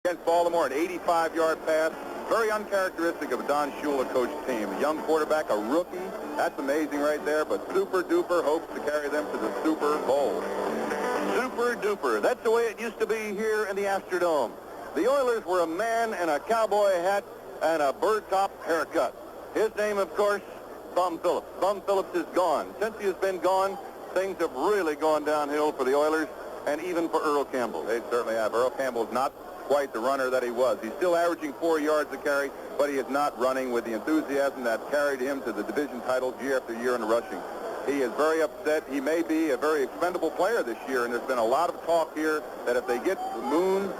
against Baltimore, an 85-yard pass. Very uncharacteristic of a Don Shula coached team. A young quarterback, a rookie. That's amazing right there, but super duper hopes to carry them to the Super Bowl. Super duper. That's the way it used to be here in the Astrodome. The Oilers were a man in a cowboy hat and a bird top haircut. His name, of course, Bum Phillips. Bum Phillips is gone. Since he has been gone, things have really gone downhill for the Oilers and even for Earl Campbell. They certainly have. Earl Campbell is not quite the runner that he was. He's still averaging 4 yards a carry, but he is not running with the enthusiasm that carried him to the division title year after year in rushing. He is very upset. He may be a very expendable player this year, and there's been a lot of talk here that if they get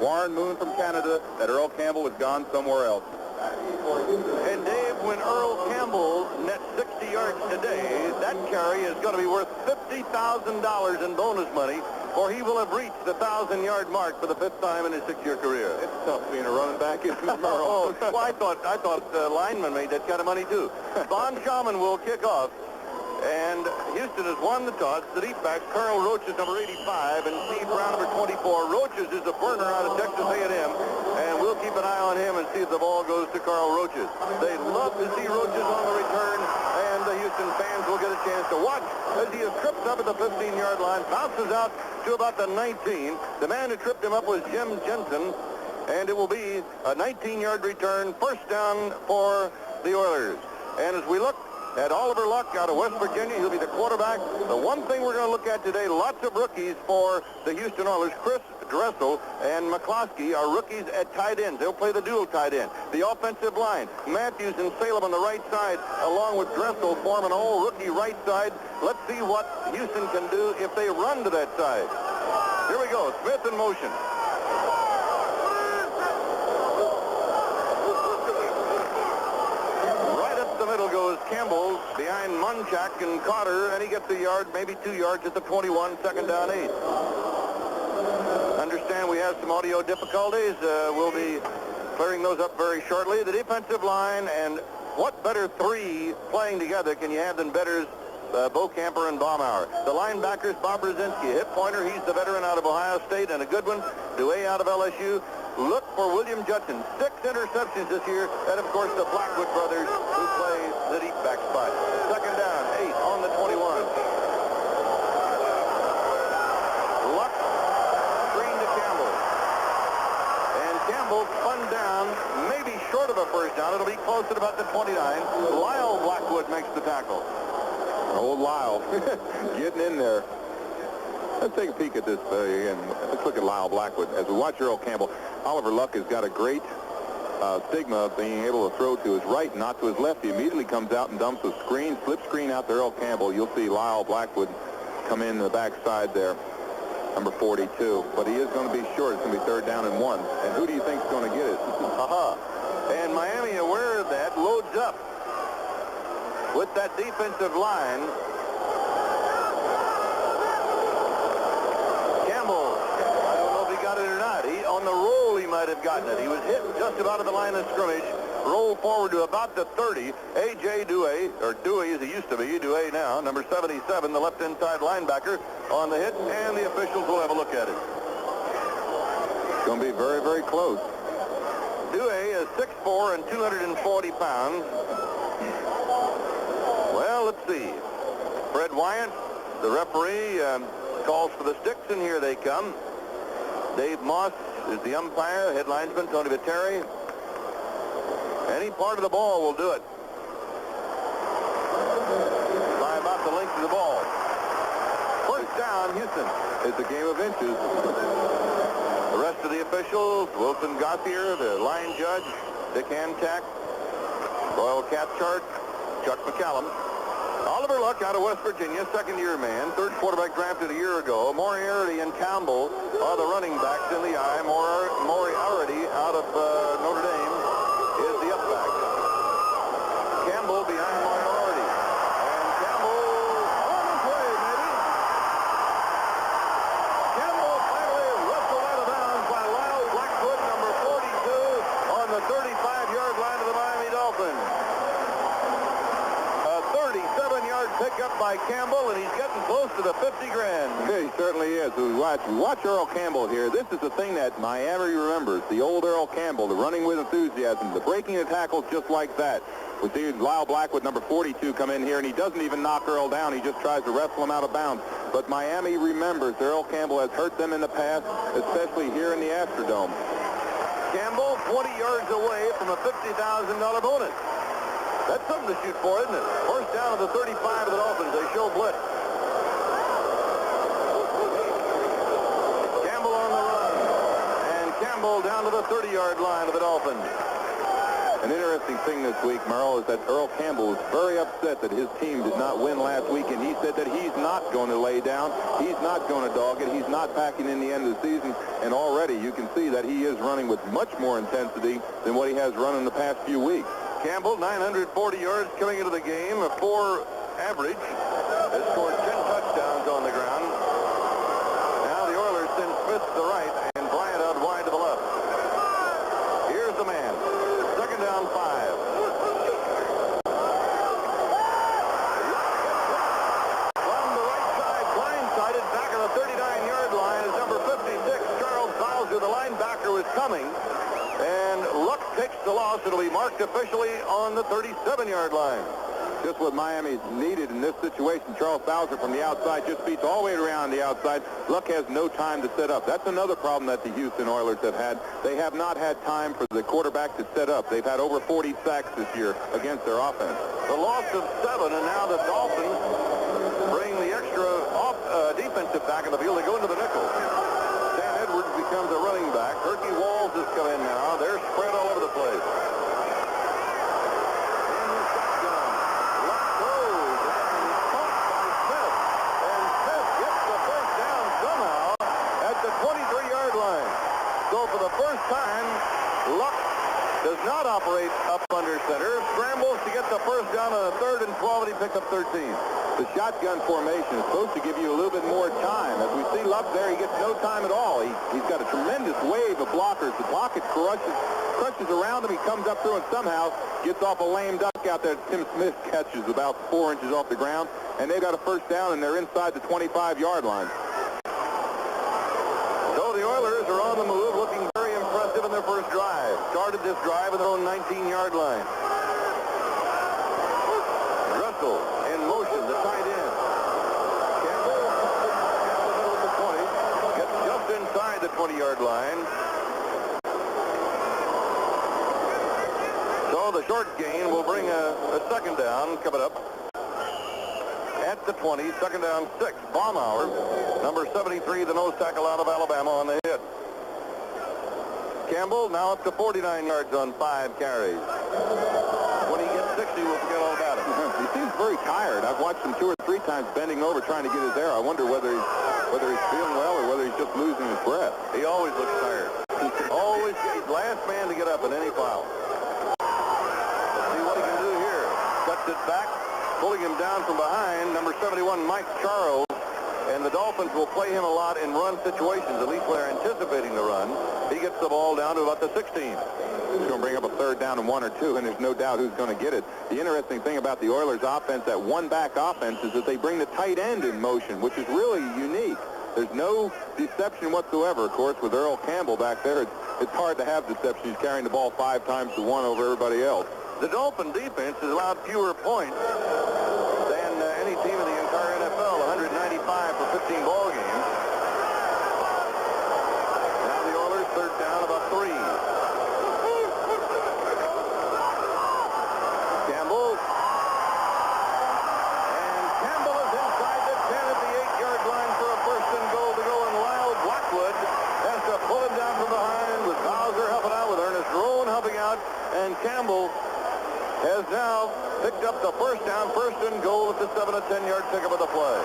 Warren Moon from Canada, that Earl Campbell has gone somewhere else. And Dave, when Earl Campbell nets 60 yards today, that carry is going to be worth $50,000 in bonus money, or he will have reached the 1,000-yard mark for the 5th time in his 6-year career. It's tough being a running back, isn't it, Merle? Well, I thought linemen made that kind of money, too. Von Schaman will kick off, and Houston has won the toss. The deep backs, Carl Roach is number 85, and Steve Brown, number 24. Roaches is a burner out of Texas A&M, and we'll keep an eye on him and see if the ball goes to Carl Roaches. They love to see Roaches on the return, and the Houston fans will get a chance to watch as he is tripped up at the 15-yard line, bounces out to about the 19. The man who tripped him up was Jim Jensen, and it will be a 19-yard return, first down for the Oilers. And as we look at Oliver Luck out of West Virginia, he'll be the quarterback. The one thing we're going to look at today, lots of rookies for the Houston Oilers. Chris Dressel and McCloskey are rookies at tight ends. They'll play the dual tight end. The offensive line, Matthews and Salem on the right side, along with Dressel, form an all-rookie right side. Let's see what Houston can do if they run to that side. Here we go. Smith in motion. Middle goes Campbell behind Munchak and Cotter, and he gets a yard, maybe 2 yards at the 21, second down 8. Understand we have some audio difficulties. We'll be clearing those up very shortly. The defensive line, and what better three playing together can you have than Betters, Beaucamper, and Baumauer? The linebackers, Bob Brzezinski, hip pointer. He's the veteran out of Ohio State, and a good one. Dewey out of LSU. Look for William Judson. 6 interceptions this year, and of course the Blackwood brothers who play the deep back spot. Second down, 8 on the 21. Luck, screen to Campbell. And Campbell spun down, maybe short of a first down. It'll be close at about the 29. Lyle Blackwood makes the tackle. Old Lyle getting in there. Let's take a peek at this again. Let's look at Lyle Blackwood. As we watch Earl Campbell, Oliver Luck has got a great stigma of being able to throw to his right, not to his left. He immediately comes out and dumps a screen, slip screen out to Earl Campbell. You'll see Lyle Blackwood come in the backside there, number 42. But he is going to be short. It's going to be 3rd down and 1. And who do you think is going to get it? And Miami, aware of that, loads up with that defensive line. On the roll, he might have gotten it. He was hit just about at the line of scrimmage. Roll forward to about the 30. A.J. Dewey, or Dewey as he used to be, Dewey now, number 77, the left inside linebacker on the hit, and the officials will have a look at it. It's going to be very, very close. Dewey is 6'4" and 240 pounds. Well, let's see. Fred Wyant, the referee, calls for the sticks, and here they come. Dave Moss is the umpire, head linesman Tony Viteri. Any part of the ball will do it. By about the length of the ball. First down, Houston. It's a game of inches. The rest of the officials, Wilson Gauthier, the line judge, Dick Antak, Royal Cathcart, Chuck McCallum. Oliver Luck out of West Virginia, second-year man, 3rd quarterback drafted a year ago. Moriarty and Campbell are the running backs in the eye. Moriarty out of Notre Dame is the up back. Campbell behind Moriarty. And Campbell on his way, maybe. Campbell finally wrestled out of bounds by Lyle Blackwood, number 42, on the 35-yard line of the Miami Dolphins. 37-yard pickup by Campbell, and he's getting close to the 50 grand. Yeah, he certainly is. as we watch Earl Campbell here. This is the thing that Miami remembers, the old Earl Campbell, the running with enthusiasm, the breaking the tackles just like that. We see Lyle Blackwood, number 42, come in here, and he doesn't even knock Earl down. He just tries to wrestle him out of bounds. But Miami remembers Earl Campbell has hurt them in the past, especially here in the Astrodome. Campbell 20 yards away from a $50,000 bonus. That's something to shoot for, isn't it? First down of the 35 of the Dolphins. They show blitz. Campbell on the run. And Campbell down to the 30-yard line of the Dolphins. An interesting thing this week, Merle, is that Earl Campbell was very upset that his team did not win last week, and he said that he's not going to lay down. He's not going to dog it. He's not packing in the end of the season, and already you can see that he is running with much more intensity than what he has run in the past few weeks. Campbell, 940 yards coming into the game, a 4 average. Has scored 10 touchdowns on the ground. Now the Oilers send Smith to the right and Bryant out wide to the left. Here's the man. Second down, 5. From the right side, blindsided back of the 39-yard line is number 56, Charles Bowser. The linebacker was coming. And Luck takes the loss. It'll be marked officially on the 37-yard line. Just what Miami needed in this situation. Charles Bowser from the outside just beats all the way around the outside. Luck has no time to set up. That's another problem that the Houston Oilers have had. They have not had time for the quarterback to set up. They've had over 40 sacks this year against their offense. The loss of 7, and now the Dolphins bring the extra defensive back in the field. They go into the nickel. Dan Edwards becomes a running back. Herky Walls has come in now. They're spread all over the place. First time, Luck does not operate up under center, scrambles to get the first down on a 3rd and 12, and he picks up 13. The shotgun formation is supposed to give you a little bit more time. As we see Luck there, he gets no time at all. He's got a tremendous wave of blockers. The blockage crushes around him. He comes up through and somehow gets off a lame duck out there. Tim Smith catches about 4 inches off the ground, and they've got a first down, and they're inside the 25-yard line. So the Oilers are on the move, looking very impressive in their first drive. Started this drive at their own 19-yard line. Russell in motion, the tight end. Campbell at the middle of the 20. Gets just inside the 20-yard line. So the short gain will bring a second down coming up. At the 20, second down, 6. Baumauer, number 73, the nose tackle out of Alabama on the hit. Campbell now up to 49 yards on 5 carries. When he gets 60, we'll forget all about it. He seems very tired. I've watched him 2 or 3 times bending over trying to get his air. I wonder whether he's feeling well or whether he's just losing his breath. He always looks tired. Always, he's last man to get up in any foul. Let's see what he can do here. Cuts it back. Pulling him down from behind, number 71, Mike Charles. And the Dolphins will play him a lot in run situations, at least when they're anticipating the run. He gets the ball down to about the 16. He's going to bring up a 3rd down and 1 or 2, and there's no doubt who's going to get it. The interesting thing about the Oilers' offense, that one-back offense, is that they bring the tight end in motion, which is really unique. There's no deception whatsoever. Of course, with Earl Campbell back there, it's hard to have deception. He's carrying the ball 5 times to 1 over everybody else. The Dolphin defense has allowed fewer points than any team in the entire NFL, 195 for 15 ball games. Now the Oilers, 3rd down, about 3. Campbell. And Campbell is inside the 10 at the 8-yard line for a first and goal to go, and Lyle Blackwood has to pull him down from behind with Bowser helping out, with Ernest Rowan helping out, and Campbell has now picked up the first down, first and goal at the 7 or 10-yard pickup of the play.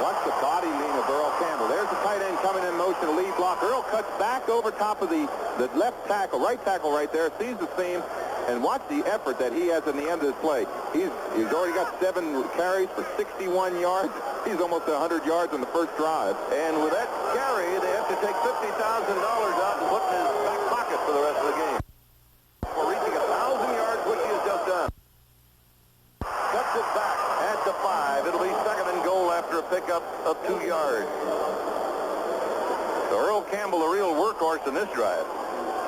Watch the body lean of Earl Campbell. There's the tight end coming in motion, a lead block. Earl cuts back over top of the left tackle, right tackle right there, sees the seam, and watch the effort that he has in the end of this play. He's already got 7 carries for 61 yards. He's almost 100 yards on the first drive. And with that carry, they have to take $50,000 out and put in his back pocket for the rest of the game. For reaching 1,000 yards, which he has just done. Cuts it back at the 5. It'll be 2nd and goal after a pickup of 2 yards. points in this drive.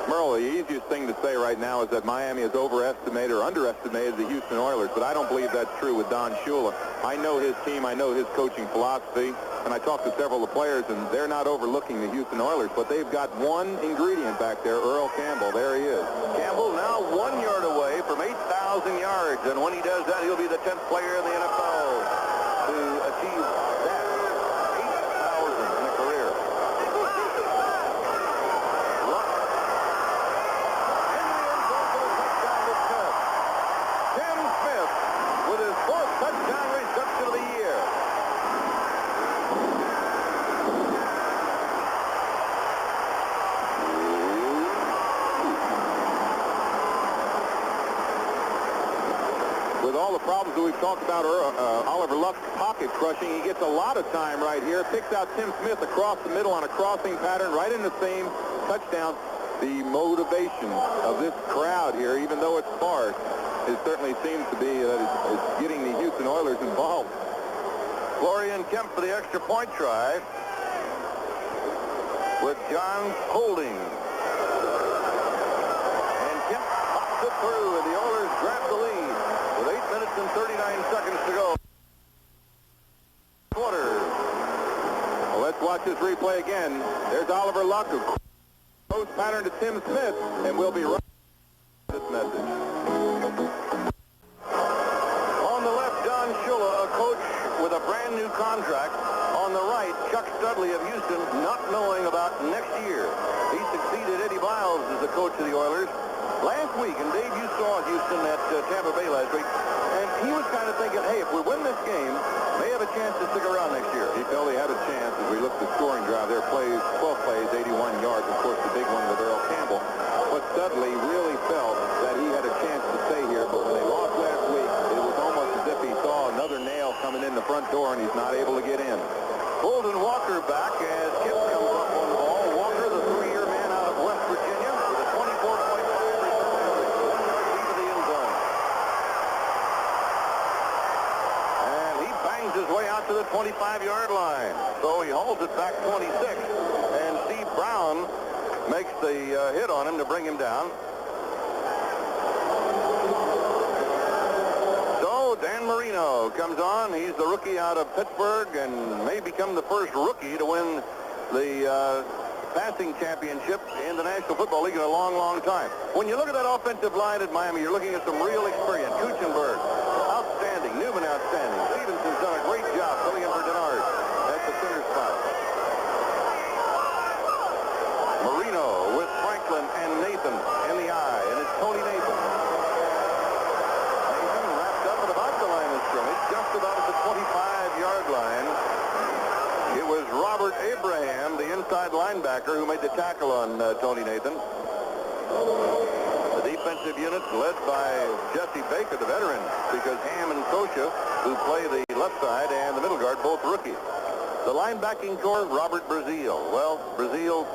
Merle, the easiest thing to say right now is that Miami has overestimated or underestimated the Houston Oilers, but I don't believe that's true with Don Shula. I know his team, I know his coaching philosophy, and I talked to several of the players, and they're not overlooking the Houston Oilers, but they've got one ingredient back there, Earl Campbell. There he is. Campbell now 1 yard away from 8,000 yards, and when he does that, he'll be the 10th player in the NFL to achieve that. 8,000 in a career. Luck. Tim Smith with his 4th touchdown reception of the year. With all the problems that we've talked about, Oliver Luck's pocket crushing, he gets a lot of time right here. Picks out Tim Smith across the middle on a crossing pattern, right in the same touchdown. The motivation of this crowd here, even though it's sparse, it certainly seems to be that it's getting the Houston Oilers involved. Florian Kemp for the extra point try with John Holding. And Kemp pops it through, and the Oilers grab the lead with 8 minutes and 39 seconds to go. Quarter. Well, let's watch this replay again. There's Oliver Luck, who post pattern to Tim Smith, and we'll be right with this message. On the left, Don Shula, a coach with a brand new contract. On the right, Chuck Studley of Houston, not knowing about next year. He succeeded Eddie Biles as the coach of the Oilers last week. And Dave, you saw Houston at Tampa Bay last week, and he was kind of thinking, hey, if we win this game, may have a chance to stick around next year. He felt he had a chance as we looked at the scoring drive. There plays 12 plays, 81 yards. Of course, the big one with Earl Campbell. But Studley really felt that he had a chance to stay here. But when they lost last week, it was almost as if he saw another nail coming in the front door, and he's not able to get in. Holden Walker back as Kip comes up on the ball. Walker, the 3-year man out of West Virginia, with a 24.5 reception to the end zone. And he bangs his way out to the 25-yard line. So he holds it back 26. And Steve Brown makes the hit on him to bring him down. Dan Marino comes on. He's the rookie out of Pittsburgh and may become the first rookie to win the passing championship in the National Football League in a long, long time. When you look at that offensive line at Miami, you're looking at some real experience. Kuchenberg, outstanding. Newman, outstanding. Stevenson's done a great job filling in for Denard at the center spot. Marino with Franklin and Nathan in the eye, and it's Tony Nathan. Just about at the 25-yard line. It was Robert Abraham, the inside linebacker, who made the tackle on Tony Nathan. The defensive unit led by Jesse Baker, the veteran, because Ham and Kosha, who play the left side, and the middle guard, both rookies. The linebacking core, Robert Brazile. Well, Brazile,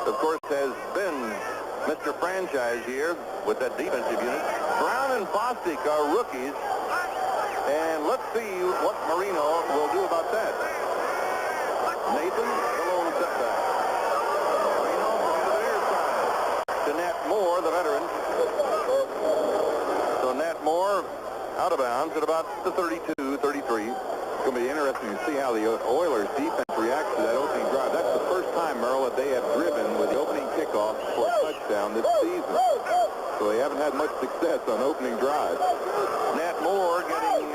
of course, has been Mr. Franchise here with that defensive unit. Brown and Bostic are rookies. And let's see what Marino will do about that. Nathan, the lone setback. Marino from the near side to Nat Moore, the veteran. So Nat Moore out of bounds at about the 32, 33. It's going to be interesting to see how the Oilers defense reacts to that opening drive. That's the first time, Merle, that they have driven with the opening kickoff for a touchdown this season. So they haven't had much success on opening drives. Nat Moore getting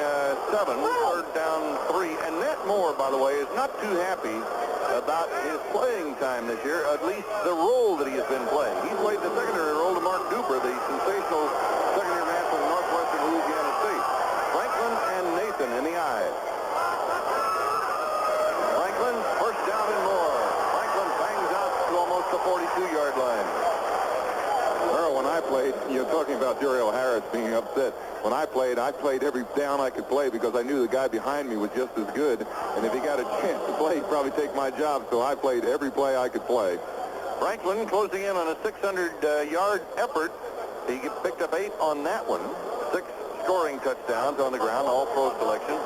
7, third down 3. And Nat Moore, by the way, is not too happy about his playing time this year, at least the role that he has been playing. He's played the secondary role to Mark Duper, the sensational secondary man from Northwestern Louisiana State. Franklin and Nathan in the eye. Franklin, first down and more. Franklin bangs out to almost the 42-yard line. Earl, when I played, you're talking about Juriel Harris being upset. When I played every down I could play because I knew the guy behind me was just as good. And if he got a chance to play, he'd probably take my job. So I played every play I could play. Franklin closing in on a 600-yard effort. He picked up 8 on that one. 6 scoring touchdowns on the ground, all pro selection.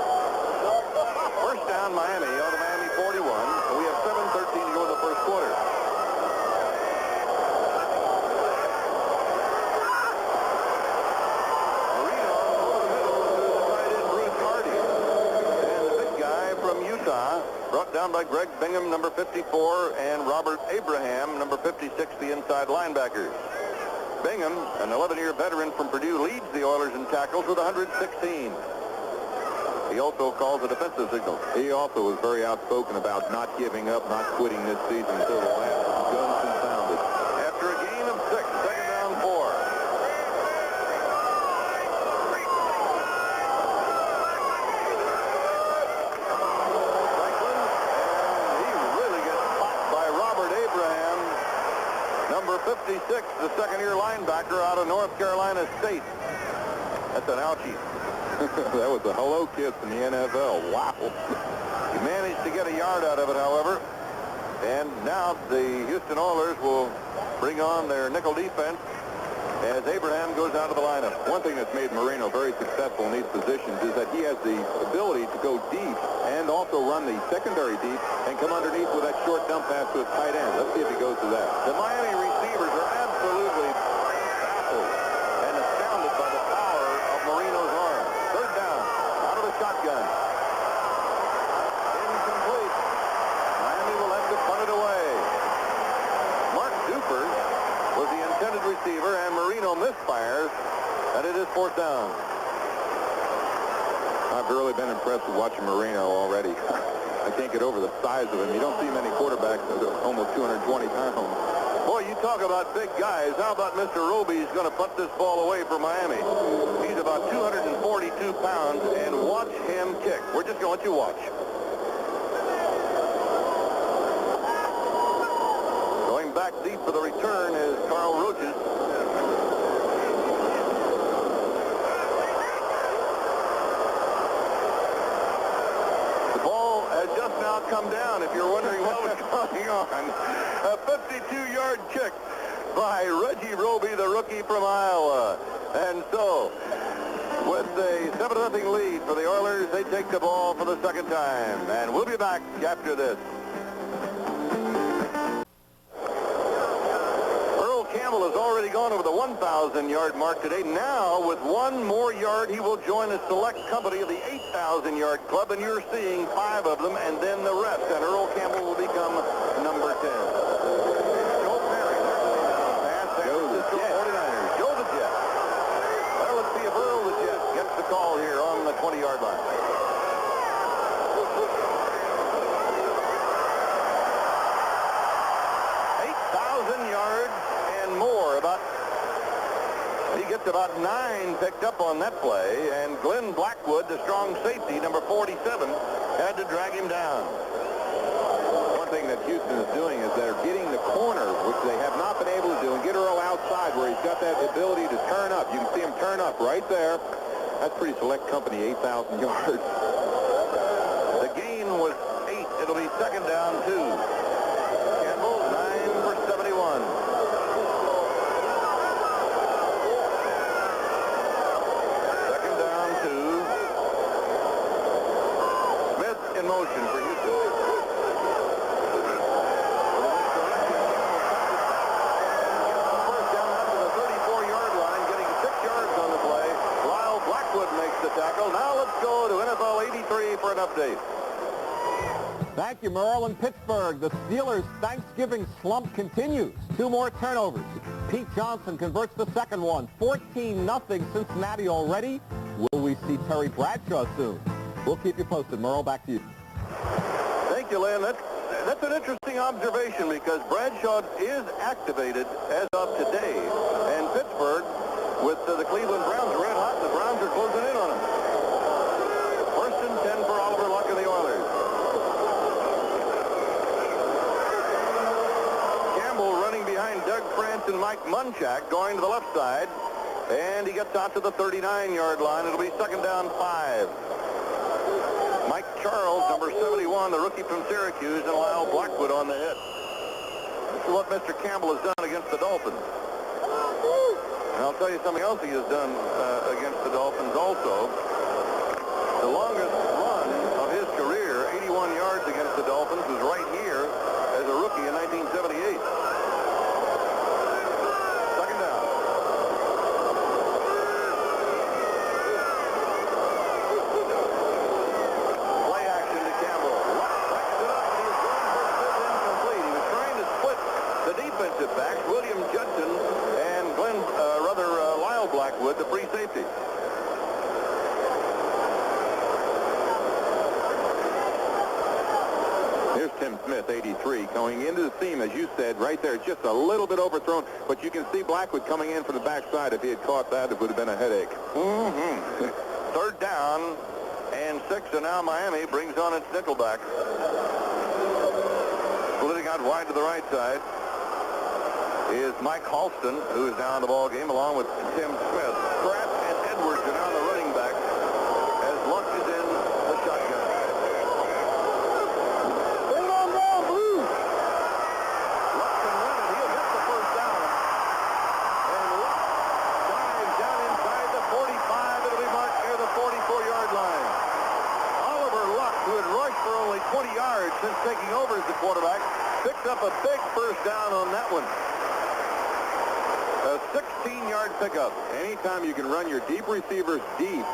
First down, Miami, on the Miami 41. And we have 7:13 to go in the first quarter. brought down by Greg Bingham, number 54, and Robert Abraham, number 56, the inside linebackers. Bingham, an 11-year veteran from Purdue, leads the Oilers in tackles with 116. He also calls a defensive signal. He also was very outspoken about not giving up, not quitting this season until the last gun's been sounded. After a gain of 6, second down 4. Franklin, and he really gets popped by Robert Abraham, number 56, the second-year linebacker out of North Carolina State. That's an ouchie. That was a hello kiss in the NFL. Wow. He managed to get a yard out of it, however. And now the Houston Oilers will bring on their nickel defense as Abraham goes out of the lineup. One thing that's made Marino very successful in these positions is that he has the ability to go deep and also run the secondary deep and come underneath with that short dump pass to his tight end. Let's see if he goes to that. The Miami receivers are absolutely baffled and astounded by the power of Marino's arm. Third down, out of the shotgun. Incomplete. Miami will have to punt it away. Mark Duper was the intended receiver, and Marino misfires, and it is fourth down. I've really been impressed with watching Marino already. I can't get over the size of him. You don't see many quarterbacks that are almost 220 pounds. Boy, you talk about big guys. How about Mr. Roby? He's going to punt this ball away for Miami. He's about 242 pounds, and watch him kick. We're just going to let you watch. Going back deep for the return is Carl Roaches. The ball has just now come down, if you're wondering what was going on. A 52-yard kick by Reggie Roby, the rookie from Iowa. And so, with a 7-0 lead for the Oilers, they take the ball for the second time. And we'll be back after this. Earl Campbell has already gone over the 1,000-yard mark today. Now, with one more yard, he will join a select company of the 8,000-yard club, and you're seeing 5 of them, and then the rest. And Earl Campbell will become number 10. Call here on the 20-yard line. 8,000 yards and more. He gets about 9 picked up on that play, and Glenn Blackwood, the strong safety, number 47, had to drag him down. One thing that Houston is doing is they're getting the corner, which they have not been able to do, and get Earl outside where he's got that ability to turn up. You can see him turn up right there. That's pretty select company, 8,000 yards. The gain was 8. It'll be second down 2. Campbell, 9 for 71. Second down 2. Smith in motion for Houston. First down up to the 34-yard line, getting 6 yards on the play. Blackwood makes the tackle. Now let's go to NFL 83 for an update. Thank you, Merle. In Pittsburgh, the Steelers' Thanksgiving slump continues. 2 more turnovers. Pete Johnson converts the second one. 14-0 Cincinnati already. Will we see Terry Bradshaw soon? We'll keep you posted. Merle, back to you. Thank you, Lynn. That's an interesting observation because Bradshaw is activated as of today. And Pittsburgh, with the Cleveland Browns red hot, the Browns are closing in on him. First and 10 for Oliver Luck and the Oilers. Campbell running behind Doug France and Mike Munchak, going to the left side. And he gets out to the 39-yard line. It'll be second down 5. Mike Charles, number 71, the rookie from Syracuse, and Lyle Blackwood on the hit. This is what Mr. Campbell has done against the Dolphins. And I'll tell you something else he has done against the Dolphins also. The longest run of his career, 81 yards against the Dolphins, was right here as a rookie in 1978. Second down. Play action to Campbell. Backs it up Blackwood, the free safety. Here's Tim Smith, 83, going into the seam, as you said, right there, just a little bit overthrown. But you can see Blackwood coming in from the backside. If he had caught that, it would have been a headache. Third down and 6, and now Miami brings on its nickelback. Splitting out wide to the right side is Mike Halston, who is now in the ball game, along with Tim Smith. Pratt and Edwards are now the running back as Luck is in the shotgun. Bring it on down, Blue. Luck can run it. He'll get the first down. And Luck dives down inside the 45. It'll be marked near the 44-yard line. Oliver Luck, who had rushed for only 20 yards since taking over as the quarterback, picked up a big first down on that one. A 16-yard pickup. Anytime you can run your deep receivers deep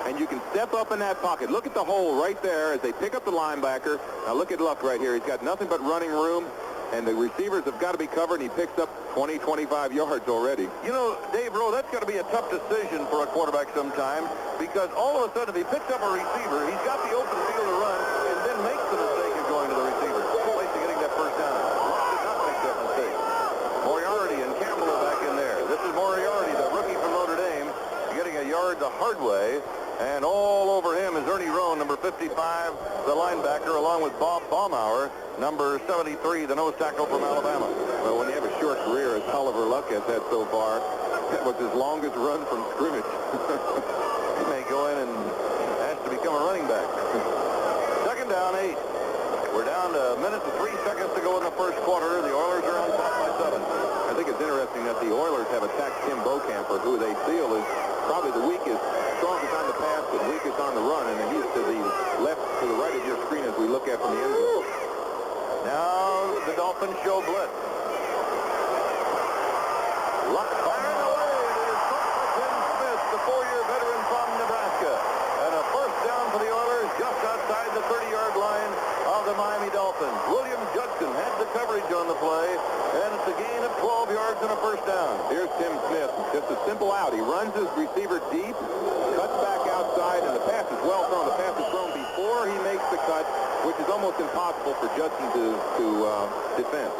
and you can step up in that pocket. Look at the hole right there as they pick up the linebacker. Now look at Luck right here. He's got nothing but running room, and the receivers have got to be covered, and he picks up 20, 25 yards already. You know, Dave Rowe, that's got to be a tough decision for a quarterback sometimes, because all of a sudden if he picks up a receiver, he's got the open field to run and then makes the mistake of going to the receiver. Place to getting that first down. Luck did not make that mistake. Moriarty and Campbell are back in there. This is Moriarty, the rookie from Notre Dame, getting a yard the hard way. And all over him is Ernie Roan, number 55, the linebacker, along with Bob Baumauer, number 73, the nose tackle from Alabama. Well, when you have a short career, as Oliver Luck has had so far, that was his longest run from scrimmage. He may go in and ask to become a running back. Second down, 8. We're down to a minute and 3 seconds to go in the first quarter. The Oilers are on top by 7. I think it's interesting that the Oilers have attacked Tim Beaucamper, who they feel is probably the weakest, strongest on the pass, but weakest on the run, and he's to the left, to the right of your screen as we look at from the end zone. Now the Dolphins show blitz. Luck firing away. It is caught by Tim Smith, the 4-year veteran from Nebraska. And a first down for the Oilers just outside the 30-yard line of the Miami Dolphins. William Judson had the coverage on the play, and it's a gain of 12 yards and a first down. Here's Tim Smith. Just a simple out. He runs his receiver deep, cuts back outside, and the pass is well thrown. The pass is thrown before he makes the cut, which is almost impossible for Judson to defend.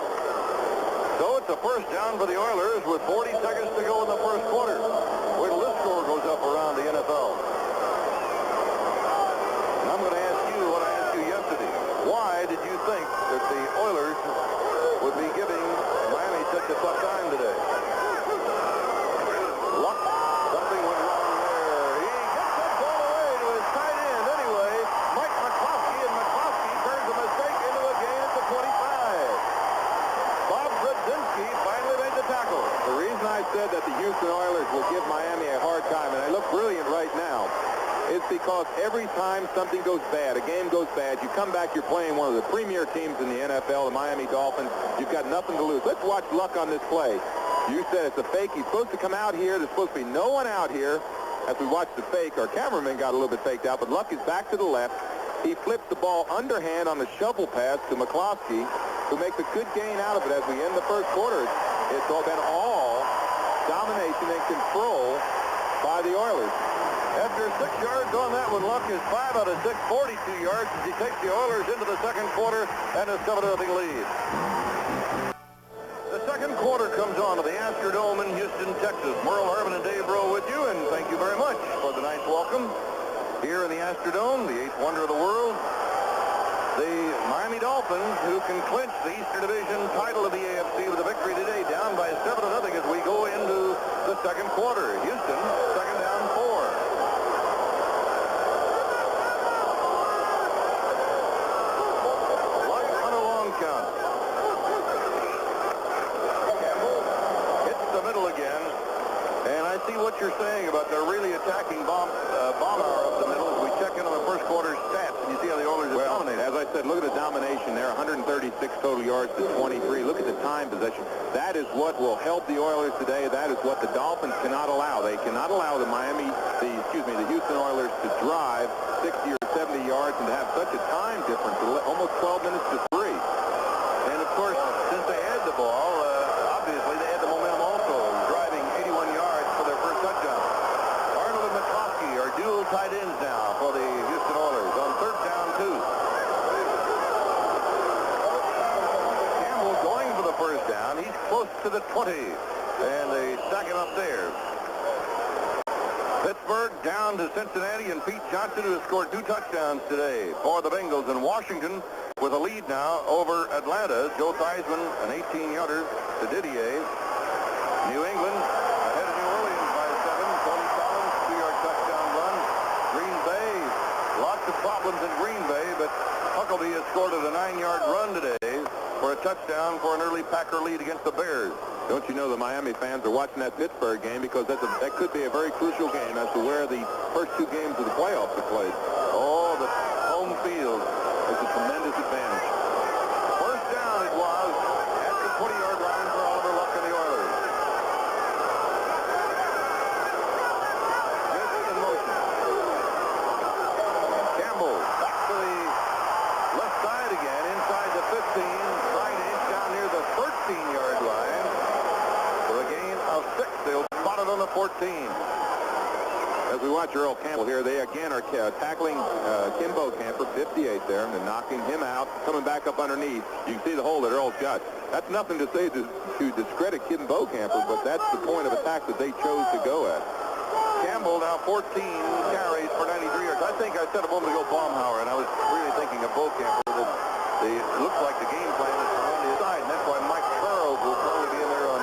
So it's a first down for the Oilers with 40 seconds to go in the first quarter. Wait till this score goes up around the NFL. And I'm going to ask you what I asked you yesterday. Why did you think that the Oilers would be giving Miami such a tough time today? Luck, something went wrong there. He gets that ball away to his tight end anyway. Mike McCloskey, and McCloskey turns a mistake into a gain at the 25. Bob Brzezinski finally made the tackle. The reason I said that the Houston Oilers will give Miami a hard time, and they look brilliant right now, is because every time something goes bad, a game goes bad, you come back, you're playing one of the premier teams in the NFL, the Miami Dolphins. You've got nothing to lose. Let's watch Luck on this play. You said it's a fake. He's supposed to come out here. There's supposed to be no one out here. As we watch the fake, our cameraman got a little bit faked out, but Luck is back to the left. He flips the ball underhand on the shovel pass to McCloskey, who makes a good gain out of it as we end the first quarter. It's all been all domination and control by the Oilers. After 6 yards on that one, Luck is 5 out of 6, 42 yards as he takes the Oilers into the second quarter and a 7-0 lead. The second quarter comes on to the Astrodome in Houston, Texas. Merle Harvin and Dave Rowe with you, and thank you very much for the nice welcome here in the Astrodome, the 8th wonder of the world. The Miami Dolphins, who can clinch the Eastern Division title of the AFC with a victory today, down by 7-0 as we go into the second quarter. Houston, second down 4. Luck on a long count. Campbell hits the middle again. And I see what you're saying about they're really attacking Baumauer up the middle as we check in on the first quarter stats. And you see how the Oilers are dominating. As I said, look at the domination there, 136 total yards to 23. Look at the time possession. That is what will help the Oilers today. That is what the Dolphins cannot allow. They cannot allow the Houston Oilers to drive 60 or 70 yards and to have such a time difference, almost 12 minutes to 3. And of course, since they had the ball, obviously they had the momentum also, driving 81 yards for their first touchdown. penalty. And they stack him up there. Pittsburgh down to Cincinnati, and Pete Johnson, who has scored 2 touchdowns today for the Bengals. And Washington with a lead now over Atlanta. Joe Theismann, an 18-yarder to Didier. New England ahead of New Orleans by 7. Tony Collins, 2-yard touchdown run. Green Bay, lots of problems in Green Bay, but Huckabee has scored a 9-yard run today for a touchdown for an early Packer lead against the Bears. Don't you know the Miami fans are watching that Pittsburgh game because that could be a very crucial game as to where the first 2 games of the playoffs are played. Oh, the home field is a tremendous advantage. First down it was at the 20-yard line for Oliver Luck and the Oilers. Smith in motion. Campbell back to the left side again, inside the 15, trying to inch down near the 13-yard line. For a gain of 6, they'll spot it on the 14. As we watch Earl Campbell here, they again are tackling Kimbo Camper, 58 there, and knocking him out, coming back up underneath. You can see the hole that Earl's got. That's nothing to say to discredit Kimbo Camper, but that's the point of attack that they chose to go at. Campbell now 14 carries for 93 yards. I think I said a moment ago Baumhauer, and I was really thinking of Bo Camper. It looks like the game plan is to run the side, and that's why Mike Charles will probably be in there on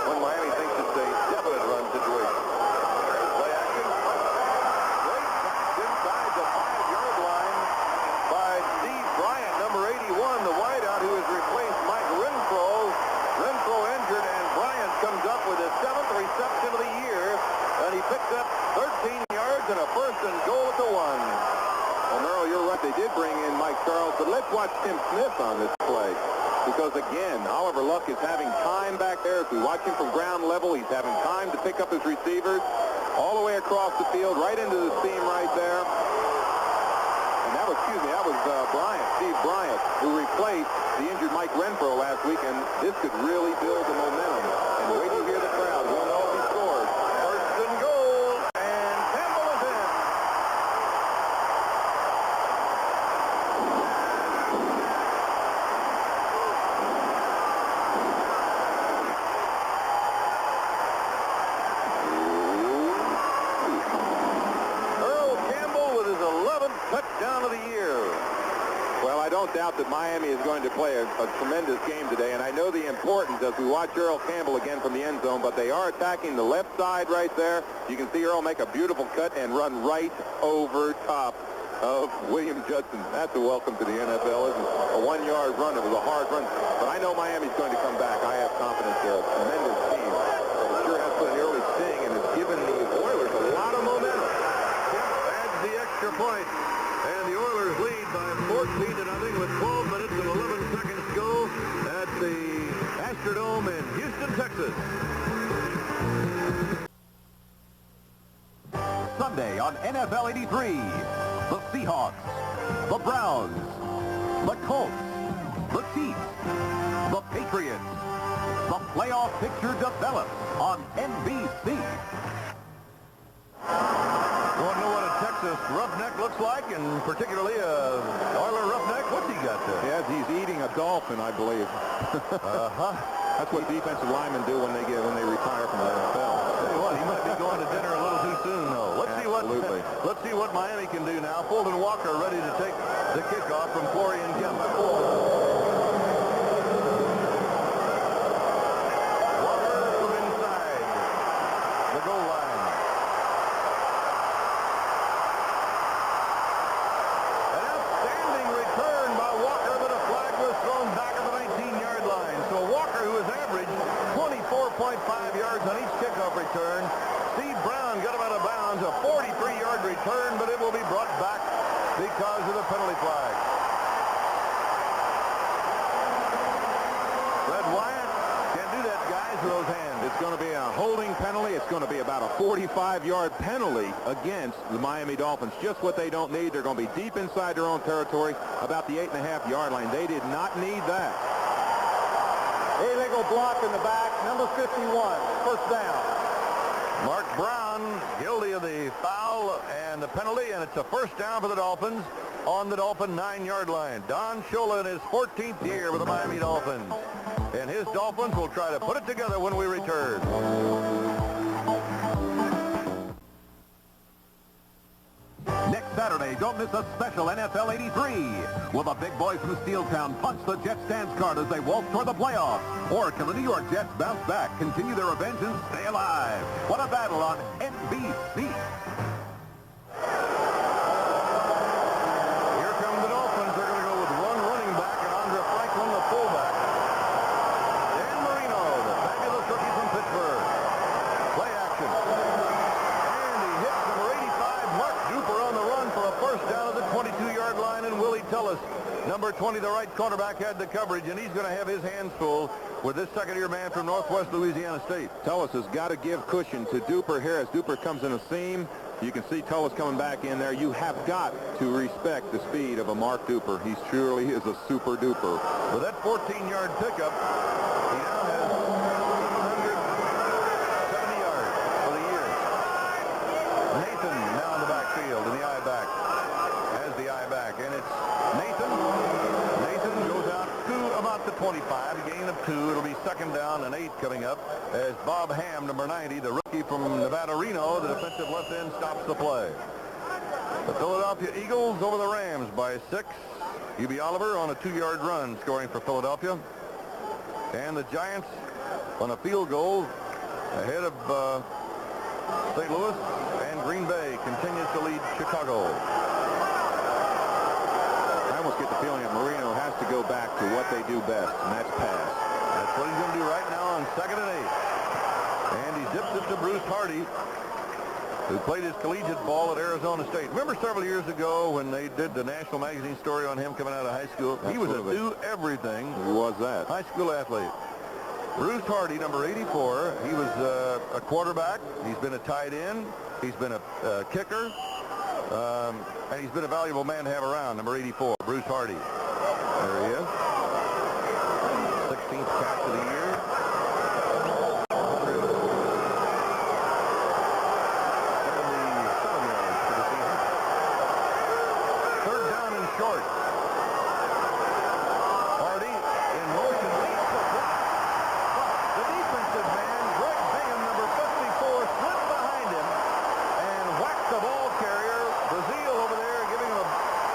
when Miami thinks it's a definite run situation. Play action. Great pass inside the 5-yard line by Steve Bryant, number 81, the wideout who has replaced Mike Renfro. Renfro injured, and Bryant comes up with his 7th reception of the year, and he picks up 13 yards and a first and goal at the 1. Well, Merle, you're right. They did bring in Mike Charles, but let's watch Tim Smith on this play. Because, again, Oliver Luck is having time back there. As we watch him from ground level, he's having time to pick up his receivers all the way across the field, right into the seam right there. And that was, Bryant, Steve Bryant, who replaced the injured Mike Renfro last week, and this could really build the momentum. And wait till you hear the crowd. We'll know if he scores. First and goal, and Campbell is in. Touchdown of the year. Well, I don't doubt that Miami is going to play a tremendous game today, and I know the importance as we watch Earl Campbell again from the end zone, but they are attacking the left side right there. You can see Earl make a beautiful cut and run right over top of William Judson. That's a welcome to the NFL, isn't it? A 1-yard run. It was a hard run, but I know Miami's going to come back. I have confidence they're a tremendous team, but it sure has put an early sting and has given the Oilers a lot of momentum. Adds the extra point. And the Oilers lead by 14-0 with 12 minutes and 11 seconds to go at the Astrodome in Houston, Texas. Sunday on NFL 83, the Seahawks, the Browns, the Colts, the Chiefs, the Patriots. The playoff picture develops on NBC. Want to know what a Texas roughneck looks like, and particularly a Oiler roughneck? What's he got there? Yes, he's eating a dolphin, I believe. That's what defensive linemen do when they retire from the NFL. Tell you what, he might be going to dinner a little too soon, though. Let's see what Miami can do now. Fulton Walker ready to take the kickoff from Florian Kemp. Walker from inside the goal line. An outstanding return by Walker, but a flag was thrown back at the 19-yard line. So Walker, who has averaged 24.5 yards on each kickoff return. Steve Brown got him out of bounds, a 43-yard return, but it will be brought back because of the penalty flag. Fred Wyatt can't do that, guys, with those hands. It's going to be a holding penalty. It's going to be about a 45-yard penalty against the Miami Dolphins. Just what they don't need. They're going to be deep inside their own territory, about the 8.5-yard line. They did not need that. Illegal block in the back, number 51, first down. Mark Brown guilty of the foul and the penalty, and it's a first down for the Dolphins on the Dolphin 9-yard line. Don Shula in his 14th year with the Miami Dolphins. and his Dolphins will try to put it together when we return. Next Saturday, don't miss a special NFL 83. Will the big boys from Steeltown punch the Jets dance card as they waltz toward the playoffs? Or can the New York Jets bounce back, continue their revenge, and stay alive? What a battle on NBC. Here come the Dolphins. They're going to go with one running back and Andre Franklin, the fullback. Dan Marino, the fabulous rookie from Pittsburgh. Play action. And he hits number 85, Mark Duper, on the run for a first down at the 22-yard line. And Willie Tullis, number 20, the right cornerback, had the coverage, and he's going to have his hands full with this second-year man from Northwest Louisiana State. Tullis has got to give cushion to Duper here as Duper comes in a seam. You can see Tullis coming back in there. You have got to respect the speed of a Mark Duper. He truly is a super duper. With that 14-yard pickup, he now has 170 yards for the year. Nathan now in the backfield in the I-back. Has the I-back, and it's Nathan. Nathan goes out to about the 25, a gain of 2. It'll be second down and 8 coming up as Bob Ham, number 90, the rookie from Nevada Reno, the defensive left end, stops the play. The Philadelphia Eagles over the Rams by 6. UB Oliver on a 2-yard run scoring for Philadelphia. And the Giants on a field goal ahead of St. Louis, and Green Bay continues to lead Chicago. I almost get the feeling that Marino has to go back to what they do best, and that's pass. That's what he's going to do right now on 2nd and 8. And he zips it to Bruce Hardy, who played his collegiate ball at Arizona State. Remember several years ago when they did the National Magazine story on him coming out of high school? He was a do-everything. Who was that? High school athlete. Bruce Hardy, number 84. He was a quarterback. He's been a tight end. He's been a kicker. And he's been a valuable man to have around, number 84, Bruce Hardy. There he is. 16th catch of the year. Third down and short. Hardy in motion. Leads the block. The defensive man, Greg Bingham, number 54, slipped behind him and whacked the ball carrier. Brazil over there giving him a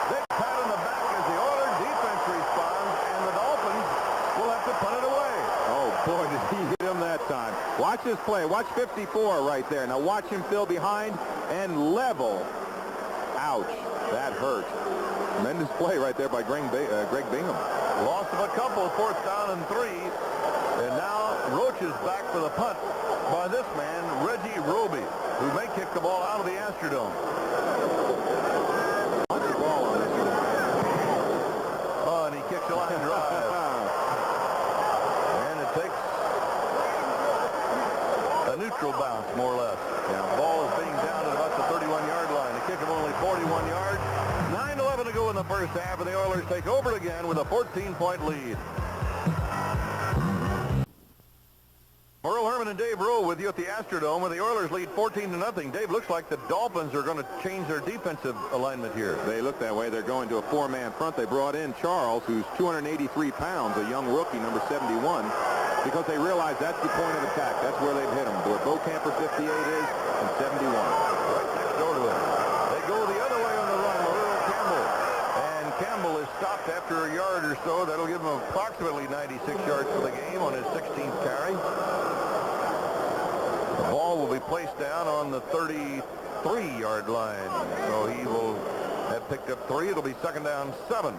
big pat on the back as the Oilers defense responds, and the Dolphins will have to punt it away. Oh, boy, did he hit him that time. Watch this play. Watch 54 right there. Now watch him fill behind and level. Ouch. That hurt. Tremendous play right there by Greg Bingham. Loss of a couple, 4th down and 3. And now Roach is back for the punt by this man, Reggie Roby, who may kick the ball out of the Astrodome. Punch the ball on this one. Oh, and he kicks a line drive. And it takes a neutral bounce, more or less. Yeah, the ball is being down at about the 31-yard line. A kick of only 41 yards. 9:11 to go in the first half, and the Oilers take over again with a 14-point lead. Merle Herman and Dave Rowe with you at the Astrodome, where the Oilers lead 14-0. Dave, looks like the Dolphins are going to change their defensive alignment here. They look that way. They're going to a 4-man front. They brought in Charles, who's 283 pounds, a young rookie, number 71, because they realize that's the point of attack. That's where they've hit him, where Bo Camper 58 is and 71. Right next door to him. They go the other way on the run, Earl Campbell. And Campbell is stopped after a yard or so. That'll give him approximately 96 yards for the game on his 16th carry. The ball will be placed down on the 33-yard line. So he will have picked up 3. It'll be 2nd down 7.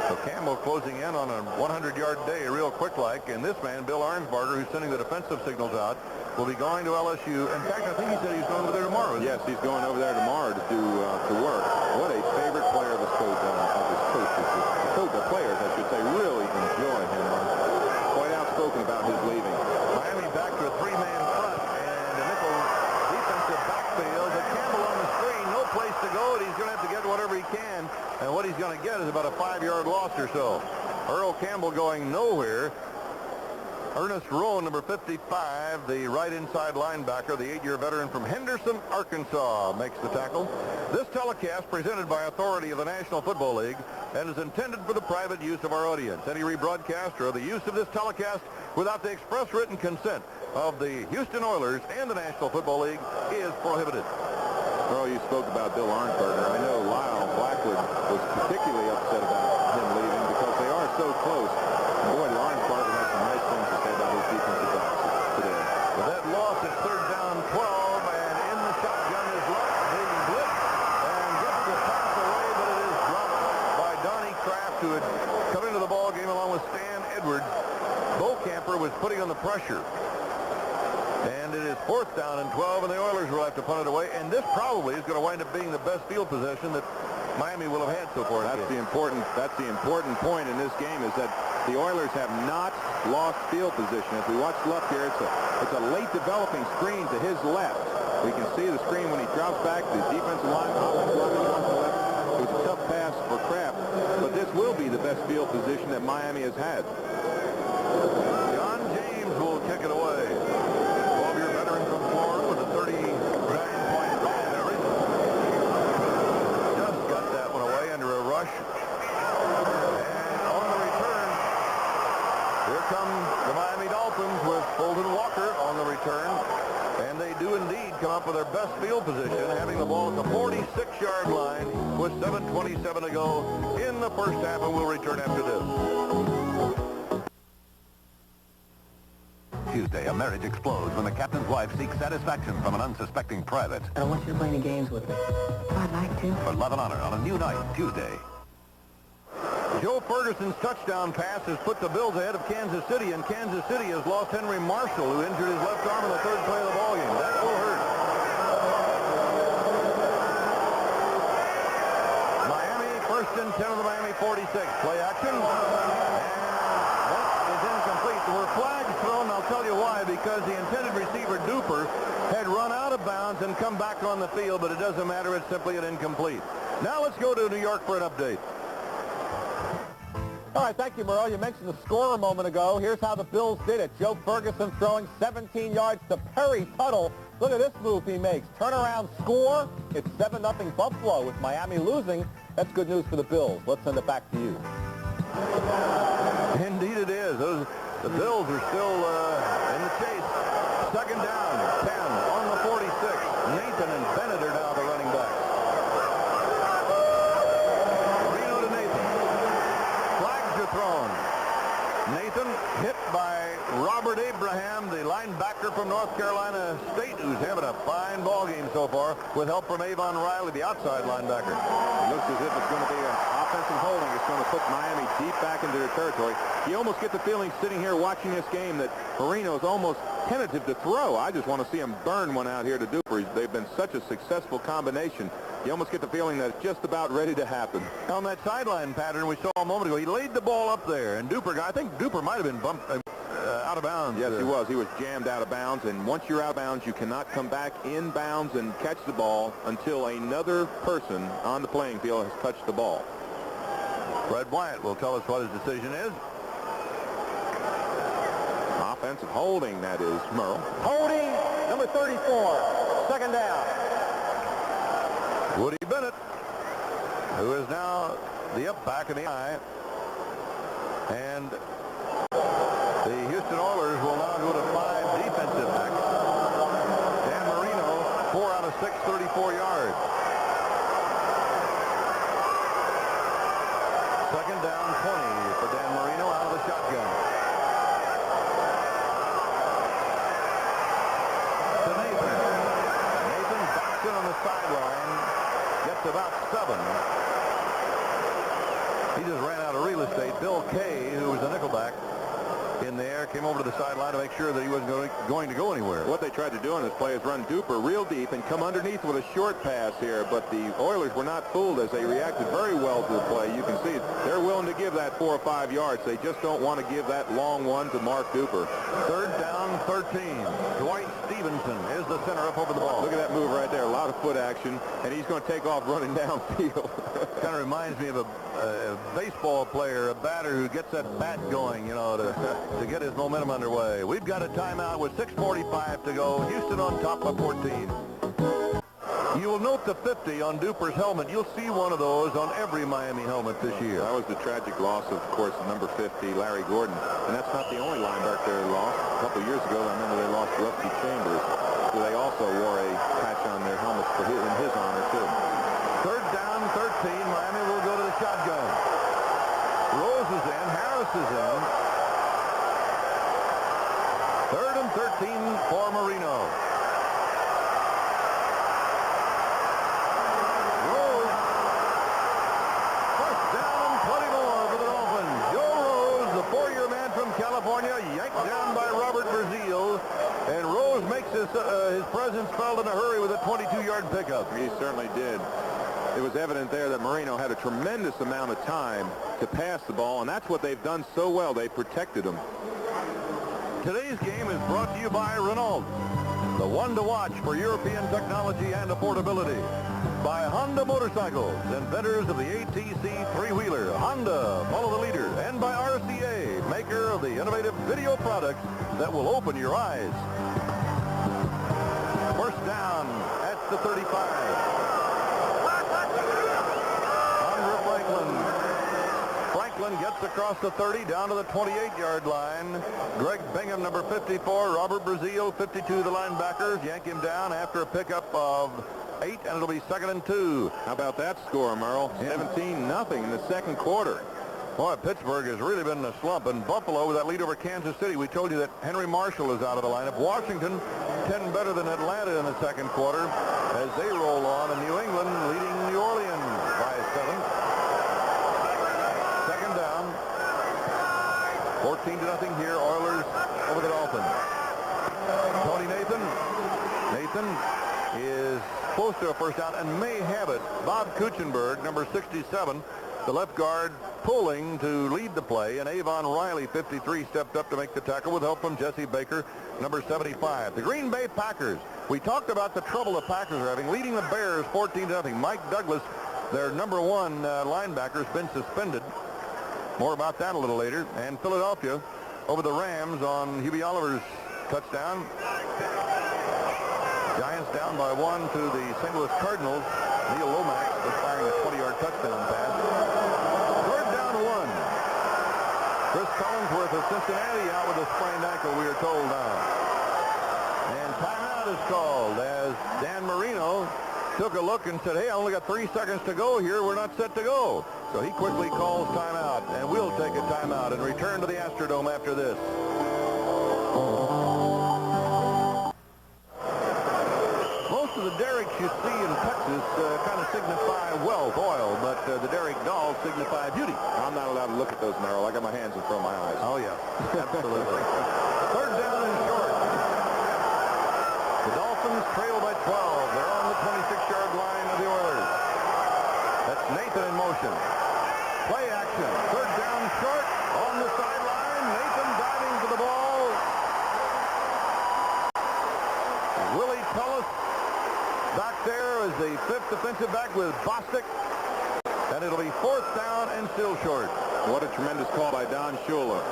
So Campbell closing in on a 100-yard day real quick-like. And this man, Bill Arnsbarger, who's sending the defensive signals out, will be going to LSU. In fact, I think he said he's going over there tomorrow. Yes, he's going over there tomorrow to do to work. What a favorite player of his coach. The players, I should say, really enjoy him. Quite outspoken about his leaving. Miami back to a 3-man front and a nickel defensive backfield. But Campbell on the screen, no place to go, and he's going to have to get whatever he can. And what he's going to get is about a 5-yard loss or so. Earl Campbell going nowhere. Ernest Rowe, number 55, the right inside linebacker, the 8-year veteran from Henderson, Arkansas, makes the tackle. This telecast presented by authority of the National Football League and is intended for the private use of our audience. Any rebroadcast or the use of this telecast without the express written consent of the Houston Oilers and the National Football League is prohibited. Earl, you spoke about Bill Arnsberger. I know Lyle Blackwood was particularly upset about him leaving because they are so close. And boy, did Arnsberger have some nice things to say about his defensive backs today. With that loss, it's 3rd down 12, and in the shotgun is Luck, being blitzed, and gets the pass away, but it is dropped by Donnie Kraft, who had come into the ball game along with Stan Edwards. Camper was putting on the pressure. And it is 4th down and 12, and the Oilers will have to punt it away. And this probably is going to wind up being the best field possession that Miami will have had so far. That's the important point in this game, is that the Oilers have not lost field position. As we watch Luck here, it's a late developing screen to his left. We can see the screen when he drops back. The defensive line, offensive line runs to the left. It was a tough pass for Kraft, but this will be the best field position that Miami has had. John James will kick it away. 12-year veteran from Florida with a 39-point batting average. Just got that one away under a rush. And on the return, here come the Miami Dolphins with Fulton Walker on the return. And they do indeed come up with their best field position, having the ball at the 46-yard line with 7:27 to go in the first half, and we'll return after this. Tuesday, a marriage explodes when the captain's wife seeks satisfaction from an unsuspecting private. I don't want you to play any games with me. I'd like to. For love and honor on a new night, Tuesday. Joe Ferguson's touchdown pass has put the Bills ahead of Kansas City, and Kansas City has lost Henry Marshall, who injured his left arm in the 3rd play of the ballgame. That will hurt. Miami, 1st and 10 of the Miami 46. Play action. And that is incomplete. There were flags thrown, and I'll tell you why, because the intended receiver, Duper, had run out of bounds and come back on the field, but it doesn't matter. It's simply an incomplete. Now let's go to New York for an update. All right, thank you, Merle. You mentioned the score a moment ago. Here's how the Bills did it. Joe Ferguson throwing 17 yards to Perry Tuttle. Look at this move he makes. Turnaround score. It's 7-0 Buffalo. With Miami losing, that's good news for the Bills. Let's send it back to you. Indeed it is. The Bills are still in the chase. 2nd down, 10 on the 46. Nathan and Bennett are now the running backs. Marino to Nathan. Flags are thrown. Nathan hit by Robert Abraham, the linebacker from North Carolina State, who's having a fine ball game so far with help from Avon Riley, the outside linebacker. It looks as if it's going to be an offensive holding. It's going to put Miami deep back into their territory. You almost get the feeling sitting here watching this game that Marino's almost tentative to throw. I just want to see him burn one out here to Duper. They've been such a successful combination. You almost get the feeling that it's just about ready to happen. On that sideline pattern we saw a moment ago, he laid the ball up there, and I think Duper might have been bumped out of bounds. Yes, he was. He was jammed out of bounds, and once you're out of bounds, you cannot come back in bounds and catch the ball until another person on the playing field has touched the ball. Fred Wyatt will tell us what his decision is. Offensive holding, that is, Merle. Holding, number 34. 2nd down. Woody Bennett, who is now the up back in the eye. And the Houston Oilers will now go to 5 defensive backs. Dan Marino, 4 out of 6, 34 yards. 2nd down, 20 for Dan Marino out of the shotgun. To Nathan. Nathan backs in on the sideline. Gets about 7. He just ran out of real estate. Bill Kay, who was the nickelback in there, came over to the sideline to make sure that he wasn't going to go anywhere. What they tried to do on this play is run Duper real deep and come underneath with a short pass here, but the Oilers were not fooled as they reacted very well to the play. You can see they're willing to give that 4 or 5 yards. They just don't want to give that long one to Mark Duper. 3rd down, 13. Dwight Stevenson is the center up over the ball. Look at that move right there. A lot of foot action, and he's going to take off running downfield. Kind of reminds me of baseball player, a batter who gets that bat going, you know, to get his momentum underway. We've got a timeout with 6:45 to go. Houston on top by 14. You will note the 50 on Duper's helmet. You'll see one of those on every Miami helmet this year. That was the tragic loss, of course, of number 50, Larry Gordon. And that's not the only linebacker they lost. A couple years ago, I remember they lost Rusty Chambers. So they also wore a patch on their helmets for in his honor, too. Third down, 13. Miami will go to the shotgun. Rose is in. Harris is in. Third and 13 for Marino. Rose. First down and 20 more for the Dolphins. Joe Rose, the 4-year man from California, yanked down by Robert Brazil. And Rose makes his presence felt in a hurry with a 22-yard pickup. He certainly did. It was evident there that Marino had a tremendous amount of time to pass the ball, and that's what they've done so well. They protected him. Today's game is brought to you by Renault, the one to watch for European technology and affordability. By Honda Motorcycles, inventors of the ATC three-wheeler. Honda, follow the leader. And by RCA, maker of the innovative video products that will open your eyes. First down at the 35. Franklin gets across the 30 down to the 28-yard line. Greg Bingham, number 54. Robert Brazil, 52, the linebackers. Yank him down after a pickup of 8, and it'll be 2nd and 2. How about that score, Merle? 17-0 in the second quarter. Boy, Pittsburgh has really been in a slump. And Buffalo with that lead over Kansas City. We told you that Henry Marshall is out of the lineup. Washington 10 better than Atlanta in the second quarter as they roll on. And New England leading New Orleans by 7. Second down. 14-0 here. Oilers over the Dolphins. Tony Nathan. Nathan is close to a first down and may have it. Bob Kuchenberg, number 67, the left guard, pulling to lead the play, and Avon Riley, 53, stepped up to make the tackle with help from Jesse Baker, number 75. The Green Bay Packers. We talked about the trouble the Packers are having, leading the Bears 14-0. Mike Douglas, their number 1 linebacker, has been suspended. More about that a little later. And Philadelphia over the Rams on Hubie Oliver's touchdown. Giants down by 1 to the St. Louis Cardinals. Neil Lomax was firing a 20-yard touchdown pass. Third down 1. Chris Collinsworth of Cincinnati out with a sprained ankle, we are told now. And timeout is called as Dan Marino took a look and said, hey, I only got 3 seconds to go here. We're not set to go. So he quickly calls timeout, and we'll take a timeout and return to the Astrodome after this. Most of the derricks you see in Texas kind of signify wealth, oil, but the derrick dolls signify beauty. I'm not allowed to look at those, Merrill. I got my hands in front of my eyes. Oh, yeah. Absolutely. Third down and short. The Dolphins trail by 12. They're on the 26-yard line of the Oilers. That's Nathan in motion. Play action. Third down short on the sideline. Nathan diving for the ball. Willie Tullis back there as the 5th defensive back with Bostic. And it'll be 4th down and still short. What a tremendous call by Don Shula.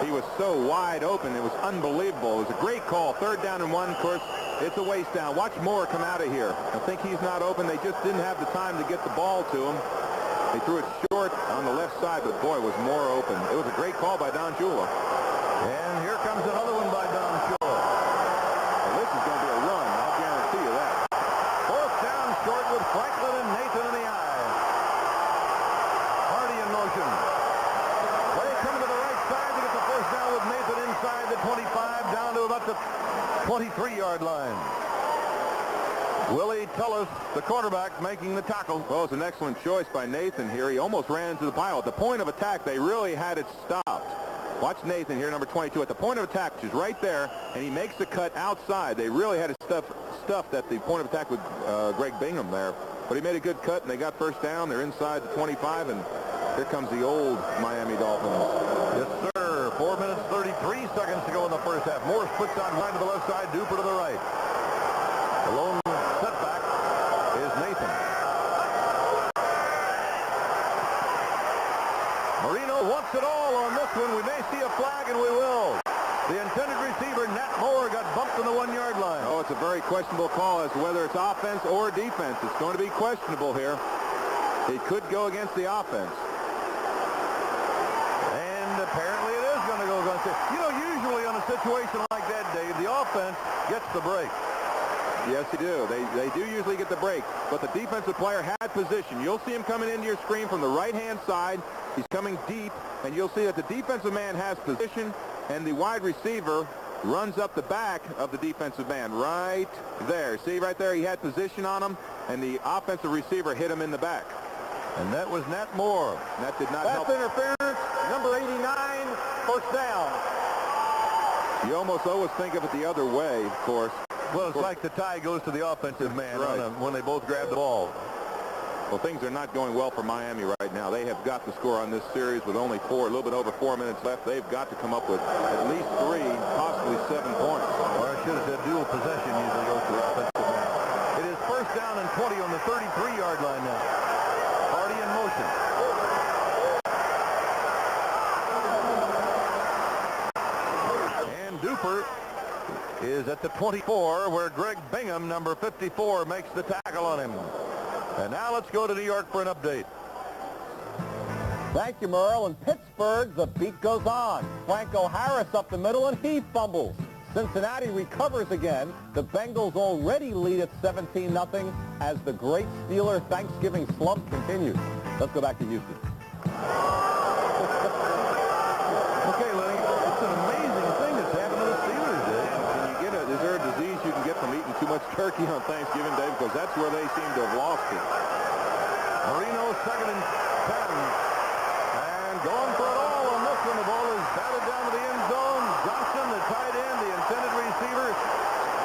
He was so wide open. It was unbelievable. It was a great call. 3rd down and 1, of course. It's a waste down. Watch Moore come out of here. I think he's not open. They just didn't have the time to get the ball to him. They threw it short on the left side, but boy, was Moore open. It was a great call by Don Shula. And here comes another one by Don Shula. Well, this is going to be a run. I'll guarantee you that. 4th down short with Franklin and Nathan in the eye. Hardy in motion. Play coming to the right side to get the 1st down with Nathan inside the 25 down to about the 23-yard line. Willie Tullis, the quarterback, making the tackle. Well, it's an excellent choice by Nathan here. He almost ran into the pile. At the point of attack, they really had it stopped. Watch Nathan here, number 22, at the point of attack, which is right there, and he makes the cut outside. They really had it stuffed at the point of attack with Greg Bingham there. But he made a good cut, and they got 1st down. They're inside the 25, and here comes the old Miami Dolphins. Yes, sir. 4 minutes, 33 seconds to go in the first half. Morris puts on wide to the left side, Duper to the right. The lone setback is Nathan. Well, it's a very questionable call as to whether it's offense or defense. It's going to be questionable here. He could go against the offense. And apparently it is going to go against it. You know, usually on a situation like that, Dave, the offense gets the break. Yes, they do. They do usually get the break, but the defensive player had position. You'll see him coming into your screen from the right-hand side. He's coming deep, and you'll see that the defensive man has position, and the wide receiver runs up the back of the defensive man right there. See right there, he had position on him, and the offensive receiver hit him in the back. And that was Nat Moore. That did not help. Pass interference, number 89, first down. You almost always think of it the other way, of course. Well, it's like the tie goes to the offensive man right. when they both grab the ball. Well, things are not going well for Miami right now. They have got to score on this series with only a little bit over 4 minutes left. They've got to come up with at least 3, possibly 7 points. Or I should have said dual possession usually goes to the offensive man. It is first down and 20 on the 33-yard line now. Hardy in motion. And Duper is at the 24, where Greg Bingham, number 54, makes the tackle on him. And now let's go to New York for an update. Thank you, Merle. In Pittsburgh, the beat goes on. Franco Harris up the middle, and he fumbles. Cincinnati recovers again. The Bengals already lead at 17-0 as the great Steeler Thanksgiving slump continues. Let's go back to Houston. Okay, Lenny, it's an amazing thing that's happened to the Steelers, Dave. Is there a disease you can get from eating too much turkey on Thanksgiving Day? Because that's where they seem to have lost it. Marino, 2nd and 10. And going for it all on this one. The ball is batted down to the end zone. Johnson, the tight end, the intended receiver.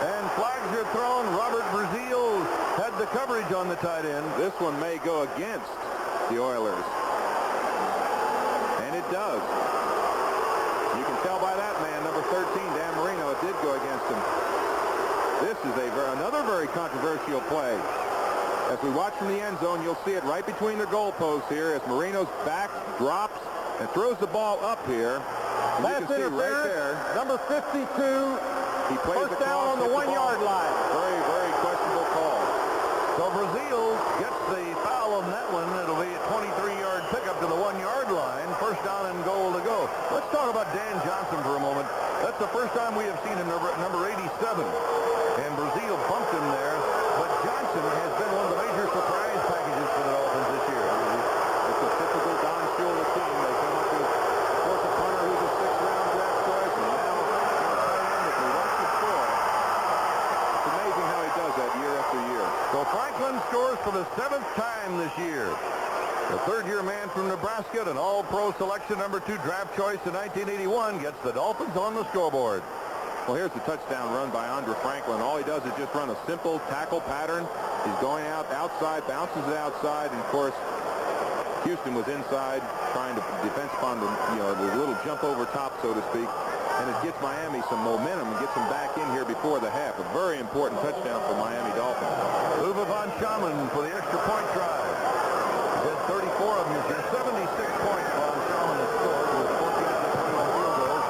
And flags are thrown. Robert Brazil had the coverage on the tight end. This one may go against the Oilers. And it does. You can tell by that man, number 13, Dan Marino, it did go against him. This is another very controversial play. As we watch from the end zone, you'll see it right between the goalposts here as Marino's back drops and throws the ball up here. Pass interference, right there, number 52, he plays first down on the 1-yard line. Very, very questionable call. So Brazil gets the foul on that one. It'll be a 23-yard pickup to the 1-yard line. First down and goal to go. Let's talk about Dan Johnson for a moment. That's the first time we have seen him number 87. And Brazil bumped him there. But Johnson has been one of the major surprise packages for the Dolphins this year. It's a typical Don Shula team. They come up with, of course, a punter who's a 6th-round draft choice, and now a tight end that can rush the score. It's amazing how he does that year after year. So Franklin scores for the 7th time this year. The 3rd-year man from Nebraska, an all-pro selection, number 2 draft choice in 1981, gets the Dolphins on the scoreboard. Well, here's the touchdown run by Andre Franklin. All he does is just run a simple tackle pattern. He's going outside, bounces it outside, and of course, Houston was inside trying to defense upon the, the little jump over top, so to speak. And it gets Miami some momentum and gets them back in here before the half. A very important touchdown for Miami Dolphins. Uwe von Schaman for the extra point try. He has 34 of them this year. 76 points von Schaman has scored with 14 of the 21 field goals.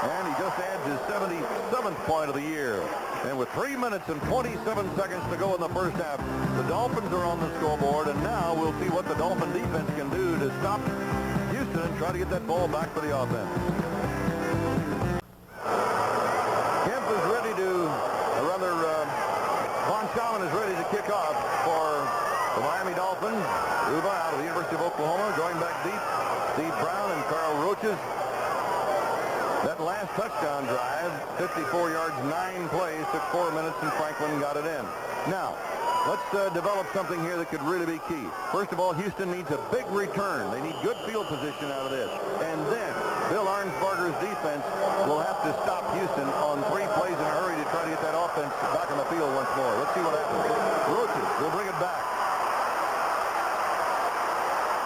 And he just adds his 77th point of the year. And with 3 minutes and 27 seconds to go in the first half, the Dolphins are on the scoreboard. And now we'll see what the Dolphin defense can do to stop Houston and try to get that ball back for the offense. Kemp is ready to, or rather, von Schaman is ready to kick off for the Miami Dolphins. Uwe out of the University of Oklahoma, going back deep. Steve Brown and Carl Roaches. That last touchdown drive, 54 yards, 9 plays, took 4 minutes, and Franklin got it in. Now, let's develop something here that could really be key. First of all, Houston needs a big return. They need good field position out of this. And then Bill Arnsparger's defense will have to stop Houston on 3 plays in a hurry to try to get that offense back on the field once more. Let's see what happens. Roaches will bring it back.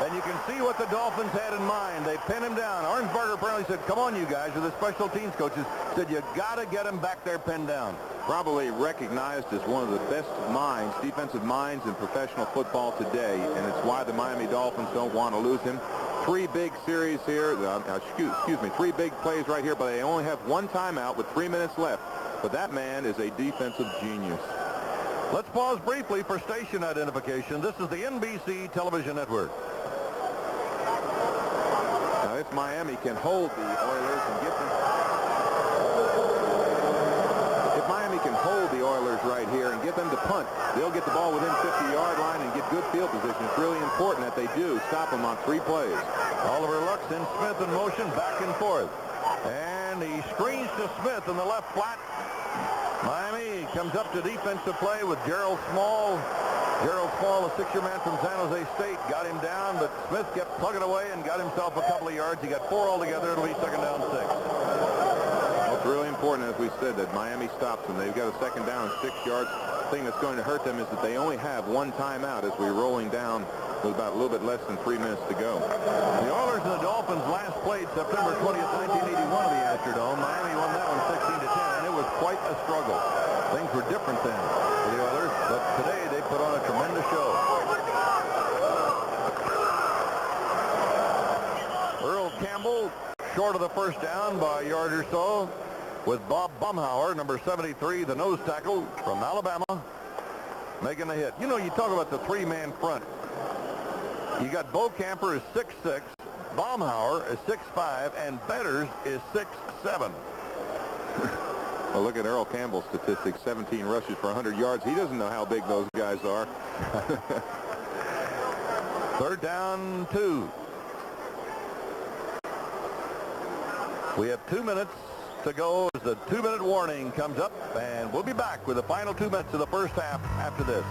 And you can see what the Dolphins had in mind. They pinned him down. Arnsparger apparently said, come on, you guys, or the special teams coaches said, you got to get him back there pinned down. Probably recognized as one of the best minds, defensive minds in professional football today, and it's why the Miami Dolphins don't want to lose him. 3 big series here, excuse me, 3 big plays right here, but they only have 1 timeout with 3 minutes left. but that man is a defensive genius. Let's pause briefly for station identification. This is the NBC television network. Now, if Miami can hold the Oilers and get them... If Miami can hold the Oilers right here and get them to punt, they'll get the ball within 50-yard line and get good field position. It's really important that they do stop them on 3 plays. Oliver Lux and Smith in motion, back and forth. And he screens to Smith in the left flat. Miami comes up to defensive play with Gerald Small. Gerald Small, a 6-year man from San Jose State, got him down, but Smith kept plugging away and got himself a couple of yards. He got 4 altogether. It'll be second down 6. Well, it's really important, as we said, that Miami stops them. They've got a second down 6 yards. The thing that's going to hurt them is that they only have 1 timeout as we're rolling down with about a little bit less than 3 minutes to go. The Oilers and the Dolphins last played September 20th, 1981 at the Astrodome. Miami won that one 16-10, and it was quite a struggle. Things were different then for the Oilers, but today they put on a tremendous show. Earl Campbell short of the first down by a yard or so, with Bob Baumhauer, number 73, the nose tackle from Alabama, making the hit. You know, you talk about the 3-man front. You got Bo Camper is 6'6", Baumhauer is 6'5", and Betters is 6'7". Well, look at Earl Campbell's statistics, 17 rushes for 100 yards. He doesn't know how big those guys are. Third down 2. We have 2 minutes to go as the 2-minute warning comes up, and we'll be back with the final 2 minutes of the first half after this.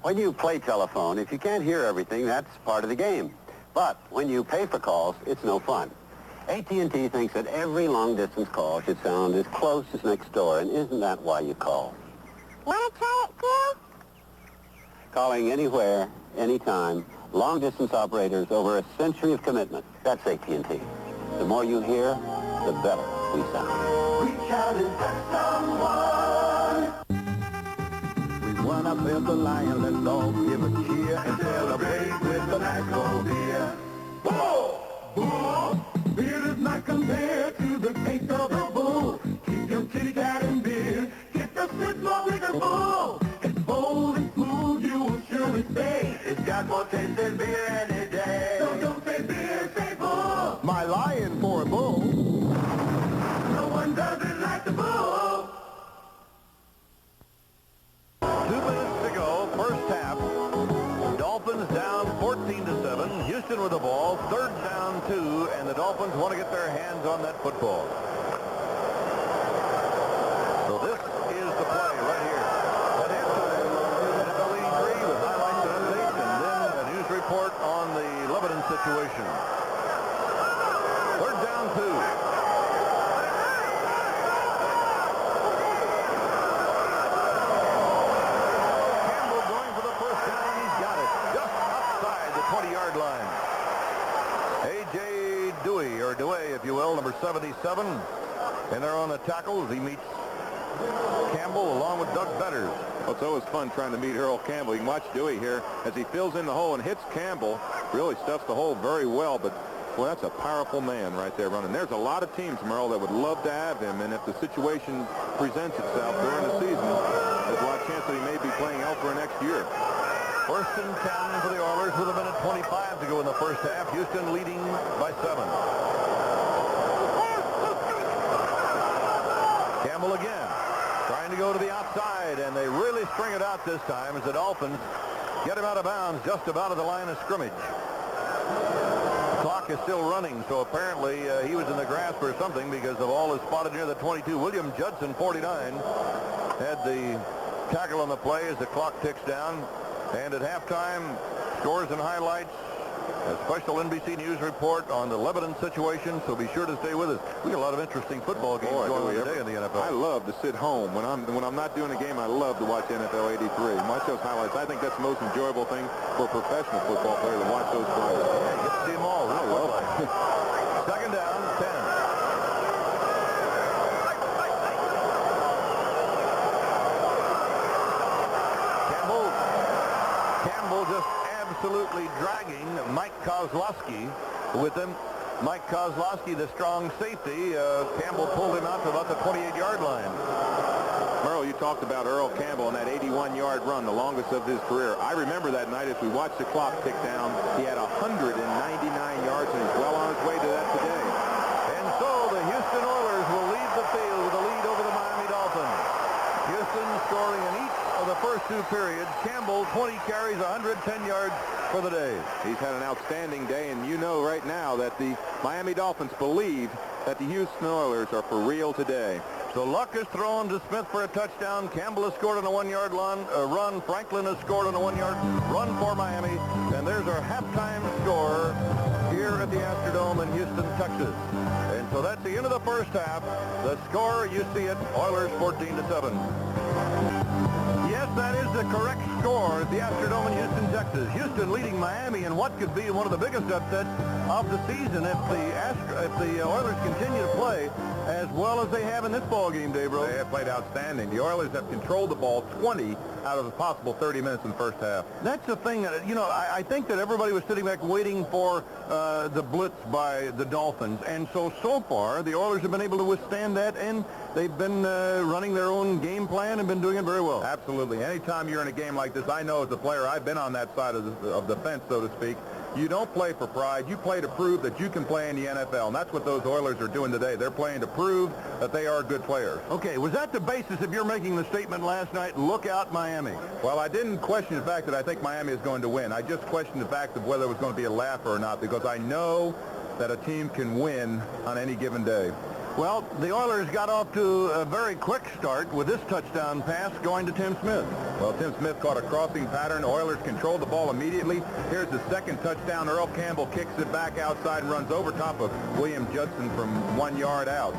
When you play telephone, if you can't hear everything, that's part of the game. But when you pay for calls, it's no fun. AT&T thinks that every long-distance call should sound as close as next door, and isn't that why you call? Want to try it, too? Calling anywhere, anytime, long-distance operators over a century of commitment. That's AT&T. The more you hear, the better we sound. Reach out and touch someone. We won up with the Lion. Let's all give a cheer and celebrate with the nice cold beer. Bull! Bull! Beer is not compared to the taste of a bull. Keep your kitty cat in beer. Get the sip more liquor bull. It's bold and smooth, you will surely say. It's got more taste than beer any day. So don't say beer, say bull. My Lion for a bull. No one does it like the bull. 2 minutes to go, first half. Dolphins down 14-7. Houston with the ball, third down 2, and the Dolphins want to get their hands on that football. So this is the play right here. At halftime, NFL 83 with highlights and updates, and then a news report on the Lebanon situation. Third down 2. If you will, number 77, and they're on the tackle as he meets Campbell along with Doug Betters. Well, it's always fun trying to meet Earl Campbell. You can watch Dewey here as he fills in the hole and hits Campbell. Really stuffs the hole very well, but boy, that's a powerful man right there running. There's a lot of teams, Merle, that would love to have him, and if the situation presents itself during the season, there's a lot of chance that he may be playing elsewhere next year. First and 10 for the Oilers with 1:25 to go in the first half. Houston leading by 7. Campbell again, trying to go to the outside, and they really string it out this time as the Dolphins get him out of bounds just about at the line of scrimmage. The clock is still running, so apparently he was in the grass for something because the ball is spotted near the 22. William Judson, 49, had the tackle on the play as the clock ticks down. And at halftime, scores and highlights, a special NBC News report on the Lebanon situation, so be sure to stay with us. We got a lot of interesting football games going on today in the NFL. I love to sit home. When I'm not doing a game, I love to watch NFL 83. Watch those highlights. I think that's the most enjoyable thing for a professional football player to watch those players. Yeah, you get to see them all. I love it. Second down, 10. Campbell just absolutely dragging Mike Kozlowski with him Mike Kozlowski, the strong safety. Campbell pulled him out to about the 28-yard line. Merle, you talked about Earl Campbell and that 81-yard run, the longest of his career. I remember that night as we watched the clock tick down. He had 199 yards, and he's well on his way to that today. And so the Houston Oilers will lead the field with a lead over the Miami Dolphins. Houston scoring in each of the first two periods. Campbell, 20 carries, 110 yards for the day. He's had an outstanding day, and you know right now that the Miami Dolphins believe that the Houston Oilers are for real today. So Luck is thrown to Smith for a touchdown. Campbell has scored on a 1-yard run. Franklin has scored on a 1-yard run for Miami. And there's our halftime score here at the Astrodome in Houston, Texas. And so that's the end of the first half. The score, you see it, Oilers 14-7. Yes, that is the correct score at the Astrodome in Houston, Texas. Houston leading Miami in what could be one of the biggest upsets of the season if the Oilers continue to play as well as they have in this ball game, Dave Rose. They have played outstanding. The Oilers have controlled the ball 20 out of the possible 30 minutes in the first half. That's the thing. You know, I think that everybody was sitting back waiting for the blitz by the Dolphins. And so far, the Oilers have been able to withstand that, and they've been running their own game plan and been doing it very well. Absolutely. Anytime you're in a game like this, I know as a player, I've been on that side of the fence, so to speak. You don't play for pride. You play to prove that you can play in the NFL, and that's what those Oilers are doing today. They're playing to prove that they are good players. Okay, was that the basis of your making the statement last night, look out Miami? Well, I didn't question the fact that I think Miami is going to win. I just questioned the fact of whether it was going to be a laugher or not, because I know that a team can win on any given day. Well, the Oilers got off to a very quick start with this touchdown pass going to Tim Smith. Well, Tim Smith caught a crossing pattern. Oilers controlled the ball immediately. Here's the second touchdown. Earl Campbell kicks it back outside and runs over top of William Judson from 1 yard out.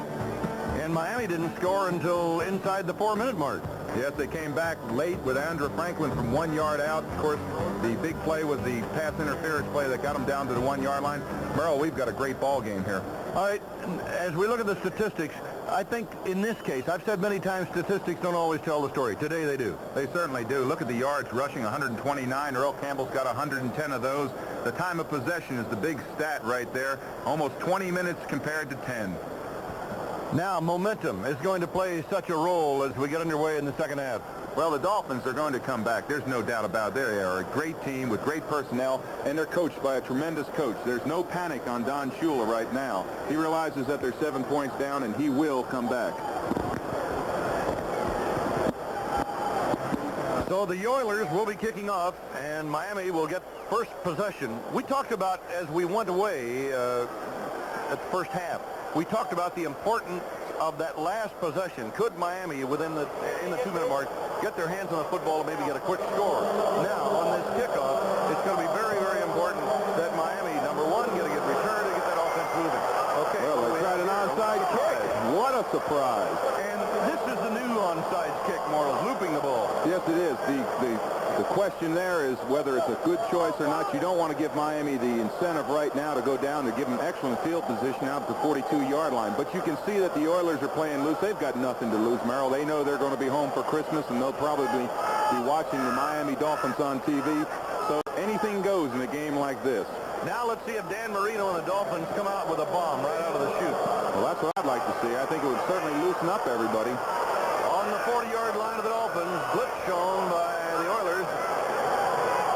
And Miami didn't score until inside the 4-minute mark. Yes, they came back late with Andrew Franklin from 1 yard out. Of course, the big play was the pass interference play that got them down to the 1 yard line. Merle, we've got a great ball game here. All right, as we look at the statistics, I think in this case, I've said many times statistics don't always tell the story. Today they do. They certainly do. Look at the yards rushing, 129. Earl Campbell's got 110 of those. The time of possession is the big stat right there. Almost 20 minutes compared to 10. Now, momentum is going to play such a role as we get underway in the second half. Well, the Dolphins are going to come back. There's no doubt about it. They are a great team with great personnel, and they're coached by a tremendous coach. There's no panic on Don Shula right now. He realizes that they're 7 points down, and he will come back. So the Oilers will be kicking off, and Miami will get first possession. We talked about, as we went away at the first half, we talked about the importance of that last possession. Could Miami, in the 2-minute mark, get their hands on the football and maybe get a quick score? Now, on this kickoff, it's going to be very, very important that Miami, number one, get a good return to get that offense moving. Okay. Well, they tried an onside kick. What a surprise. And this is the new onside kick, Morris, looping the ball. Yes, it is. The question there is whether it's a good choice or not. You don't want to give Miami the incentive right now to go down to give them excellent field position out to the 42-yard line. But you can see that the Oilers are playing loose. They've got nothing to lose, Merrill. They know they're going to be home for Christmas, and they'll probably be watching the Miami Dolphins on TV. So anything goes in a game like this. Now let's see if Dan Marino and the Dolphins come out with a bomb right out of the chute. Well, that's what I'd like to see. I think it would certainly loosen up everybody. On the 40-yard line of the Dolphins, blitz shown by the Oilers.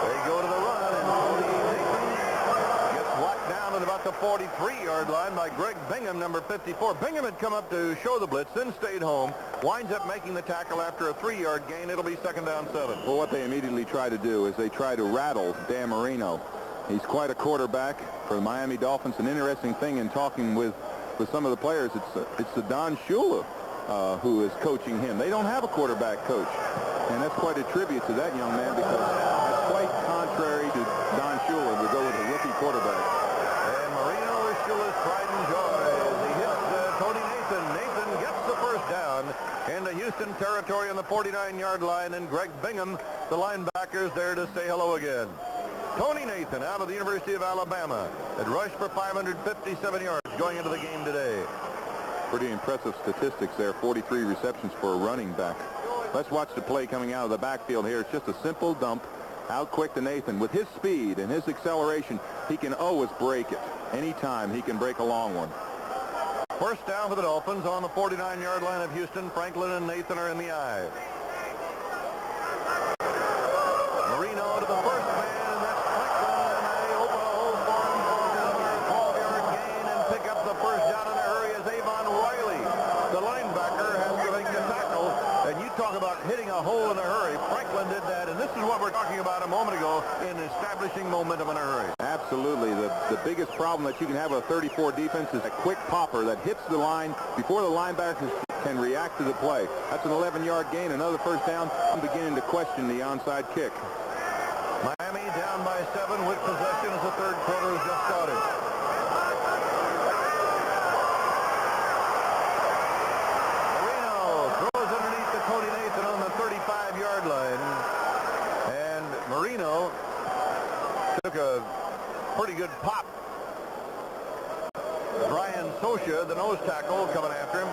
They go to the run, and Nathan gets whacked down at about the 43-yard line by Greg Bingham, number 54. Bingham had come up to show the blitz, then stayed home, winds up making the tackle after a 3-yard gain. It'll be 2nd down 7. Well, what they immediately try to do is they try to rattle Dan Marino. He's quite a quarterback for the Miami Dolphins. An interesting thing in talking with some of the players, it's the Don Shula who is coaching him. They don't have a quarterback coach, and that's quite a tribute to that young man, because that's quite contrary to Don Shula to go with a rookie quarterback. And Marino is Shula's pride and joy as he hits Tony Nathan. Nathan gets the first down into Houston territory on the 49-yard line, and Greg Bingham, the linebacker, is there to say hello again. Tony Nathan out of the University of Alabama had rushed for 557 yards going into the game today. Pretty impressive statistics there, 43 receptions for a running back. Let's watch the play coming out of the backfield here. It's just a simple dump Out quick to Nathan. With his speed and his acceleration, he can always break it. Anytime he can break a long one. First down for the Dolphins on the 49-yard line of Houston. Franklin and Nathan are in the eye. Marino to the first man, and that's Franklin, and they open a hole for him for another 12-yard gain and pick up the first down in a hurry as Avon Riley, the linebacker, has to make the tackle. And you talk about hitting a hole in a hurry. Franklin did that, and this is what we're talking about a moment ago in establishing momentum in a hurry. Absolutely. The biggest problem that you can have with a 34 defense is a quick popper that hits the line before the linebackers can react to the play. That's an 11-yard gain, another first down. I'm beginning to question the onside kick. Miami down by 7 with possession as the third quarter has just started. Marino throws underneath to Tony Nathan on the 35-yard line. And Marino took a pretty good pop. Brian Sosha, the nose tackle, coming after him.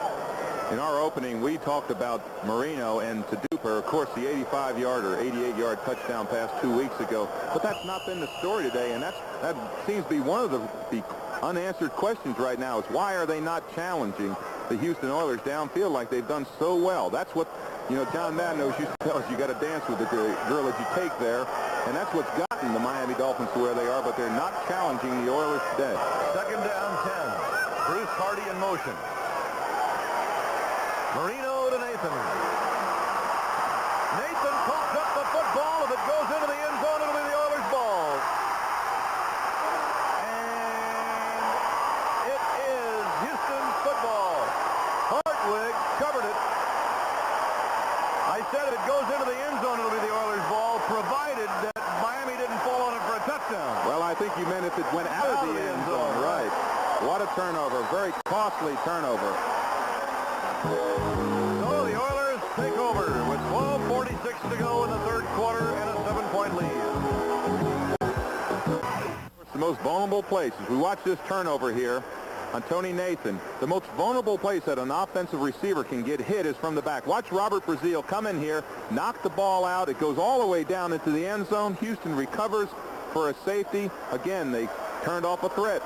In our opening, we talked about Marino and to Duper, of course, the 85-yard or 88-yard touchdown pass 2 weeks ago. But that's not been the story today, and that seems to be one of the unanswered questions right now is why are they not challenging the Houston Oilers downfield like they've done so well? That's what, John Madden used to tell us, you got to dance with the girl that you take there, and that's what's gotten the Miami Dolphins to where they are, but they're not challenging the Oilers today. Second down, 10. Bruce Hardy in motion. Marino to Nathan. Nathan pumps up the football. If it goes into the end zone, it'll be the Oilers' ball. And it is Houston's football. Hartwig covered it. I said if it goes into the end zone, it'll be the Oilers' ball, provided that Miami didn't fall on it for a touchdown. Well, I think you meant if it went out of the end zone. Right. What a turnover. Very costly turnover. So the Oilers take over with 12:46 to go in the third quarter and a 7-point lead. It's the most vulnerable place. As we watch this turnover here on Tony Nathan, the most vulnerable place that an offensive receiver can get hit is from the back. Watch Robert Brazile come in here, knock the ball out. It goes all the way down into the end zone. Houston recovers for a safety. Again, they turned off a threat.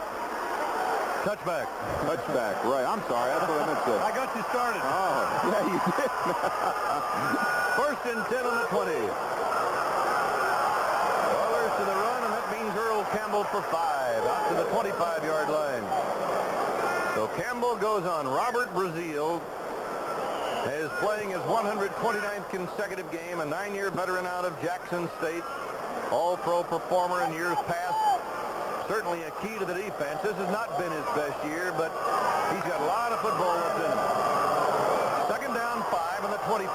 Touchback. Touchback, right. I'm sorry. That's what I meant to say. I got you started. Oh, yeah, you did. First and 10 on the 20. Oilers to the run, and that means Earl Campbell for 5. Out to the 25-yard line. So Campbell goes on. Robert Brazile is playing his 129th consecutive game, a 9-year veteran out of Jackson State. All-pro performer in years past. Certainly a key to the defense. This has not been his best year, but he's got a lot of football left in him. Second down, 5 on the 25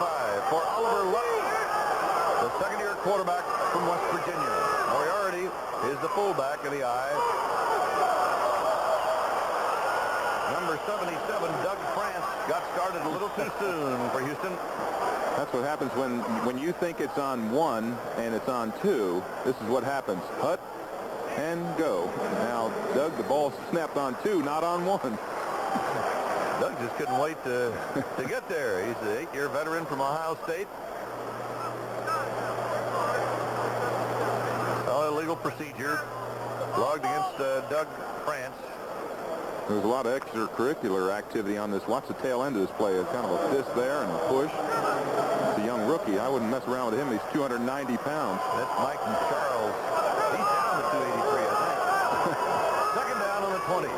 for Oliver Luck, the second-year quarterback from West Virginia. Moriarty is the fullback in the eye. Number 77, Doug France, got started a little too soon for Houston. That's what happens when you think it's on 1 and it's on 2. This is what happens. Hut and go. Now, Doug, the ball snapped on 2, not on 1. Doug just couldn't wait to get there. He's an 8-year veteran from Ohio State. Illegal procedure logged against Doug France. There's a lot of extracurricular activity on this. Watch the tail end of this play. Kind of a fist there and a push. It's a young rookie. I wouldn't mess around with him. He's 290 pounds. That's Mike and Charles. He's down to 283, I think. Second down on the 20.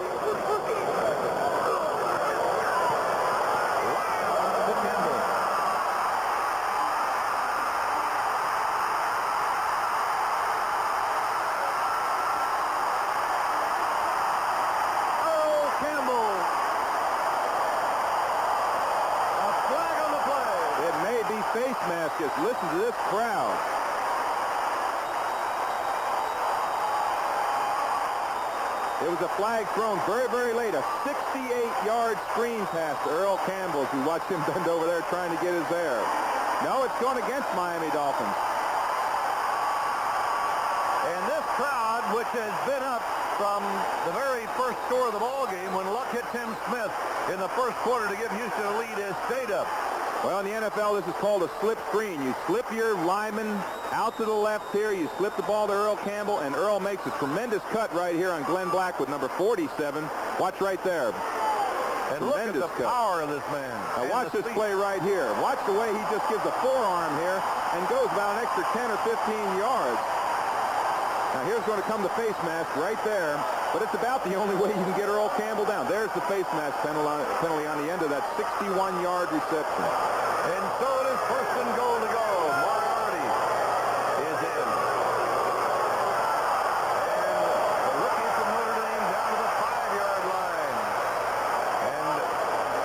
Face mask. Just listen to this crowd. It was a flag thrown very, very late. A 68-yard screen pass to Earl Campbell as we watch him bend over there trying to get his air. No, it's going against Miami Dolphins. And this crowd, which has been up from the very first score of the ball game when Luck hit Tim Smith in the first quarter to give Houston a lead, has stayed up. Well, in the NFL, this is called a slip screen. You slip your lineman out to the left here. You slip the ball to Earl Campbell, and Earl makes a tremendous cut right here on Glenn Black with number 47. Watch right there. And look at the power of this man. Now watch this play right here. Watch the way he just gives a forearm here and goes about an extra 10 or 15 yards. Now here's going to come the face mask right there, but it's about the only way you can get Earl Campbell down. There's the face mask penalty on the end of that 61-yard reception. And so it is first and goal to go. Moriarty is in. And the rookie from Notre Dame down to the 5-yard line. And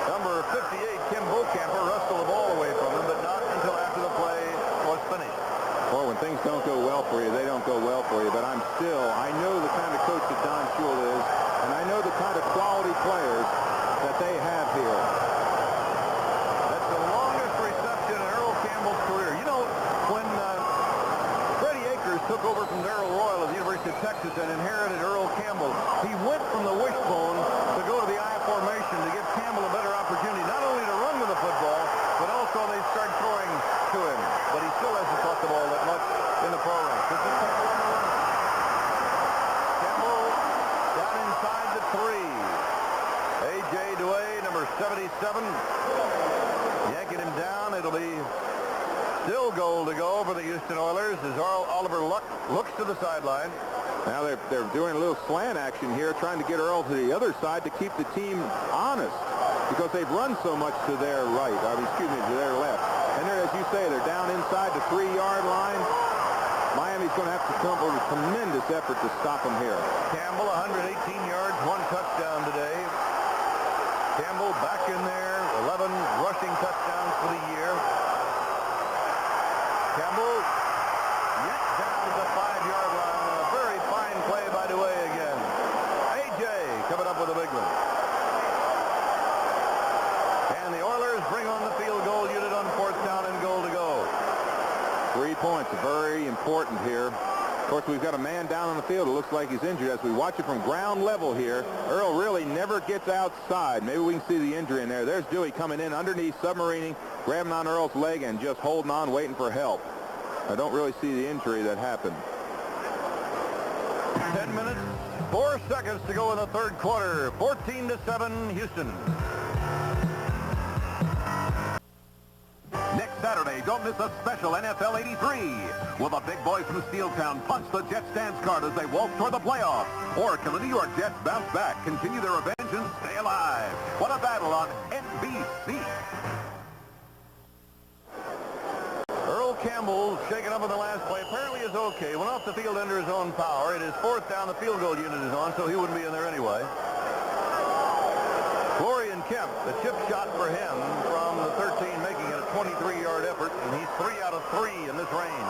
number 58, Kim Bocamper, wrestled the ball away from him, but not until after the play was finished. Well, when things don't go well for you, they don't go well for you. But I know the kind of coach that Don Shula is, and I know the kind of quality players that they have here. That's the longest reception in Earl Campbell's career. You know, when Freddie Akers took over from Darrell Royal at the University of Texas and inherited Earl Campbell, he went from the wishbone to go to the I formation to give Campbell a better opportunity, not only to run with the football, but also they start throwing to him. But he still hasn't caught the ball that much in the pro ranks. Campbell down inside the 3. A.J. Duay, number 77, yanking him down. It'll be still goal to go for the Houston Oilers as Oliver Luck looks to the sideline. Now they're doing a little slant action here, trying to get Earl to the other side to keep the team honest, because they've run so much to their right, to their left. And they're, as you say, they're down inside the 3-yard line. Miami's going to have to come up with a tremendous effort to stop them here. Campbell, 118 yards, 1 touchdown today. Campbell back in there, 11 rushing touchdowns for the year. Campbell yet down to the 5-yard line. A very fine play by Duay again. A.J. coming up with a big one. And the Oilers bring on the field goal unit on 4th down and goal to go. 3 points, very important here. Of course, we've got a man down on the field. It looks like he's injured. As we watch it from ground level here, Earl really never gets outside. Maybe we can see the injury in there. There's Dewey coming in underneath, submarining, grabbing on Earl's leg and just holding on, waiting for help. I don't really see the injury that happened. 10 minutes, 4 seconds to go in the 3rd quarter. 14-7, Houston. Next Saturday, don't miss a special NFL 83. Will the big boys from Steeltown punch the Jets dance card as they waltz toward the playoffs? Or can the New York Jets bounce back, continue their revenge, and stay alive? What a battle on NBC. Earl Campbell, shaken up in the last play, apparently is okay. Went off the field under his own power. It is 4th down. The field goal unit is on, so he wouldn't be in there anyway. Florian Kemp, the chip shot for him from the 13, making it a 23-yard effort, and he's 3 out of 3 in this range.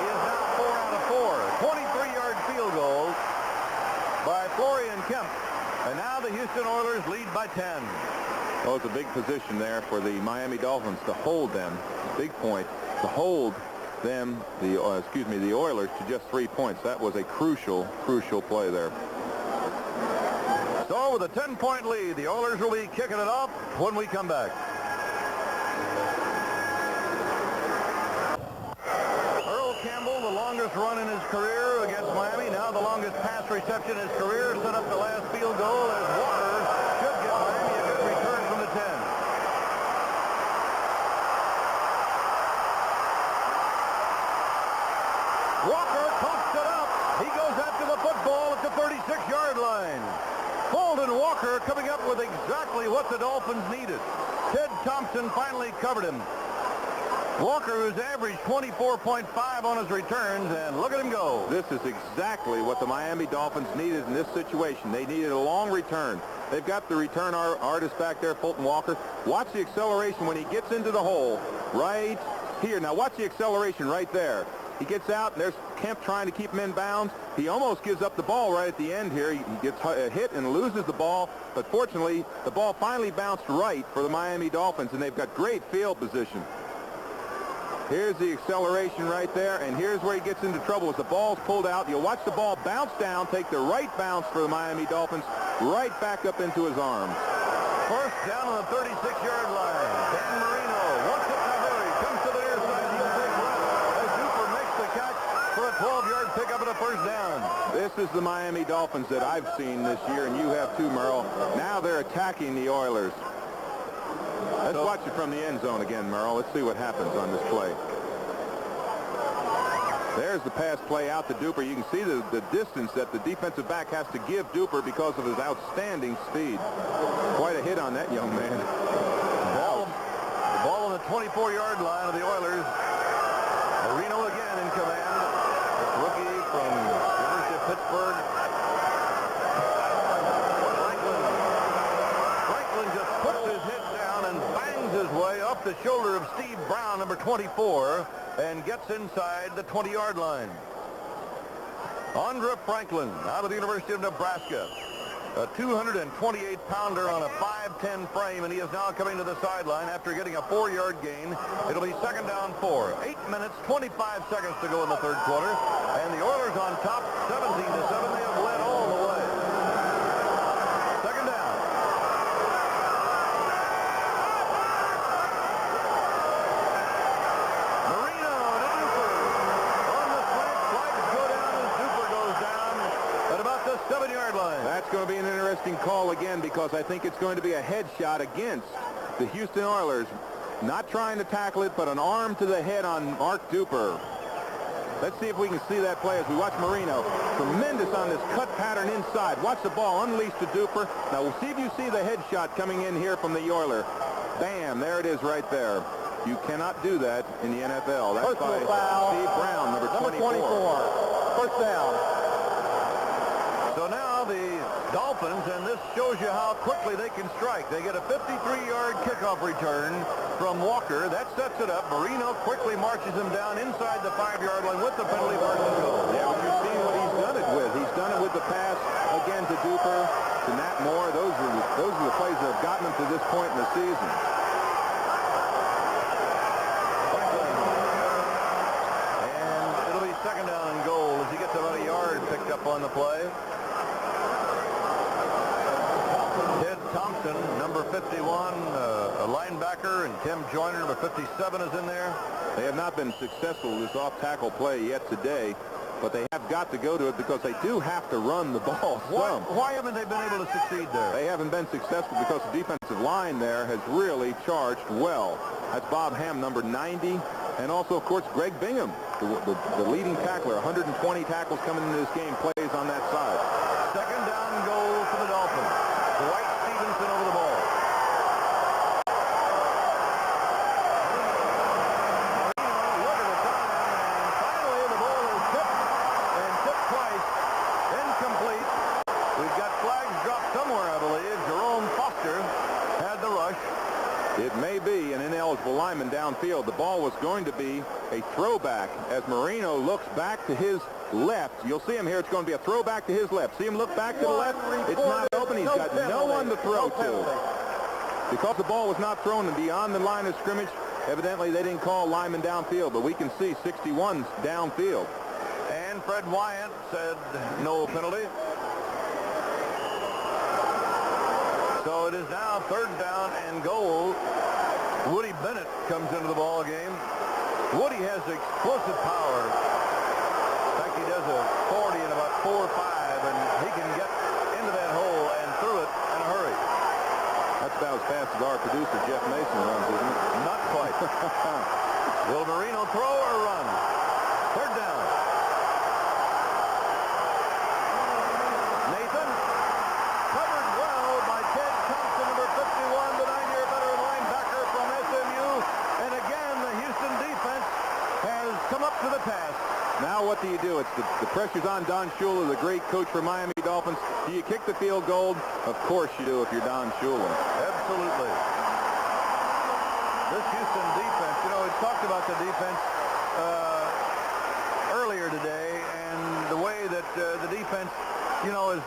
He is now 4 out of 4. 23-yard field goal by Florian Kemp. And now the Houston Oilers lead by 10. Oh, it's a big position there for the Miami Dolphins to hold them. Big point to hold them, the Oilers, to just 3 points. That was a crucial play there. So with a 10-point lead, the Oilers will be kicking it off when we come back. Earl Campbell, the longest run in his career against Miami, now the longest pass reception in his career, set up the last field goal as Walker should get Miami a good return from the 10. Walker pumps it up. He goes after the football at the 36-yard line. Holden Walker coming up with exactly what the Dolphins needed. Ted Thompson finally covered him. Walker, who's averaged 24.5 on his returns, and look at him go. This is exactly what the Miami Dolphins needed in this situation. They needed a long return. They've got the return artist back there, Fulton Walker. Watch the acceleration when he gets into the hole right here. Now watch the acceleration right there. He gets out, and there's Kemp trying to keep him in bounds. He almost gives up the ball right at the end here. He gets hit and loses the ball, but fortunately, the ball finally bounced right for the Miami Dolphins, and they've got great field position. Here's the acceleration right there, and here's where he gets into trouble as the ball's pulled out. You'll watch the ball bounce down, take the right bounce for the Miami Dolphins, right back up into his arms. First down on the 36-yard line. Dan Marino wants it in a hurry. Comes to the near side. He'll take left as Duper makes the catch for a 12-yard pickup and a first down. This is the Miami Dolphins that I've seen this year, and you have too, Merle. Now they're attacking the Oilers. Let's watch it from the end zone again, Merle. Let's see what happens on this play. There's the pass play out to Duper. You can see the distance that the defensive back has to give Duper because of his outstanding speed. Quite a hit on that young man. The ball on the 24-yard line of the Oilers. Marino again in command. Rookie from University of Pittsburgh. Franklin just puts his head down and bangs his way up the shoulder of Steve Brown, number 24, and gets inside the 20-yard line. Andra Franklin out of the University of Nebraska. A 228-pounder on a 5'10 frame, and he is now coming to the sideline after getting a 4-yard gain. It'll be second down 4. 8 minutes, 25 seconds to go in the third quarter, and the Oilers on top, 17-7. They have led all the way. Second down. Marino to Duper. On the slant, flags go down as Duper goes down at about the 7-yard line. That's going to be an interesting call again because I think it's going to be a headshot against the Houston Oilers. Not trying to tackle it, but an arm to the head on Mark Duper. Let's see if we can see that play as we watch Marino. Tremendous on this cut pattern inside. Watch the ball unleashed to Duper. Now we'll see if you see the headshot coming in here from the Oiler. Bam, there it is right there. You cannot do that in the NFL. That's by Steve Brown, number 24. First down. So now the Dolphins, and this shows you how quickly they can strike. They get a 53-yard kickoff return from Walker. That sets it up. Marino quickly marches him down inside the 5-yard line with the penalty first and goal. Yeah, but you've seen what he's done it with. He's done it with the pass again to Duper, to Nat Moore. Those are the plays that have gotten him to this point in the season. And it'll be second down and goal as he gets about a yard picked up on the play. Thompson, number 51, a linebacker, and Tim Joyner, number 57, is in there. They have not been successful with this off-tackle play yet today, but they have got to go to it because they do have to run the ball some. Why haven't they been able to succeed there? They haven't been successful because the defensive line there has really charged well. That's Bob Ham, number 90, and also, of course, Greg Bingham, the leading tackler. 120 tackles coming into this game, plays on that side. Second down goal for the Dolphins. Dwight Stevenson over the ball. Look at the time, and finally the ball is tipped, and tipped twice. Incomplete. We've got flags dropped somewhere, I believe. Jerome Foster had the rush. It may be an ineligible lineman downfield. The ball was going to be a throwback as Marino looks back to his left. You'll see him here. It's going to be a throwback to his left. See him look back to the left? It's not open. He's got no one to throw to. Because the ball was not thrown beyond the line of scrimmage, evidently they didn't call lineman downfield, but we can see 61's downfield. And Fred Wyatt said no penalty. So it is now third down and goal. Woody Bennett comes into the ball game. Woody has explosive power. In fact, he does a 40 in about 4 or 5, and he can get into that hole and through it in a hurry. That's about as fast as our producer, Jeff Mason, runs, isn't it? Not quite. Will Marino throw or run? Third down. Nathan, covered well by Ted Thompson, number 51, the 9-year veteran linebacker from SMU. And again, the Houston defense has come up to the task. Now what do you do? It's the pressure's on Don Shula, the great coach for Miami Dolphins. Do you kick the field goal? Of course you do if you're Don Shula. Absolutely. This Houston defense, you know, we talked about the defense earlier today, and the way that the defense, you know, has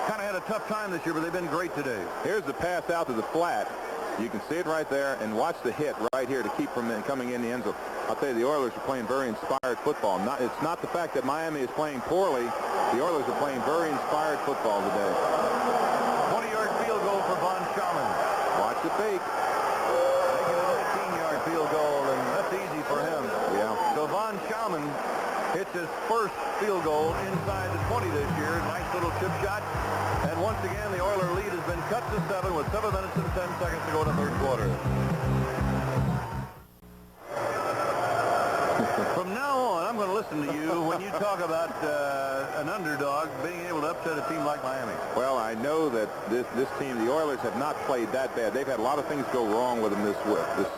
kind of had a tough time this year, but they've been great today. Here's the pass out to the flat. You can see it right there, and watch the hit right here to keep from coming in the end zone. I'll tell you, the Oilers are playing very inspired football. It's not the fact that Miami is playing poorly. The Oilers are playing very inspired football today. 20-yard field goal for Von Schaman. Watch the fake. Making a 19-yard field goal, and that's easy for him. Yeah. So Von Schaman hits his first field goal inside the 20 this year. Nice little chip shot. And once again, the Oiler lead has been cut to 7 with 7 minutes and 10 seconds to go in the third quarter. From now on, I'm going to listen to you when you talk about an underdog being able to upset a team like Miami. Well, I know that this team, the Oilers, have not played that bad. They've had a lot of things go wrong with them this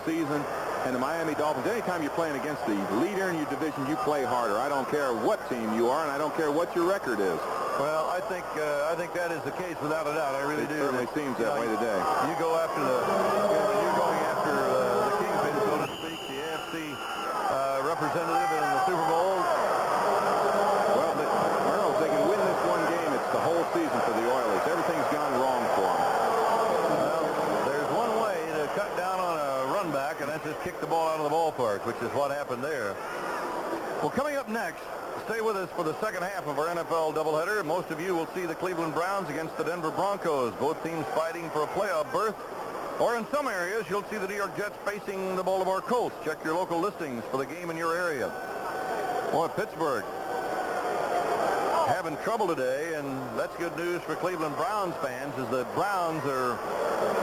season. And the Miami Dolphins, anytime you're playing against the leader in your division, you play harder. I don't care what team you are, and I don't care what your record is. Well, I think that is the case without a doubt. I really do. It certainly seems that way today. You go after when you're going after the kingpin, so to speak, the AFC representative in the Super Bowl. Well, Merle, if they can win this one game, it's the whole season for the Oilers. Everything's gone wrong for them. Well, there's one way to cut down on a run back, and that's just kick the ball out of the ballpark, which is what happened there. Well, coming up next, stay with us for the second half of our NFL doubleheader. Most of you will see the Cleveland Browns against the Denver Broncos, both teams fighting for a playoff berth. Or in some areas, you'll see the New York Jets facing the Baltimore Colts. Check your local listings for the game in your area. Well, Pittsburgh having trouble today, and that's good news for Cleveland Browns fans, as the Browns are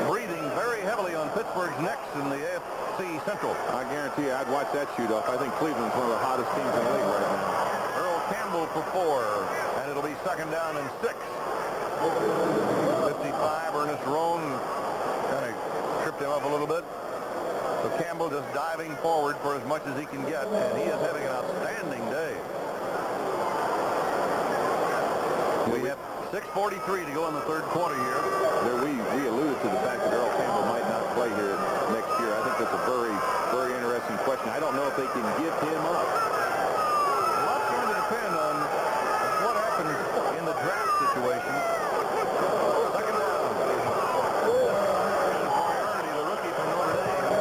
breathing very heavily on Pittsburgh's necks in the AFC Central. I guarantee you, I'd watch that shoot-off. I think Cleveland's one of the hottest teams in the league right now. Earl Campbell for 4, and it'll be second down and 6. 55, Ernest Roan kind of tripped him up a little bit. So Campbell just diving forward for as much as he can get, and he is having an outstanding day. We have 6:43 to go in the third quarter here. We alluded to the fact that Earl Campbell might not play here next year. I think that's a very, very interesting question. I don't know if they can give him up. A lot's going to depend on what happens in the draft situation. Second down. The rookie from Notre Dame.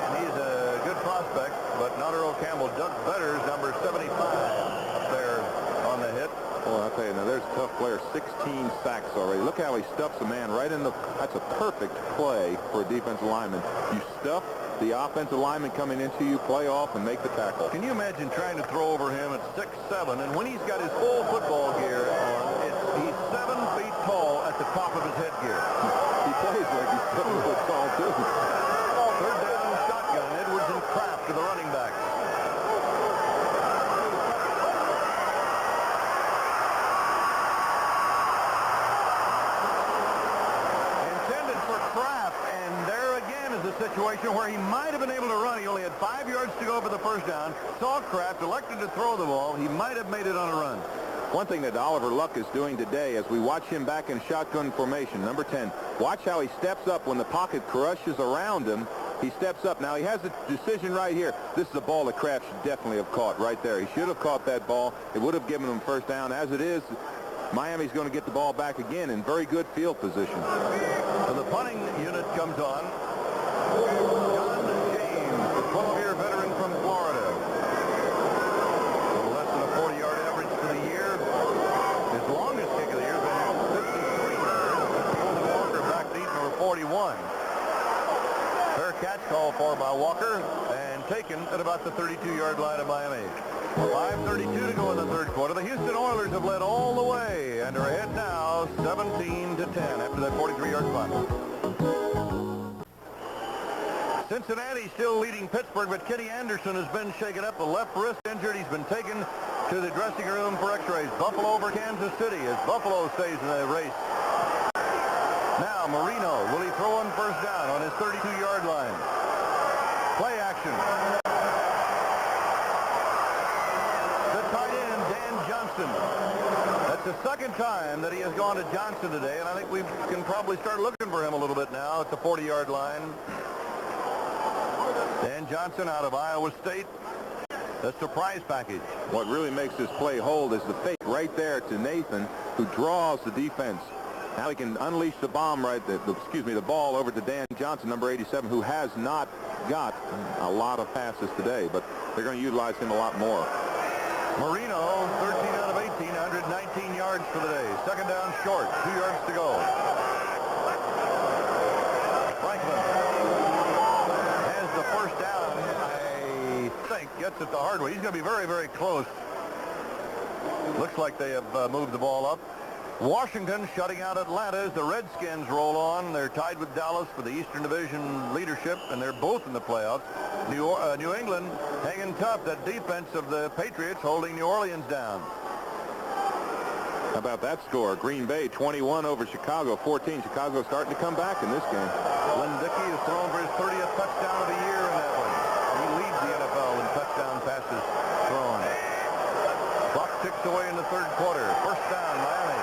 And he's a good prospect, but not Earl Campbell. Doug Better's number 75 up there on the hit. Well, I'll tell you, now there's a tough player, 16 sacks already. Look how he stuffs a man right in the... That's a perfect play for a defensive lineman. You stuff the offensive lineman coming into you, play off, and make the tackle. Can you imagine trying to throw over him at 6'7", and when he's got his full football gear on, he's 7 feet tall at the top of his headgear. He plays like he's 7 foot tall, too. Third down, shotgun. Edwards and Kraft to the running backs. Situation where he might have been able to run. He only had 5 yards to go for the first down. Saw Kraft, elected to throw the ball. He might have made it on a run. One thing that Oliver Luck is doing today as we watch him back in shotgun formation, number 10, watch how he steps up when the pocket crushes around him. He steps up. Now he has a decision right here. This is a ball that Kraft should definitely have caught right there. He should have caught that ball. It would have given him first down. As it is, Miami's going to get the ball back again in very good field position. So the punting unit comes on. John James, the 12-year veteran from Florida. A little less than a 40-yard average for the year. His longest kick of the year has been 53 yards. Holding Walker back deep, number 41. Fair catch called for by Walker and taken at about the 32-yard line of Miami. 5:32 to go in the third quarter. The Houston Oilers have led all the way and are ahead now 17-10 after that 43-yard punt. Cincinnati still leading Pittsburgh, but Kenny Anderson has been shaken up. The left wrist injured. He's been taken to the dressing room for x-rays. Buffalo over Kansas City as Buffalo stays in the race. Now Marino, will he throw on first down on his 32-yard line? Play action. The tight end, Dan Johnson. That's the second time that he has gone to Johnson today, and I think we can probably start looking for him a little bit now at the 40-yard line. Dan Johnson out of Iowa State. The surprise package. What really makes this play hold is the fake right there to Nathan, who draws the defense. Now he can unleash the bomb the ball over to Dan Johnson, number 87, who has not got a lot of passes today, but they're going to utilize him a lot more. Marino, 13 out of 18, 119 yards for the day. Second down short, 2 yards to go. Franklin has the first down. I think gets it the hard way. He's going to be very, very close. Looks like they have moved the ball up. Washington shutting out Atlanta as the Redskins roll on. They're tied with Dallas for the Eastern Division leadership, and they're both in the playoffs. New England hanging tough. That defense of the Patriots holding New Orleans down. How about that score? Green Bay 21 over Chicago 14. Chicago starting to come back in this game. Glenn Dickey has thrown for his 30th touchdown of the year in that one. He leads the NFL in touchdown passes thrown. Clock ticks away in the third quarter. First down, Miami.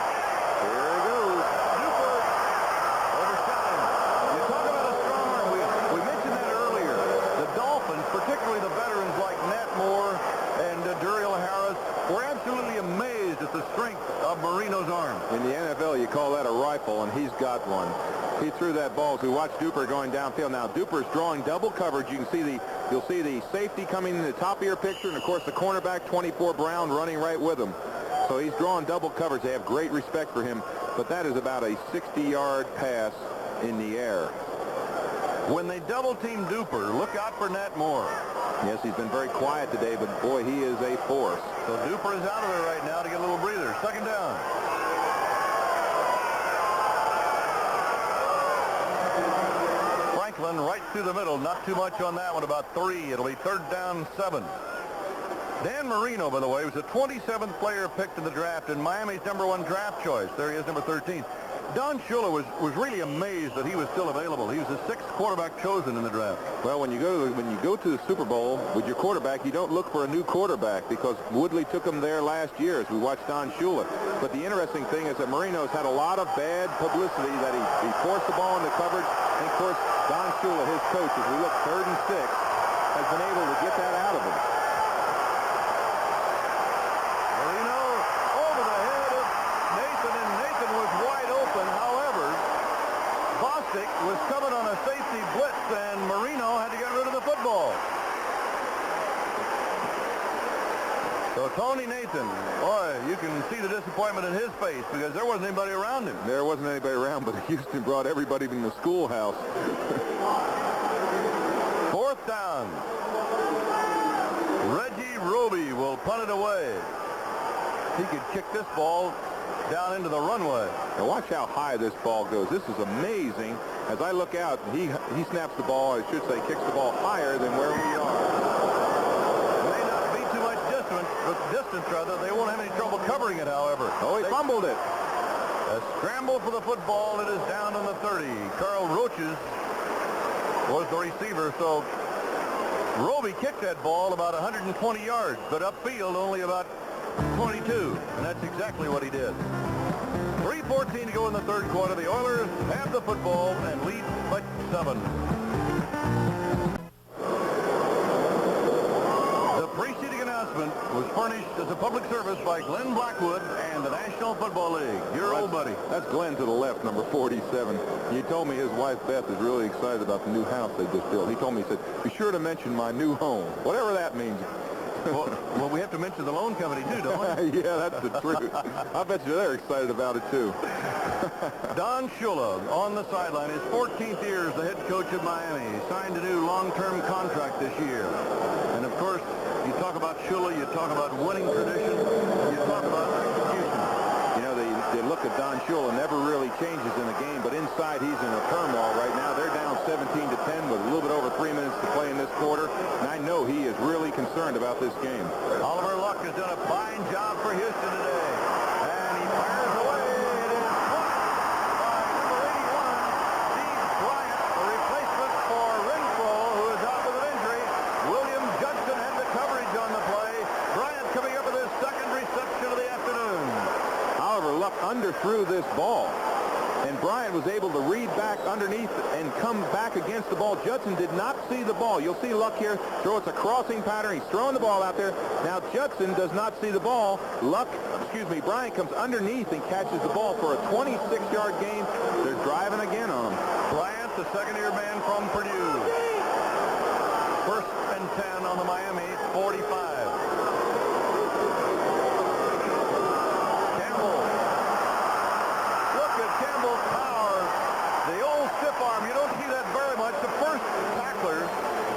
Here he goes. Duper overshot him. You talk about a strong arm. We mentioned that earlier. The Dolphins, particularly the veterans like Nat Moore and Duriel Harris, were absolutely amazed at the strength of Marino's arm. In the NFL, you call that a rifle, and he's got one. He threw that ball. So we watched Duper going downfield. Now Duper's drawing double coverage. You'll see the safety coming in the top of your picture, and of course the cornerback 24 Brown running right with him. So he's drawing double coverage. They have great respect for him, but that is about a 60-yard pass in the air. When they double-team Duper, look out for Nat Moore. Yes, he's been very quiet today, but boy, he is a force. So Duper is out of there right now to get a little breather. Second down. Franklin right through the middle. Not too much on that one, about 3. It'll be third down 7. Dan Marino, by the way, was the 27th player picked in the draft and Miami's #1 draft choice. There he is, number 13. Don Shula was really amazed that he was still available. He was the 6th quarterback chosen in the draft. Well, when you go to the Super Bowl with your quarterback, you don't look for a new quarterback because Woodley took him there last year as we watched Don Shula. But the interesting thing is that Marino's had a lot of bad publicity that he forced the ball into coverage. And, of course, Don Shula, his coach, as we look 3rd and 6, has been able to get that out of him. Marino over the head of Nathan, and Nathan was wide open. However, Bostic was coming on a safety blitz, and Marino had to get rid of the football. So Tony Nathan, boy, you can see the disappointment in his face because there wasn't anybody around him. There wasn't anybody around, but Houston brought everybody in the schoolhouse. Fourth down. Reggie Roby will punt it away. He could kick this ball down into the runway. Now watch how high this ball goes. This is amazing. As I look out, he snaps the ball, I should say, kicks the ball higher than where we are. Distance rather. They won't have any trouble covering it, however. Oh, he fumbled it. A scramble for the football. It is down on the 30. Carl Roaches was the receiver, so Roby kicked that ball about 120 yards, but upfield only about 22, and that's exactly what he did. 3:14 to go in the third quarter. The Oilers have the football and lead by 7. Was furnished as a public service by Glenn Blackwood and the National Football League. Your old buddy. That's Glenn to the left, number 47. He told me his wife Beth is really excited about the new house they just built. He told me, he said, be sure to mention my new home, whatever that means. Well, we have to mention the loan company too, don't we? Yeah, that's the truth. I bet you they're excited about it too. Don Shula on the sideline, his 14th year as the head coach of Miami. He signed a new long-term contract this year. And of course, you talk about Shula, you talk about winning tradition, you talk about execution. You know, the look of Don Shula never really changes in the game, but inside he's in a turmoil right now. They're down 17-10 with a little bit over 3 minutes to play in this quarter, and I know he is really concerned about this game. Oliver Luck has done a fine job for Houston today, and he fires away. It is blocked by number 81, Steve Bryant, the replacement for Renfro, who is out with an injury. William Judson had the coverage on the play. Bryant coming up with his second reception of the afternoon. Oliver Luck underthrew this ball. and Bryant was able to read back underneath and come back against the ball. Judson did not see the ball. You'll see Luck here throw. It's a crossing pattern. He's throwing the ball out there. Now Judson does not see the ball. Bryant comes underneath and catches the ball for a 26-yard gain. They're driving again on him. Bryant, the second-year man from Purdue. First and 10 on the Miami 45. Campbell. Look at Campbell's power. The old stiff arm. You don't see that very much. The first tackler,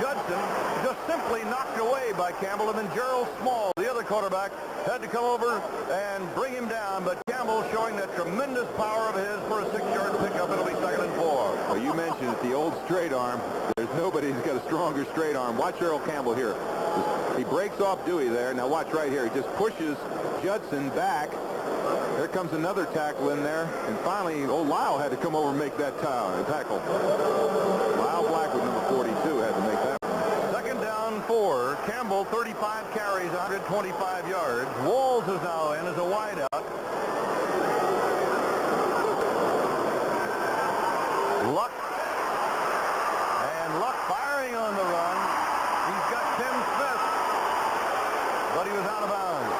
Judson, just simply knocked away by Campbell, and then Gerald Small, the other quarterback, had to come over and bring him down, but Campbell showing that tremendous power of his for a 6-yard pickup. It'll be 2nd and 4. Well, you mentioned the old straight arm. There's nobody who's got a stronger straight arm. Watch Earl Campbell here. He breaks off Dewey there. Now watch right here. He just pushes Judson back. There comes another tackle in there. And finally, old Lyle had to come over and make that tackle. Lyle Blackwood, number 42, had to make that. 2nd down 4. Campbell, 35 carries, 125 yards. Walls is now in as a wideout. Luck. And Luck firing on the run. He's got Tim Smith. But he was out of bounds.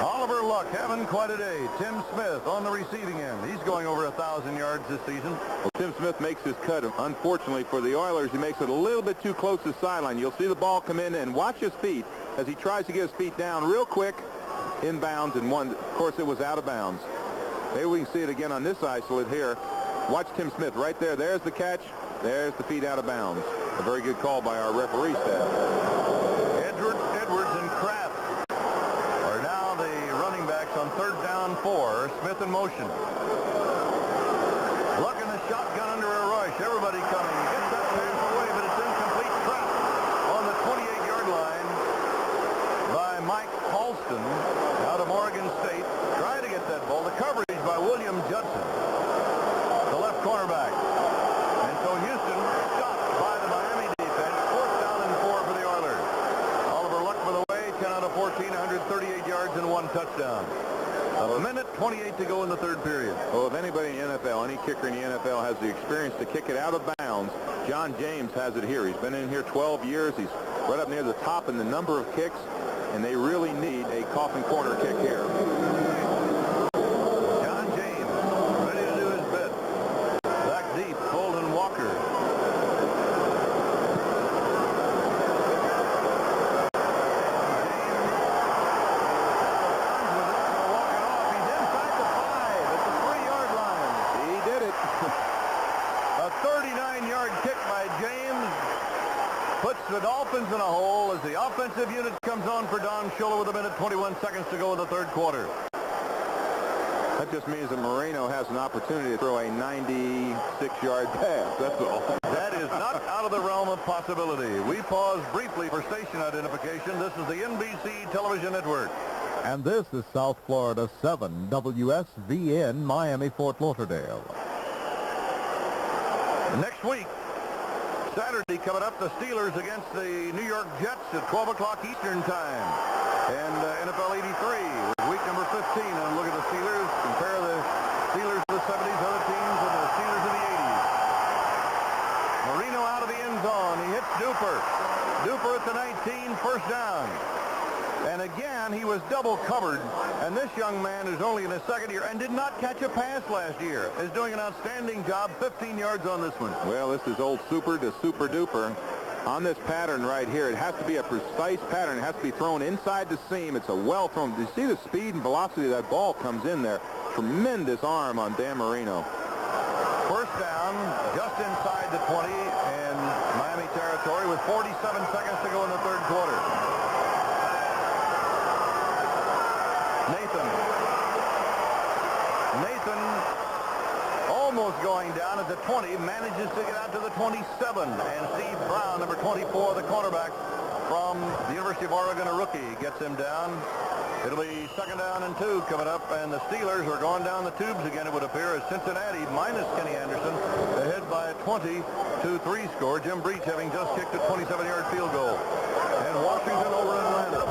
Oliver Luck having quite a day. Tim Smith on the receiving end. He's going over 1,000 yards this season. Well, Tim Smith makes his cut. Unfortunately for the Oilers, he makes it a little bit too close to the sideline. You'll see the ball come in, and watch his feet as he tries to get his feet down real quick, inbounds, and one. Of course, it was out of bounds. Maybe we can see it again on this isolate here. Watch Tim Smith right there. There's the catch. There's the feet out of bounds. A very good call by our referee staff. Edwards and Kraft are now the running backs on 3rd down 4. Smith in motion. Luck in the shotgun under a rush. Everybody coming. He gets that pass away, but it's incomplete. Kraft on the 28-yard line by Mike Halston out of Oregon State. Trying to get that ball. The coverage by William Judson, the left cornerback. And so Houston stopped by the Miami defense. 4th down and 4 for the Oilers. Oliver Luck for the way. 10 out of 14, 138 yards and 1 touchdown. A minute 28 to go in the 3rd period. Well, if anybody in the NFL, any kicker in the NFL has the experience to kick it out of bounds, John James has it here. He's been in here 12 years. He's right up near the top in the number of kicks, and they really need a coffin corner kick here. John James ready to do his bit. Back deep, Colton Walker. The Dolphins in a hole as the offensive unit comes on for Don Shula with 1:21 to go in the 3rd quarter. That just means that Marino has an opportunity to throw a 96-yard pass. That's all. That is not out of the realm of possibility. We pause briefly for station identification. This is the NBC Television Network. And this is South Florida 7 WSVN Miami Fort Lauderdale. Next week, Saturday coming up, the Steelers against the New York Jets at 12 o'clock Eastern time. And NFL 83 was week number 15. And look at the Steelers. Compare the Steelers of the 70s, other teams, and the Steelers of the 80s. Marino out of the end zone. He hits Duper. Duper at the 19, 1st down. And again, he was double covered. And this young man is only in his 2nd year and did not catch a pass last year. Is doing an outstanding job. 15 yards on this one. Well, this is old super to super duper. On this pattern right here, it has to be a precise pattern. It has to be thrown inside the seam. It's a well thrown. Do you see the speed and velocity that ball comes in there? Tremendous arm on Dan Marino. 1st down, just inside the 20 in Miami territory with 47 seconds to go in the 3rd quarter. Nathan almost going down at the 20, manages to get out to the 27. And Steve Brown, number 24, the cornerback from the University of Oregon, a rookie, gets him down. It'll be 2nd down and 2 coming up, and the Steelers are going down the tubes again, it would appear, as Cincinnati, minus Kenny Anderson, ahead by a 20-3 score. Jim Breach having just kicked a 27-yard field goal. And Washington over Atlanta.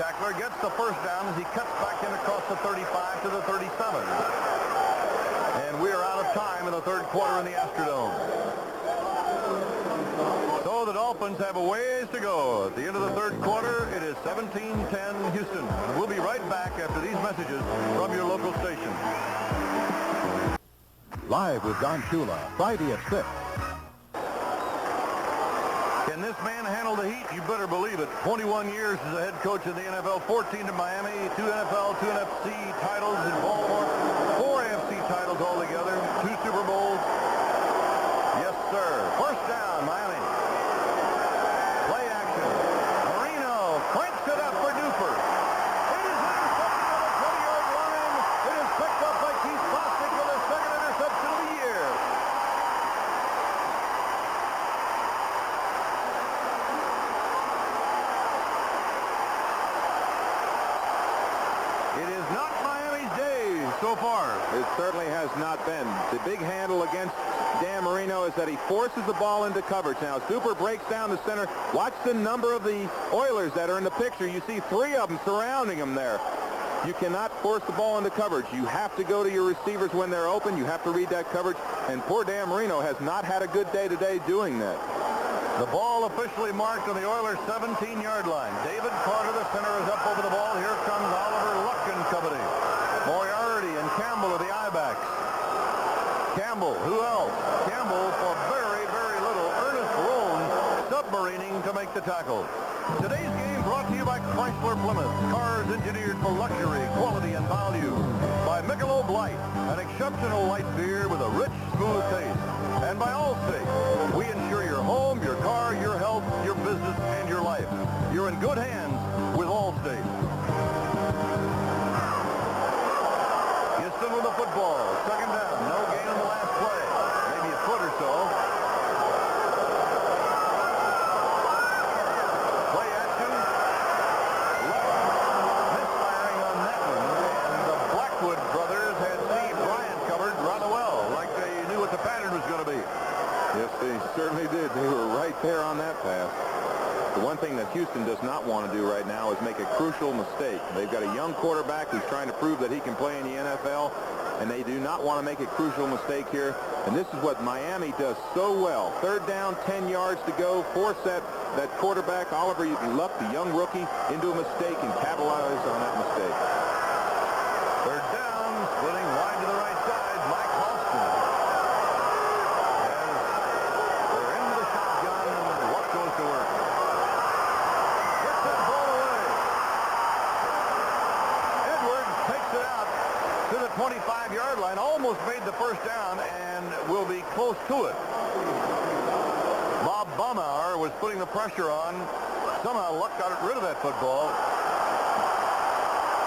tackler, gets the first down as he cuts back in across the 35 to the 37. And we are out of time in the third quarter in the Astrodome. So the Dolphins have a ways to go. At the end of the third quarter, it is 17-10 Houston. And we'll be right back after these messages from your local station. Live with Don Shula, Friday at 6. Can this man handle the heat? You better believe it. 21 years as a head coach in the NFL, 14 in Miami, 2 NFL, 2 NFC titles in Baltimore, 4 AFC titles altogether, 2 Super Bowls. Yes, sir. First down, Miami. Play action. Marino cranks it up for Duper. It is intercepted on the 20-yard line. It is picked up by Keith Bostic with his second interception of the year. It is not Miami's day so far. It certainly has not been. The big handle against Dan Marino is that he forces the ball into coverage. Now, Super breaks down the center. Watch the number of the Oilers that are in the picture. You see 3 of them surrounding him there. You cannot force the ball into coverage. You have to go to your receivers when they're open. You have to read that coverage. And poor Dan Marino has not had a good day today doing that. The ball officially marked on the Oilers' 17-yard line. David Carter, the center, is up over the ball. Here comes Oliver Luck and company. Moriarty and Campbell are the I-backs. Campbell, who else? Campbell for very, very little. Ernest Roan submarining to make the tackle. Today's game brought to you by Chrysler Plymouth. Cars engineered for luxury, quality, and value. By Michelob Light, an exceptional light beer with a rich, smooth taste. And by Allstate, we insure your home, your car, your health, your business, and your life. You're in good hands with Allstate. Houston with the football. Second down. No gain on the last play. Maybe a foot or so. Play action. Misfiring on that one. And the Blackwood brothers had Steve Bryant covered rather well, like they knew what the pattern was going to be. Yes, they certainly did. They were right there on that pass. The one thing that Houston does not want to do right now is make a crucial mistake. They've got a young quarterback who's trying to prove that he can play in the NFL, and they do not want to make a crucial mistake here. And this is what Miami does so well. Third down, 10 yards to go. Force that quarterback, Oliver Luck, the young rookie, into a mistake and capitalize on that mistake. Third down, splitting wide to the right side, Mike Halston. As they're into the shotgun, and Luck goes to work. Gets that ball away. Edwards takes it out to the 25-yard line, almost made the first down, and will be close to it. Bob Baumauer was putting the pressure on. Somehow Luck got rid of that football.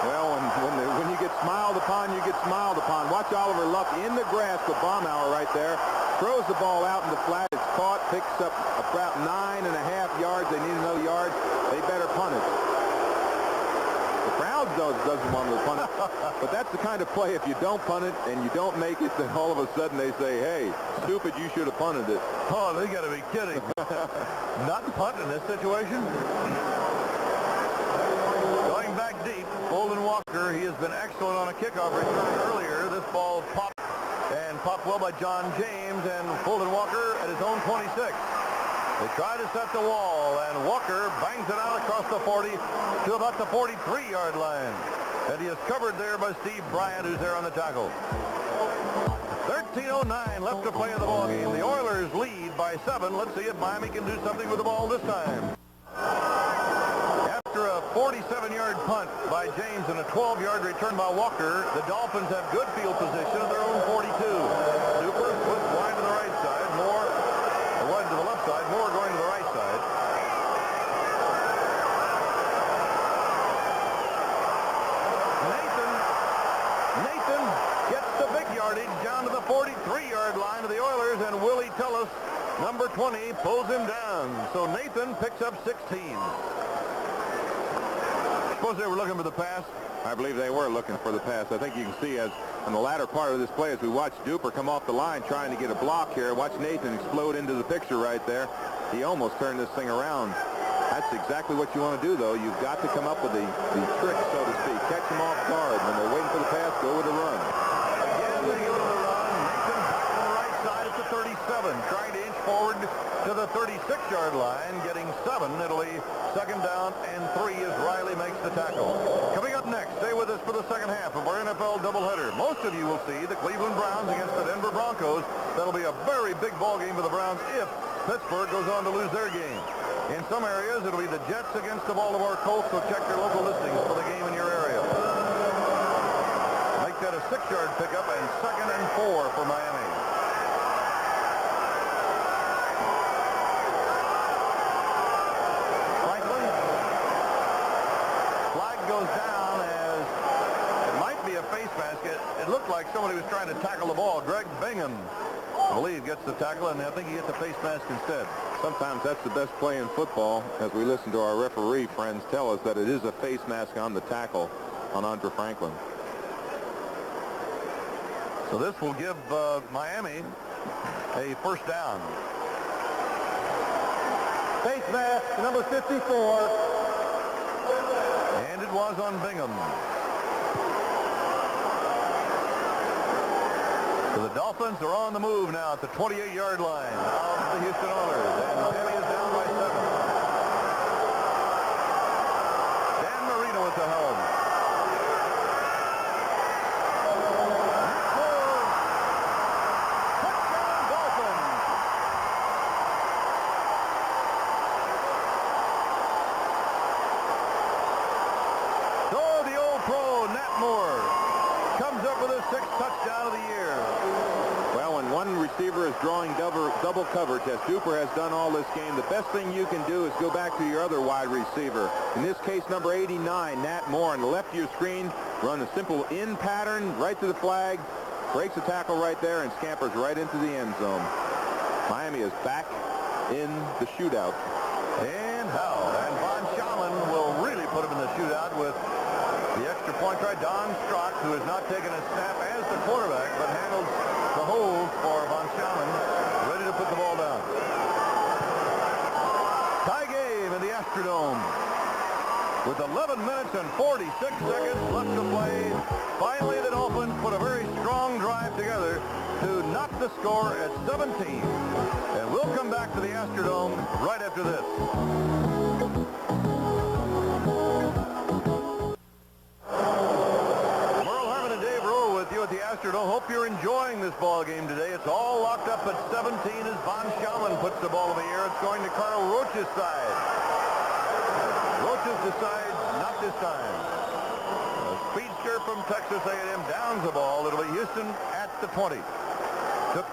Well, when you get smiled upon, you get smiled upon. Watch Oliver Luck in the grass with Baumauer right there. Throws the ball out in the flat. It's caught. Picks up about 9.5 yards. They need another yard. They better punt it. The crowd doesn't want to punt it. But that's the kind of play. If you don't punt it and you don't make it, then all of a sudden they say, hey, stupid, you should have punted it. Oh, they got to be kidding. Not punt in this situation. Going back deep, Bolden Walker, he has been excellent on a kickoff return earlier. This ball popped well by John James, and Bolden Walker at his own 26. They try to set the wall, and Walker bangs it out across the 40 to about the 43-yard line. And he is covered there by Steve Bryant, who's there on the tackle. 13:09 left to play in the ballgame. The Oilers lead by 7. Let's see if Miami can do something with the ball this time. After a 47-yard punt by James and a 12-yard return by Walker, the Dolphins have good field position at their own 42. Super flips wide to the right side, Moore wide to the left side, Moore going to the right side. Nathan gets the big yardage down to the 43-yard line of the Oilers, and Willie Tellis, number 20, pulls him down. So Nathan picks up 16. Suppose they were looking for the pass. I believe they were looking for the pass. I think you can see as on the latter part of this play as we watch Duper come off the line trying to get a block here. Watch Nathan explode into the picture right there. He almost turned this thing around. That's exactly what you want to do, though. You've got to come up with the trick, so to speak. Catch them off guard. When they're waiting for the pass, go with the run. Again, they go to the run. Nixon back on the right side at the 37, trying to inch forward to the 36-yard line, getting 7. It'll be second down and 3 as Riley makes the tackle. Coming up next, stay with us for the second half of our NFL doubleheader. Most of you will see the Cleveland Browns against the Denver Broncos. That'll be a very big ball game for the Browns if Pittsburgh goes on to lose their game. In some areas, it'll be the Jets against the Baltimore Colts, so check your local listings for the game in your area. Make that a 6-yard pickup and 2nd and 4 for Miami. Franklin. Flag goes down as it might be a face mask. It looked like somebody was trying to tackle the ball. Greg Bingham, I believe, gets the tackle, and I think he gets a face mask instead. Sometimes that's the best play in football, as we listen to our referee friends tell us that it is a face mask on the tackle on Andre Franklin. So this will give Miami a first down. Face mask, number 54. And it was on Bingham. So the Dolphins are on the move now at the 28-yard line of the Houston Oilers. And Miami is down by 7. Dan Marino at the helm. Touchdown Dolphins. So the old pro, Nat Moore, comes up with his 6th touchdown of the year. Well, when one receiver is drawing double coverage, as Duper has done all this game, the best thing you can do is go back to your other wide receiver. In this case, number 89, Nat Moore, on the left of your screen, run a simple in pattern right to the flag, breaks the tackle right there, and scampers right into the end zone. Miami is back in the shootout. And how? And Von Schaman will really put him in the shootout with the extra point try. Don Strock, who has not taken a snap as the quarterback, but handles the hold for Von Schaman, ready to put the ball down. Tie game in the Astrodome with 11 minutes and 46 seconds left to play. Finally, the Dolphins put a very strong drive together to knock the score at 17. And we'll come back to the Astrodome right after this. At the Astrodome. Hope you're enjoying this ball game today. It's all locked up at 17 as Von Schaman puts the ball in the air. It's going to Carl Roach's side. Roach's decides not this time. A speedster from Texas A&M downs the ball. It'll be Houston at the 20. Took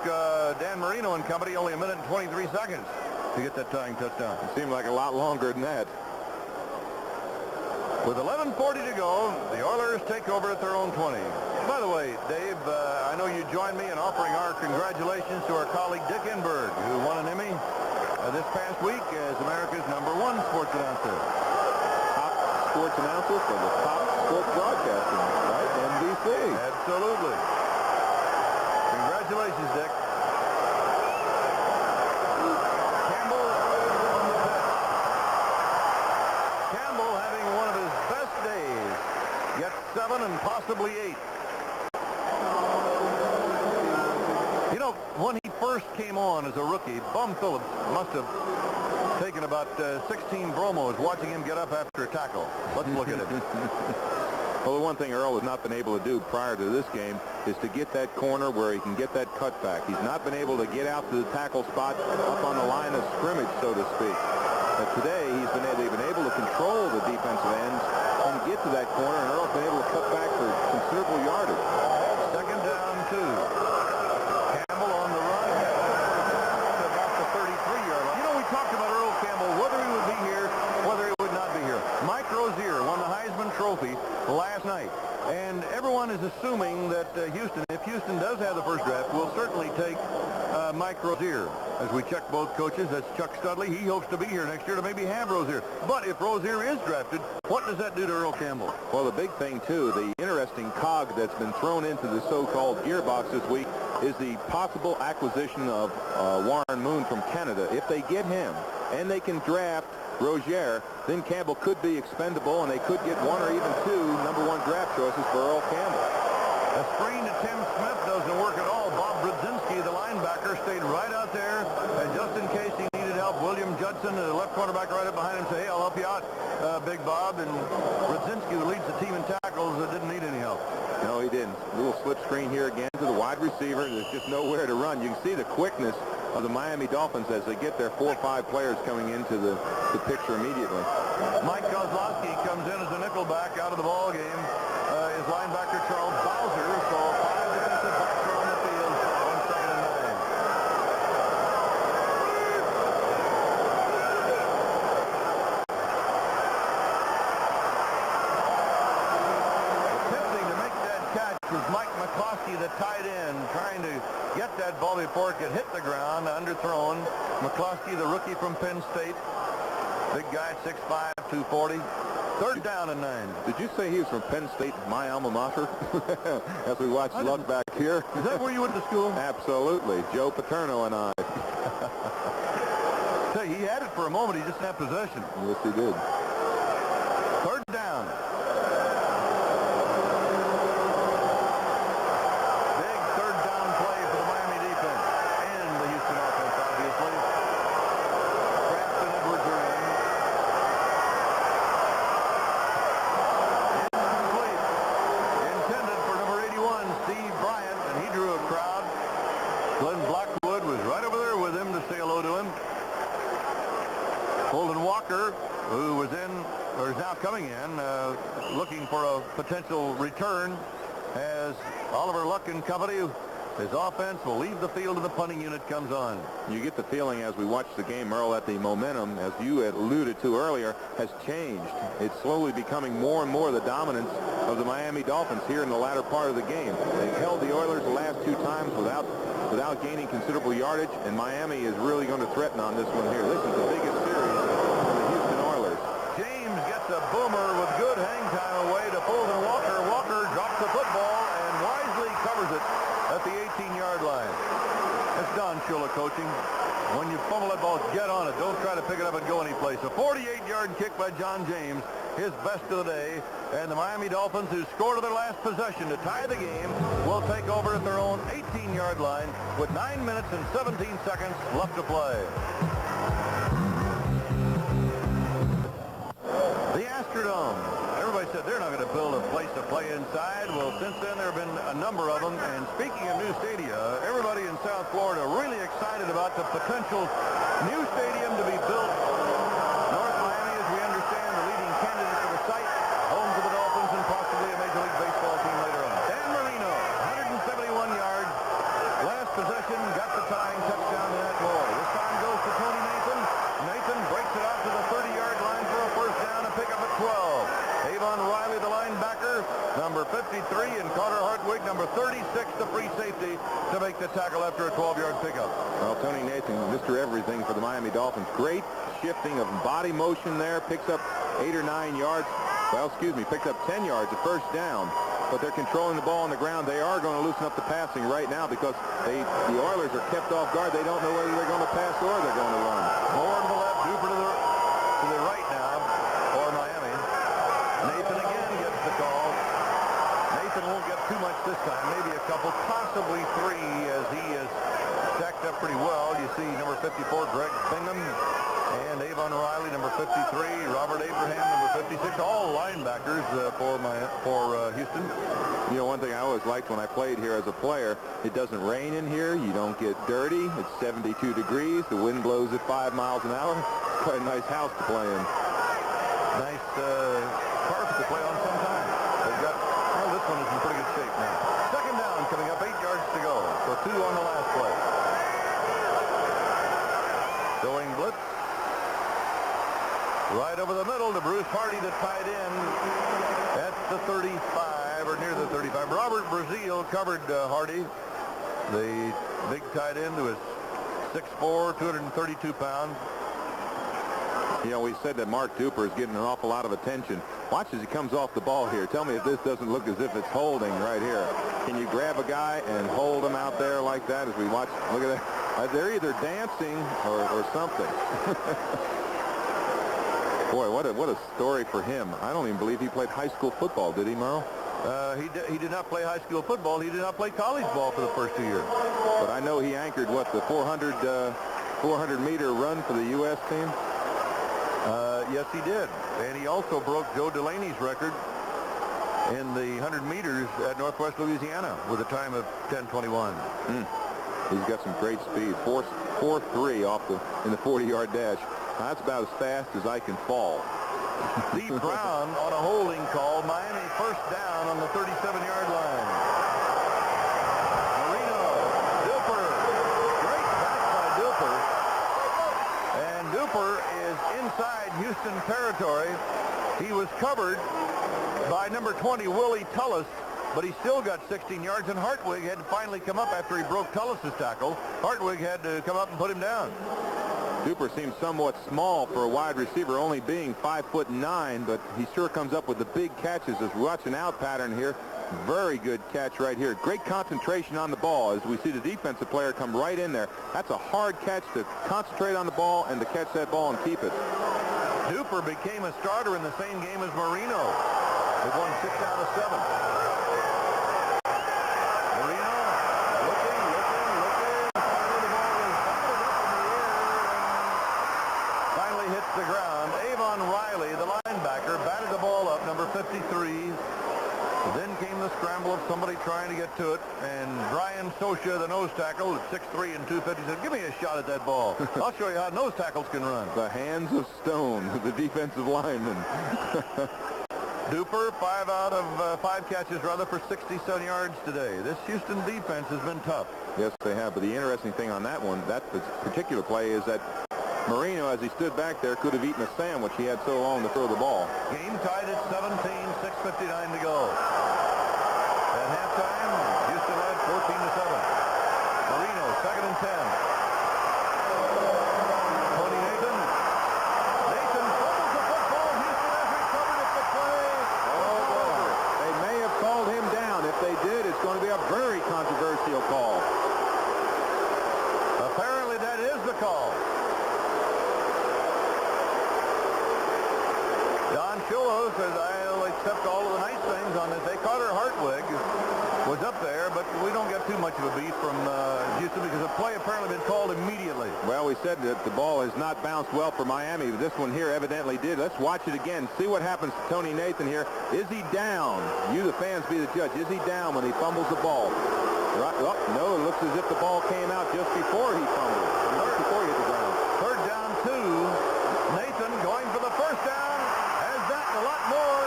Dan Marino and company only 1 minute and 23 seconds to get that tying touchdown. It seemed like a lot longer than that. With 11:40 to go, the Oilers take over at their own 20. By the way, Dave, I know you joined me in offering our congratulations to our colleague Dick Enberg, who won an Emmy this past week as America's #1 sports announcer. Top sports announcer for the top sports broadcasting, right? NBC. Absolutely. Congratulations, Dick. Campbell on the pitch. Campbell having one of his best days. Gets 7 and possibly 8. You know, when he first came on as a rookie, Bum Phillips must have taken about 16 bromos watching him get up after a tackle. Let's look at it. Well, the one thing Earl has not been able to do prior to this game is to get that corner where he can get that cutback. He's not been able to get out to the tackle spot up on the line of scrimmage, so to speak. But today, they've been able to control the defensive ends and get to that corner, and Earl's been able to cut back for considerable yardage. Second down, 2. Campbell on the run. To about the 33-yard line. You know, we talked about Earl Campbell, whether he would be here, whether he would not be here. Mike Rozier won the Heisman Trophy last night. And everyone is assuming that if Houston does have the first draft, will certainly take Mike Rozier. As we check both coaches, that's Chuck Studley. He hopes to be here next year to maybe have Rozier. But if Rozier is drafted, what does that do to Earl Campbell? Well, the big thing, too, the interesting cog that's been thrown into the so-called gearbox this week is the possible acquisition of Warren Moon from Canada. If they get him and they can draft Rozier, then Campbell could be expendable, and they could get one or even two #1 draft choices for Earl Campbell. A screen to Tim Smith doesn't work at all. Bob Brzezinski, the linebacker, stayed right out there, and just in case he needed help, William Judson, the left cornerback right up behind him, said, hey, I'll help you out, Big Bob. And Brzezinski, who leads the team in tackles, didn't need any help. No, he didn't. Little slip screen here again to the wide receiver. There's just nowhere to run. You can see the quickness of the Miami Dolphins as they get their 4 or 5 players coming into the picture immediately. Mike Kozlowski comes in as a nickelback out of the ball game. Is linebacker Charles Bowser, so 5 defensive backs are on the field on 2nd and 9. Attempting to make that catch was Mike McCloskey, the tight end, trying to get that ball before it could hit the ground, underthrown. McCloskey, the rookie from Penn State, big guy, 6'5", 240. 3rd down and 9. Did you say he was from Penn State, my alma mater? As we watch Luck back here. Is that where you went to school? Absolutely. Joe Paterno and I. Say, he had it for a moment. He just had possession. Yes, he did. 3rd down. Big 3rd down play for the Miami defense and the Houston offense, obviously. Kraft and Edwards are in. Incomplete. Intended for number 81, Steve Bryant, and he drew a crowd. Glenn Blackwood was right over there with him to say hello to him. Holden Walker, who was in, or is now coming in, looking for a potential return, as Oliver Luck and company, his offense will leave the field and the punting unit comes on. You get the feeling as we watch the game, Earl, that the momentum, as you had alluded to earlier, has changed. It's slowly becoming more and more the dominance of the Miami Dolphins here in the latter part of the game. They've held the Oilers the last 2 times without gaining considerable yardage, and Miami is really going to threaten on this one here. This is the biggest series for the Houston Oilers. James gets a boomer with good hang time away to Fulton Walker. Walker drops the football and wisely covers it at the 18-yard line. That's Don Shula coaching. When you fumble that ball, get on it. Don't try to pick it up and go anyplace. A 48-yard kick by John James, his best of the day. And the Miami Dolphins, who scored on their last possession to tie the game, will take over at their own 18-yard line with 9 minutes and 17 seconds left to play. The Astrodome. Everybody said they're not going to build a place to play inside. Well, since then, there have been a number of them. And speaking of new stadia, everybody in South Florida really excited about the potential new stadium to be built. North Miami, as we understand, the leading candidate for the site, home to the Dolphins and possibly a Major League Baseball team later on. Dan Marino, 171 yards. Last possession, got the tying touchdown to Nat Moore. This time goes to Tony Nathan. Nathan breaks it out to the 30-yard line for a 1st down and pick up at 12. Avon Riley, the linebacker, number 53, and Carter Hartwig, number 36, the free safety, to make the tackle after a 12-yard pickup. Well, Tony Nathan, Mr. Everything for the Miami Dolphins. Great shifting of body motion there. Picks up 8 or 9 yards. Well, excuse me, picked up 10 yards at 1st down. But they're controlling the ball on the ground. They are going to loosen up the passing right now because the Oilers are kept off guard. They don't know whether they're going to pass or they're going to run. Moore to the left, Duper to the right now for Miami. Nathan again gets the call. Nathan won't get too much this time. Maybe a couple, possibly 3, as he is stacked up pretty well. You see number 54, Greg Bingham, and Avon Riley, number 53, Robert Abraham, number 56, all linebackers for Houston. You know, one thing I always liked when I played here as a player, it doesn't rain in here. You don't get dirty. It's 72 degrees. The wind blows at 5 miles an hour. Quite a nice house to play in. Nice carpet to play on sometime. They've got, well, this one is in pretty good shape now. 2nd down coming up, 8 yards to go. So 2 on the last play. Going blitz. Right over the middle to Bruce Hardy, the tight end at the 35, or near the 35. Robert Brazil covered Hardy, the big tight end, who is 6'4", 232 pounds. You know, we said that Mark Duper is getting an awful lot of attention. Watch as he comes off the ball here. Tell me if this doesn't look as if it's holding right here. Can you grab a guy and hold him out there like that as we watch? Look at that. They're either dancing or something. Boy, what a story for him. I don't even believe he played high school football, did he, Merle? He did not play high school football. He did not play college ball for the first 2 years. But I know he anchored, what, the 400-meter run for the U.S. team? Yes, he did. And he also broke Joe Delaney's record in the 100 meters at Northwest Louisiana with a time of 10:21. He's got some great speed. 4.3 in the 40-yard dash. That's about as fast as I can fall. Steve Brown on a holding call. Miami first down on the 37-yard line. Marino, Duper. Great pass by Duper. And Duper is inside Houston territory. He was covered by number 20, Willie Tullis, but he still got 16 yards, and Hartwig had to finally come up after he broke Tullis's tackle. Hartwig had to come up and put him down. Duper seems somewhat small for a wide receiver, only being 5'9", but he sure comes up with the big catches. As we watch an out pattern here, very good catch right here. Great concentration on the ball as we see the defensive player come right in there. That's a hard catch to concentrate on the ball and to catch that ball and keep it. Duper became a starter in the same game as Marino. They won 6 out of 7. Marino looking. Finally the ball was batted up in the air and finally hits the ground. Avon Riley, the linebacker, batted the ball up, number 53. Then came the scramble of somebody trying to get to it, and Brian Socia, the nose tackle, at 6'3" and 250, said, "Give me a shot at that ball. I'll show you how nose tackles can run." The hands of stone, the defensive lineman. Duper, 5 out of 5 catches, rather, for 67 yards today. This Houston defense has been tough. Yes, they have. But the interesting thing on that one, that particular play, is that Marino, as he stood back there, could have eaten a sandwich. He had so long to throw the ball. Game tied at 17, 6:59 to go. At halftime, Houston led 14-7. Marino, 2nd and 10. Tony Nathan. Nathan fumbles the football. Houston has recovered it for play. Oh, boy. They may have called him down. If they did, it's going to be a very controversial call. Apparently, that is the call. Don Chulo says, "I'll accept all of the nice things on this." Carter Hartwig was up there, but we don't get too much of a beat from Houston because the play apparently been called immediately. Well, we said that the ball has not bounced well for Miami, but this one here evidently did. Let's watch it again. See what happens to Tony Nathan here. Is he down? You, the fans, be the judge. Is he down when he fumbles the ball? Right, oh, no, it looks as if the ball came out just before he fumbled. Just before he hit the ground. 3rd down 2. Nathan going for the first down. Has that and a lot more.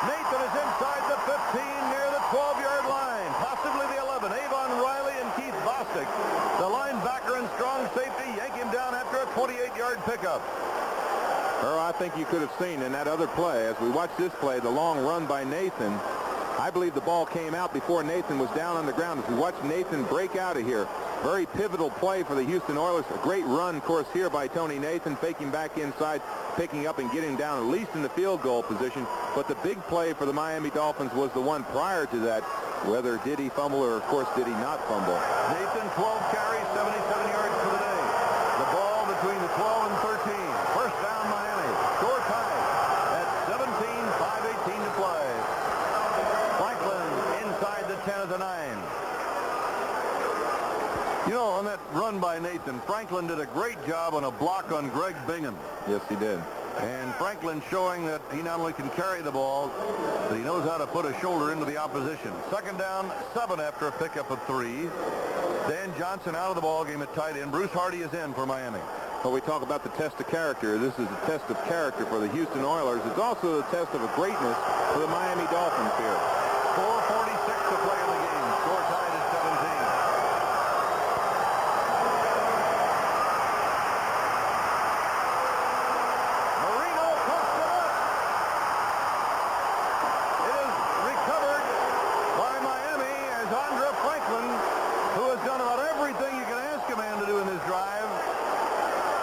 Nathan is inside the 15 near the 12-yard line, possibly the 11. Avon Riley and Keith Bostic, the linebacker and strong safety, yank him down after a 28-yard pickup. Earl, I think you could have seen in that other play, as we watch this play, the long run by Nathan. I believe the ball came out before Nathan was down on the ground. As we watch Nathan break out of here, very pivotal play for the Houston Oilers. A great run, of course, here by Tony Nathan, faking back inside, picking up and getting down at least in the field goal position. But the big play for the Miami Dolphins was the one prior to that. Whether did he fumble or, of course, did he not fumble? Nathan, 12 carries, 77 yards for the day. The ball between the 12 and 13. First down, Miami. Score tied at 17, 5:18 to play. Franklin inside the 10 of the 9. You know, on that run by Nathan, Franklin did a great job on a block on Greg Bingham. Yes, he did. And Franklin showing that he not only can carry the ball, but he knows how to put a shoulder into the opposition. 2nd down, 7 after a pickup of 3. Dan Johnson out of the ball game at tight end. Bruce Hardy is in for Miami. Well, we talk about the test of character. This is a test of character for the Houston Oilers. It's also a test of a greatness for the Miami Dolphins here. 4:46 to play in the game. Score tied at 17. Marino puts it up. It is recovered by Miami as Andre Franklin, who has done about everything you can ask a man to do in this drive,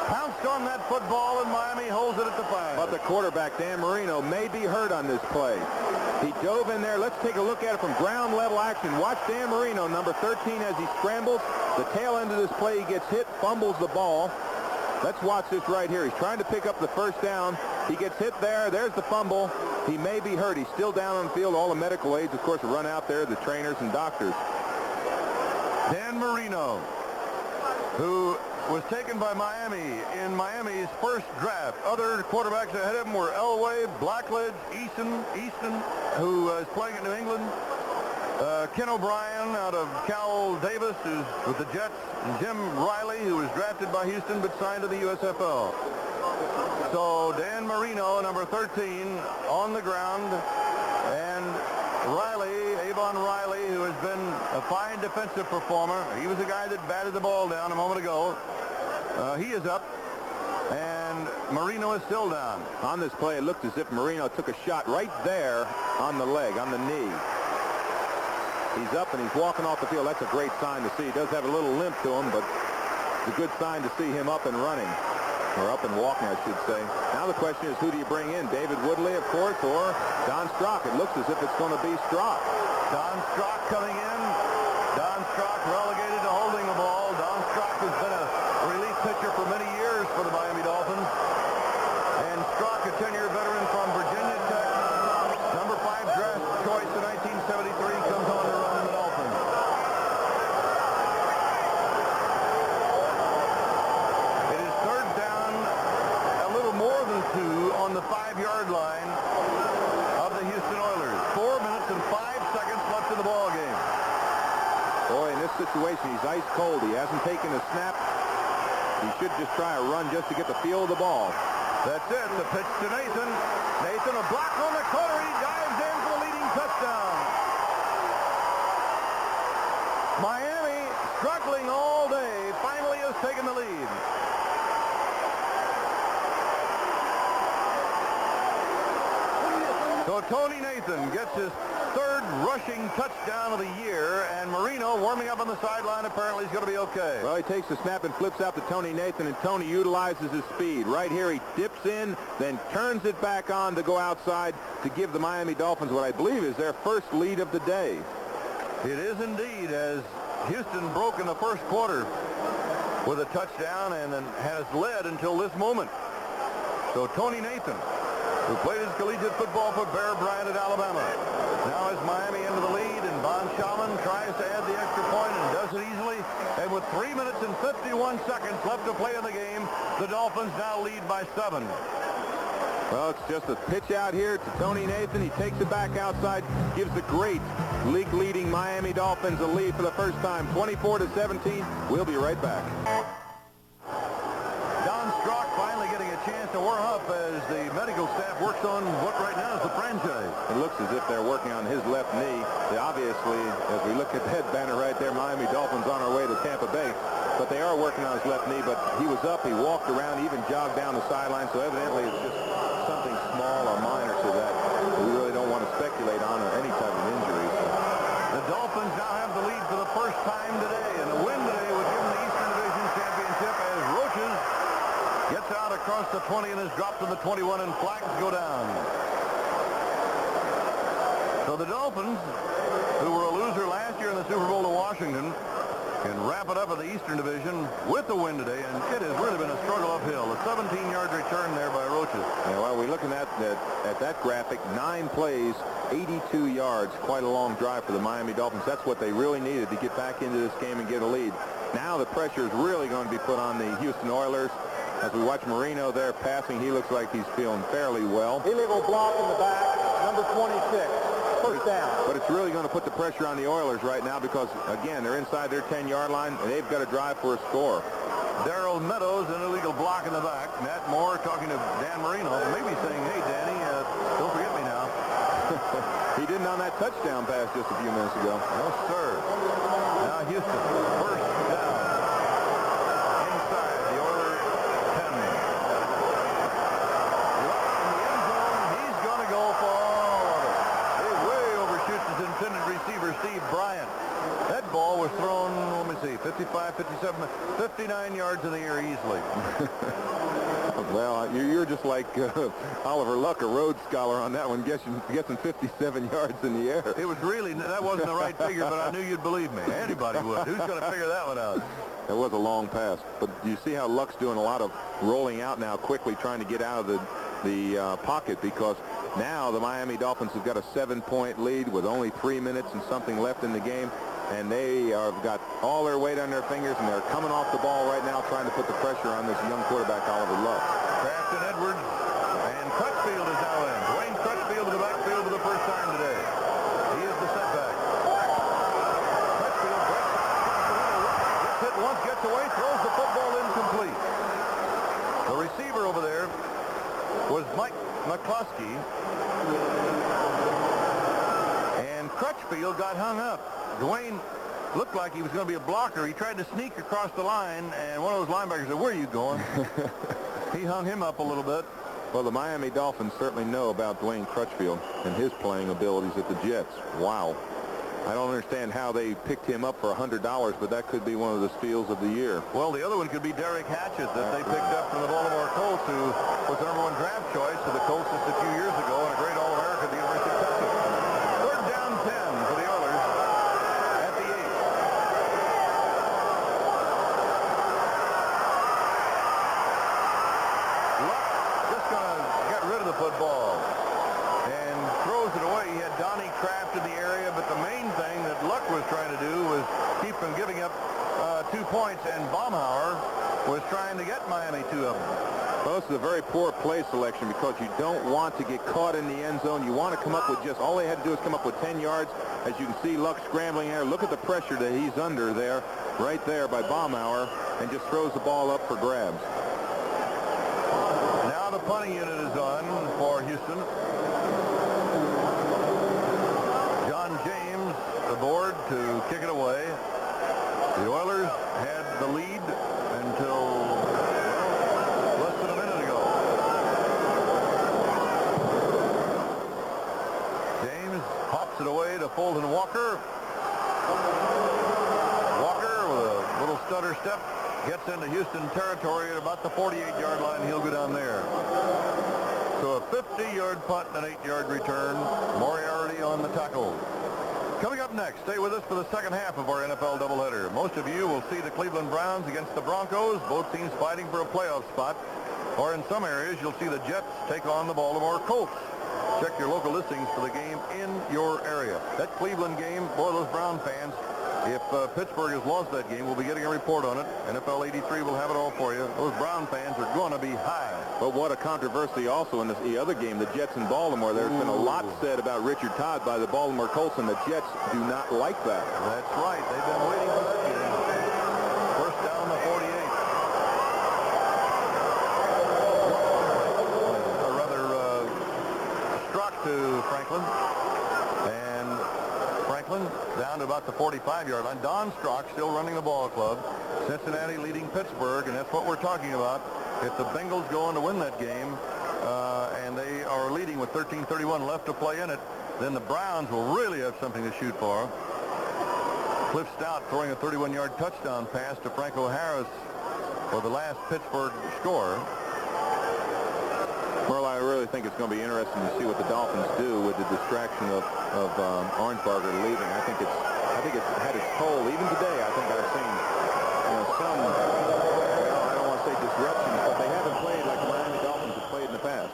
pounced on that football, and Miami holds it at the 5. But the quarterback, Dan Marino, may be hurt on this play. He dove in there. Let's take a look at it from ground level action. Watch Dan Marino, number 13, as he scrambles. The tail end of this play, he gets hit, fumbles the ball. Let's watch this right here. He's trying to pick up the first down. He gets hit there. There's the fumble. He may be hurt. He's still down on the field. All the medical aides, of course, run out there, the trainers and doctors. Dan Marino, who was taken by Miami in Miami's first draft. Other quarterbacks ahead of him were Elway, Blackledge, Easton, who is playing in New England. Ken O'Brien out of Cal Davis, who's with the Jets, and Jim Riley, who was drafted by Houston but signed to the USFL. So Dan Marino, number 13, on the ground, and Avon Riley, who has been a fine defensive performer. He was the guy that batted the ball down a moment ago. He is up, and Marino is still down. On this play, it looked as if Marino took a shot right there on the leg, on the knee. He's up and he's walking off the field. That's a great sign to see. He does have a little limp to him, but it's a good sign to see him up and running. Or up and walking, I should say. Now the question is, who do you bring in? David Woodley, of course, or Don Strock? It looks as if it's going to be Strock. Don Strock coming in. Don Strock relegated to holding the ball. Don Strock has been a relief pitcher for many years for the Miami Dolphins. And Strock, a 10-year veteran from Virginia Tech, number 5 draft choice in 1973, comes on to run the Dolphins. It is third down, a little more than 2 on the 5-yard line of the Houston Oilers. 4 minutes and 5 seconds left in the ball game. Boy, in this situation, he's ice cold. He hasn't taken a snap. He should just try a run just to get the feel of the ball. That's it. The pitch to Nathan. Nathan, a block on the corner. He dives in for the leading touchdown. Miami, struggling all day, finally has taken the lead. So Tony Nathan gets his 3rd rushing touchdown of the year, and Marino warming up on the sideline. Apparently he's going to be okay. Well, he takes the snap and flips out to Tony Nathan, and Tony utilizes his speed. Right here he dips in, then turns it back on to go outside to give the Miami Dolphins what I believe is their first lead of the day. It is indeed, as Houston broke in the first quarter with a touchdown and then has led until this moment. So Tony Nathan, who played his collegiate football for Bear Bryant at Alabama, now has Miami into the lead, and Von Schaumann tries to add the extra point and does it easily. And with 3 minutes and 51 seconds left to play in the game, the Dolphins now lead by 7. Well, it's just a pitch out here to Tony Nathan. He takes it back outside, gives the great league-leading Miami Dolphins a lead for the first time, 24-17. We'll be right back. Don Strock finally getting a chance to warm up as the medical staff works on what right now is the franchise. It looks as if they're working on his left knee. They obviously, as we look at that banner right there, Miami Dolphins on our way to Tampa Bay. But they are working on his left knee. But he was up, he walked around, he even jogged down the sideline. So evidently it's just something small or minor to that. We really don't want to speculate on any type of injury. So. The Dolphins now have the lead for the first time today. And the win today would give them the Eastern Division Championship as Roaches gets out across the 20 and is dropped to the 21, and flags go down. So the Dolphins, who were a loser last year in the Super Bowl to Washington, can wrap it up in the Eastern Division with the win today, and it has really been a struggle uphill. A 17-yard return there by Roaches. Yeah, well, we're looking at that graphic, 9 plays, 82 yards, quite a long drive for the Miami Dolphins. That's what they really needed to get back into this game and get a lead. Now the pressure is really going to be put on the Houston Oilers. As we watch Marino there passing, he looks like he's feeling fairly well. Illegal block in the back, number 26. First down. But it's really going to put the pressure on the Oilers right now because, again, they're inside their 10-yard line, and they've got to drive for a score. Darrell Meadows, an illegal block in the back. Matt Moore talking to Dan Marino, maybe saying, hey, Danny, don't forget me now. He didn't on that touchdown pass just a few minutes ago. No, sir. Now Houston, first down. Inside the Oilers 10. In the end zone, he's going to go for intended receiver Steve Bryant. That ball was thrown, let me see, 55, 57, 59 yards in the air easily. Well, you're just like Oliver Luck, a Rhodes Scholar on that one, guessing 57 yards in the air. It was really, that wasn't the right figure, but I knew you'd believe me. Anybody would. Who's going to figure that one out? That was a long pass. But you see how Luck's doing a lot of rolling out now quickly, trying to get out of the pocket, because now the Miami Dolphins have got a 7-point lead with only 3 minutes and something left in the game. And they have got all their weight on their fingers, and they're coming off the ball right now trying to put the pressure on this young quarterback, Oliver Luck. Kraft and Edwards, and Crutchfield is now in. Dwayne Crutchfield to the backfield for the first time today. He is the setback. Crutchfield gets hit once, gets away, throws the football incomplete. The receiver over there was Mike McCloskey, and Crutchfield got hung up. Dwayne looked like he was going to be a blocker. He tried to sneak across the line, and one of those linebackers said, "Where are you going?" He hung him up a little bit. Well, the Miami Dolphins certainly know about Dwayne Crutchfield and his playing abilities at the Jets. Wow. I don't understand how they picked him up for $100, but that could be one of the steals of the year. Well, the other one could be Derek Hatchett that they picked up from the Baltimore Colts, who was the #1 draft choice of the Colts just a few years ago and a great All-American at the University of Texas. 3rd down 10 for the Oilers at the 8. Luck just going to get rid of the football and throws it away. He had Donnie Kraft in the area, but the main thing that Luck was trying to do was keep from giving up 2 points, and Baumhauer was trying to get Miami 2 of them. Well, this is a very poor play selection because you don't want to get caught in the end zone. You want to come up with just, all they had to do is come up with 10 yards. As you can see, Luck scrambling there. Look at the pressure that he's under there, right there by Baumhauer, and just throws the ball up for grabs. Now the punting unit is on for Houston. John James aboard to kick it away. The Oilers had the lead until less than a minute ago. James pops it away to Fulton Walker. Walker with a little stutter step gets into Houston territory at about the 48-yard line. He'll go down there. So a 50-yard punt and an 8-yard return. Moriarty on the tackle. Coming up next, stay with us for the second half of our NFL doubleheader. Most of you will see the Cleveland Browns against the Broncos, both teams fighting for a playoff spot. Or in some areas, you'll see the Jets take on the Baltimore Colts. Check your local listings for the game in your area. That Cleveland game, boy, those Brown fans, if Pittsburgh has lost that game, we'll be getting a report on it. NFL 83 will have it all for you. Those Brown fans are going to be high. But what a controversy also in the other game, the Jets in Baltimore. There's been a lot said about Richard Todd by the Baltimore Colts, and the Jets do not like that. That's right. They've been waiting for that game. First down the 48. Or rather, Strzok to Franklin. And Franklin down to about the 45-yard line. Don Strzok still running the ball club. Cincinnati leading Pittsburgh, and that's what we're talking about. If the Bengals go on to win that game, and they are leading with 13:31 left to play in it, then the Browns will really have something to shoot for. Cliff Stout throwing a 31-yard touchdown pass to Franco Harris for the last Pittsburgh score. Well, I really think it's going to be interesting to see what the Dolphins do with the distraction of Ornsberger leaving. I think it's had its toll. Even today, I think I've seen some, well, I don't want to say disruptions, but they haven't played like the Miami Dolphins have played in the past.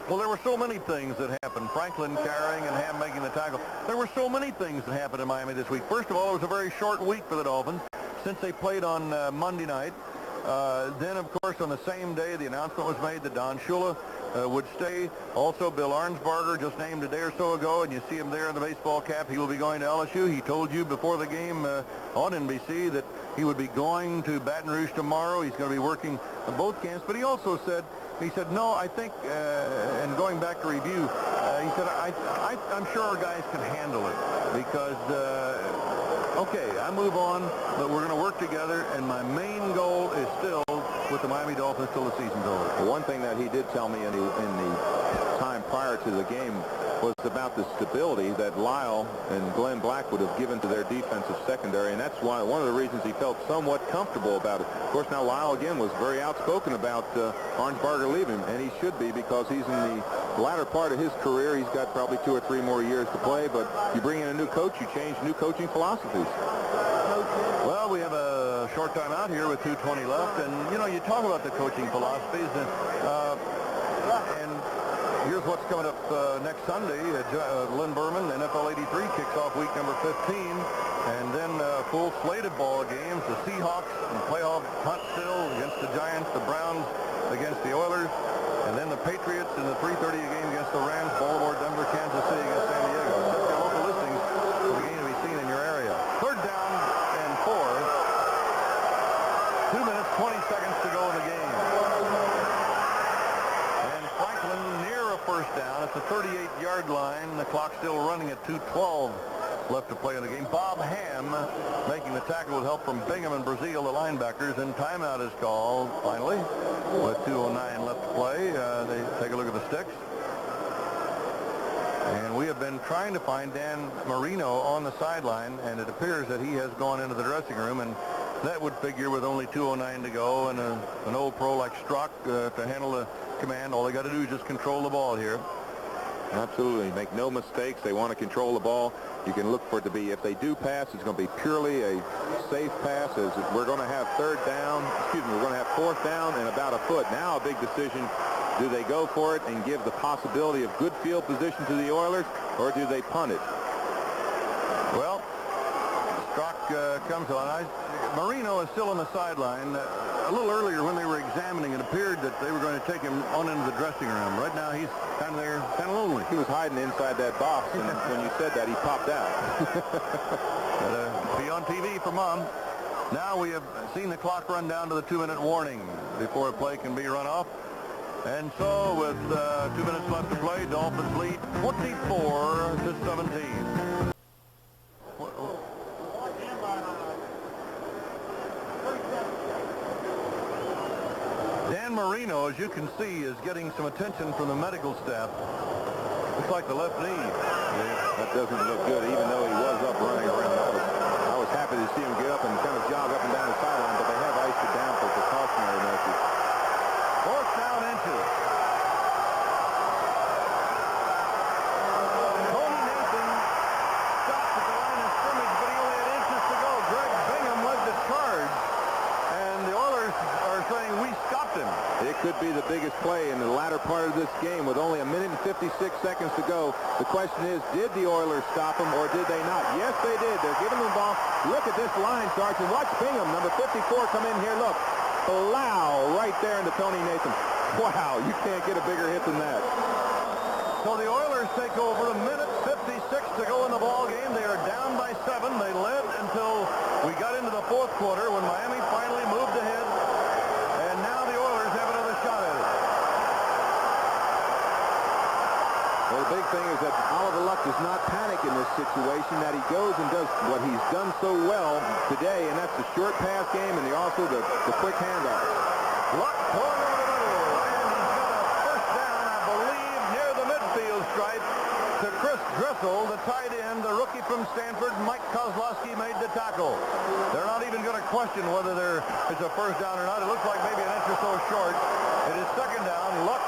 Well, there were so many things that happened. Franklin carrying and Ham making the tackle. There were so many things that happened in Miami this week. First of all, it was a very short week for the Dolphins since they played on Monday night. Then, of course, on the same day, the announcement was made that Don Shula would stay. Also, Bill Arnsberger, just named a day or so ago, and you see him there in the baseball cap. He will be going to LSU. He told you before the game on NBC that he would be going to Baton Rouge tomorrow. He's going to be working both camps. But he also said, no, I think, and going back to review, he said, I'm sure our guys can handle it because, okay, I move on, but we're going to work together, and my main goal is still with the Miami Dolphins till the season's over. One thing that he did tell me in the time prior to the game was about the stability that Lyle and Glenn Black would have given to their defensive secondary, and that's why one of the reasons he felt somewhat comfortable about it. Of course, now Lyle again was very outspoken about Arnsberger leaving, and he should be because he's in the latter part of his career. He's got probably 2 or 3 more years to play, but you bring in a new coach, you change new coaching philosophies. No Well, we have a short time out here with 2:20 left, and you know, you talk about the coaching philosophies, and here's what's coming up next Sunday. Lynn Berman, NFL 83, kicks off week number 15, and then a full slate of ball games. The Seahawks and playoff hunt still against the Giants, the Browns against the Oilers, and then the Patriots in the 3:30 game against the Rams, Baltimore, Denver, Kansas City against San Diego. Check your local listings for the game to be seen in your area. Third down and 4. 2 minutes, 20 seconds to go in the game. And Franklin near a first down at the 38-yard line. The clock still running at 2:12 left to play in the game. Bob Ham making the tackle with help from Bingham and Brazil, the linebackers, and timeout is called finally with 2:09 left to play. They take a look at the sticks. And we have been trying to find Dan Marino on the sideline, and it appears that he has gone into the dressing room, and that would figure with only 2:09 to go, and an old pro like Strzok to handle the command. All they got to do is just control the ball here. Absolutely. Make no mistakes. They want to control the ball. You can look for it to be, if they do pass, it's going to be purely a safe pass, as we're going to have we're going to have fourth down and about a foot. Now a big decision. Do they go for it and give the possibility of good field position to the Oilers, or do they punt it? Well, Strzok comes on. Marino is still on the sideline. A little earlier when they were examining, it appeared that they were going to take him on into the dressing room. Right now he's kind of there, kind of lonely. He was hiding inside that box, and when you said that, he popped out. Be on TV for Mom. Now we have seen the clock run down to the 2-minute warning before a play can be run off. And so with 2 minutes left to play, Dolphins lead 24-17. Dan Marino, as you can see, is getting some attention from the medical staff. Looks like the left knee. Yeah, that doesn't look good, even though he was up running around. I was happy to see him get up and kind of jog up and down the sideline, but they have iced it down for precautionary measures. Fourth down inches. Tony Nathan stopped at the line of scrimmage, but he only had inches to go. Greg Bingham led the charge, and the Oilers are saying we stopped him. It could be the biggest play in the latter part of this game with only 1 minute and 56 seconds to go. The question is, did the Oilers stop him or did they not? Yes, they did. They're giving him the ball. Look at this line, Sergeant. Watch Bingham, number 54, come in here. Look. Plow right there into Tony Nathan. Wow, you can't get a bigger hit than that. So the Oilers take over. 1 minute 56 to go in the ball game. They are down by 7. They led until we got into the fourth quarter when Miami finally moved ahead. And now the Oilers have another shot at it. Well, the big thing is that Oliver Luck does not panic in this situation, that he goes and does what he's done so well today, and that's the short pass game and also the quick handoff. Luck throwing over the middle, and he's got a first down, I believe, near the midfield stripe to Chris Dressel, the tight end, the rookie from Stanford. Mike Kozlowski made the tackle. They're not even going to question whether it's a first down or not. It looks like maybe an inch or so short. It is second down. Luck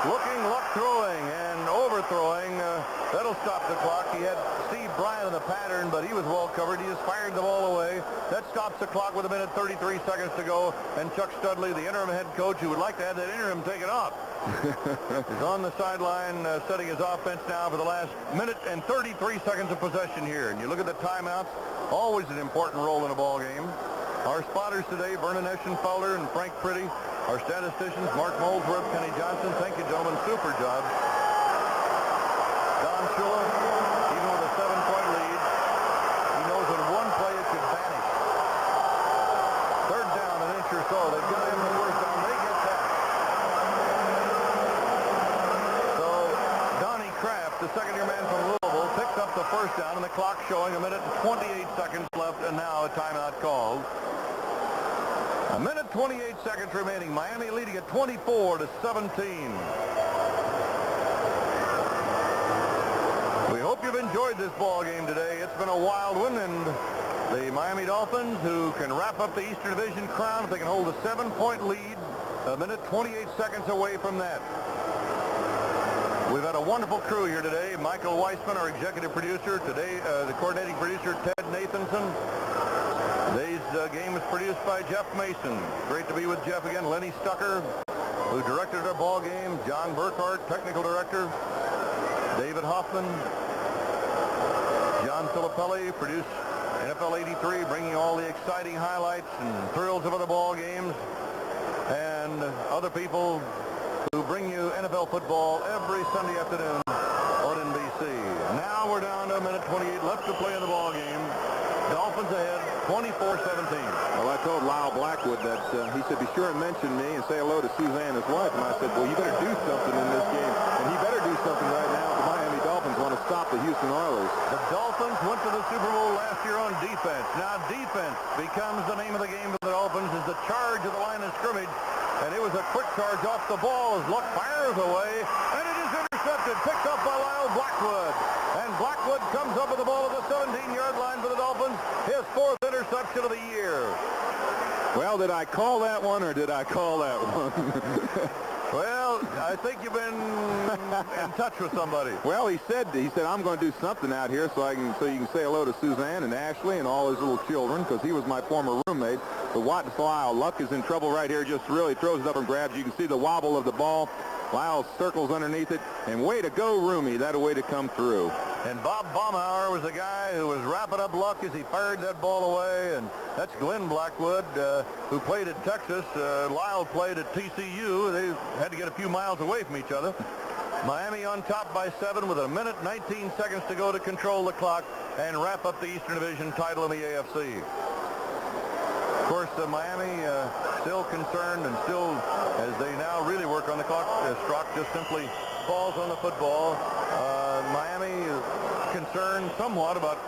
looking, Luck throwing, and overthrowing. That'll stop the clock. He had Steve Bryant in the pattern, but he was well covered. He just fired the ball away. That stops the clock with 1 minute 33 seconds to go. And Chuck Studley, the interim head coach, who would like to have that interim taken off, is on the sideline setting his offense now for the last 1 minute and 33 seconds of possession here. And you look at the timeouts, always an important role in a ball game. Our spotters today, Vernon Eschenfelder and Frank Priddy. Our statisticians, Mark Moldsworth, Kenny Johnson. Thank you, gentlemen. Super job. Don Shula, even with a 7-point lead, he knows in one play it could vanish. Third down, an inch or so. They've got him the first down. They get that. So Donnie Kraft, the second-year man from Louisville, picks up the first down, and the clock showing 1 minute and 28 seconds left, and now a timeout called. 1 minute 28 seconds remaining. Miami leading at 24-17. We hope you've enjoyed this ball game today. It's been a wild one, and the Miami Dolphins, who can wrap up the Eastern Division crown if they can hold a 7-point lead, 1 minute 28 seconds away from that. We've had a wonderful crew here today. Michael Weissman, our executive producer. Today, the coordinating producer, Ted Nathanson. Today's game was produced by Jeff Mason. Great to be with Jeff again. Lenny Stucker, who directed our ball game. John Burkhart, technical director. David Hoffman. John Filippelli produced NFL 83, bringing all the exciting highlights and thrills of other ball games. And other people who bring you NFL football every Sunday afternoon on NBC. Now we're down to a minute 28 left to play in the ball game. Dolphins ahead, 24-17. Well, I told Lyle Blackwood that he said, be sure and mention me and say hello to Suzanne, his wife. And I said, well, you better do something in this game. And he better do something right now. The Miami Dolphins want to stop the Houston Oilers. The Dolphins went to the Super Bowl last year on defense. Now defense becomes the name of the game for the Dolphins as the charge of the line of scrimmage. And it was a quick charge off the ball as Luck fires away. And it is intercepted, picked up by Lyle Blackwood. And Blackwood comes up with the ball at the 17-yard line for the Dolphins. His 4th interception of the year. Well, did I call that one or did I call that one? Well, I think you've been in touch with somebody. Well, he said I'm going to do something out here so you can say hello to Suzanne and Ashley and all his little children, because he was my former roommate. But watch Lyle. Luck is in trouble right here. Just really throws it up and grabs. You can see the wobble of the ball. Lyle circles underneath it, and way to go, Roomy. That a way to come through. And Bob Baumhauer was the guy who was wrapping up Luck as he fired that ball away. And that's Glenn Blackwood, who played at Texas. Lyle played at TCU. They had to get a few miles away from each other. Miami on top by 7 with a minute 19 seconds to go to control the clock and wrap up the Eastern Division title in the AFC. Of course, Miami still concerned and still, as they now really work on the clock, Strock just simply falls on the football. Miami is concerned somewhat about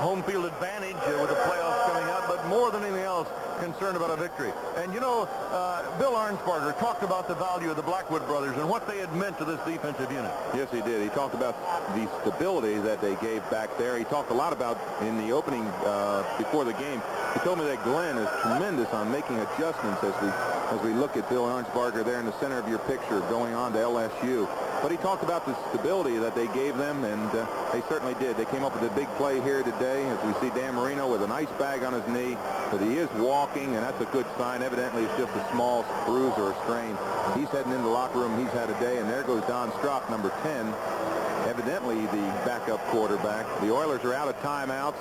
home field advantage with the playoffs coming up, but more than anything else, concerned about a victory. And you know, Bill Arnsparger talked about the value of the Blackwood brothers and what they had meant to this defensive unit. Yes, he did. He talked about the stability that they gave back there. He talked a lot about in the opening before the game. He told me that Glenn is tremendous on making adjustments as we look at Bill Arnsparger there in the center of your picture going on to LSU. But he talked about the stability that they gave them, and they certainly did. They came up with a big play here today, as we see Dan Marino with an ice bag on his knee, but he is walking, and that's a good sign. Evidently, it's just a small bruise or a strain. He's heading into the locker room. He's had a day, and there goes Don Strock, number 10, evidently the backup quarterback. The Oilers are out of timeouts,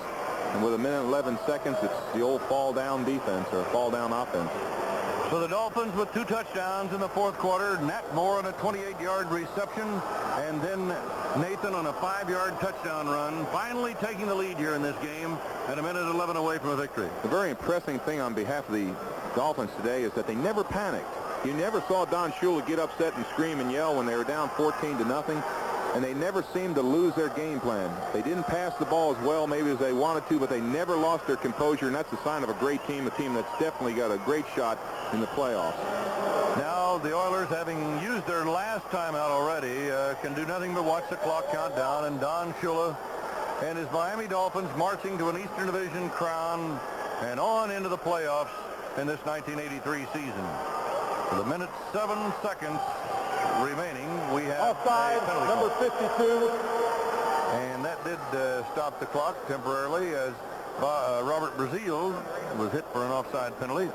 and with a minute and 11 seconds, it's the old fall-down defense or fall-down offense. So the Dolphins with 2 touchdowns in the 4th quarter. Nat Moore on a 28-yard reception, and then Nathan on a 5-yard touchdown run, finally taking the lead here in this game at a minute 11 away from a victory. The very impressive thing on behalf of the Dolphins today is that they never panicked. You never saw Don Shula get upset and scream and yell when they were down 14-0. And they never seemed to lose their game plan. They didn't pass the ball as well maybe as they wanted to, but they never lost their composure, and that's a sign of a great team, a team that's definitely got a great shot in the playoffs. Now the Oilers, having used their last timeout already, can do nothing but watch the clock count down, and Don Shula and his Miami Dolphins marching to an Eastern Division crown and on into the playoffs in this 1983 season. With a minute 7 seconds remaining, we have offside, number 52. And that did stop the clock temporarily as Robert Brazil was hit for an offside penalty.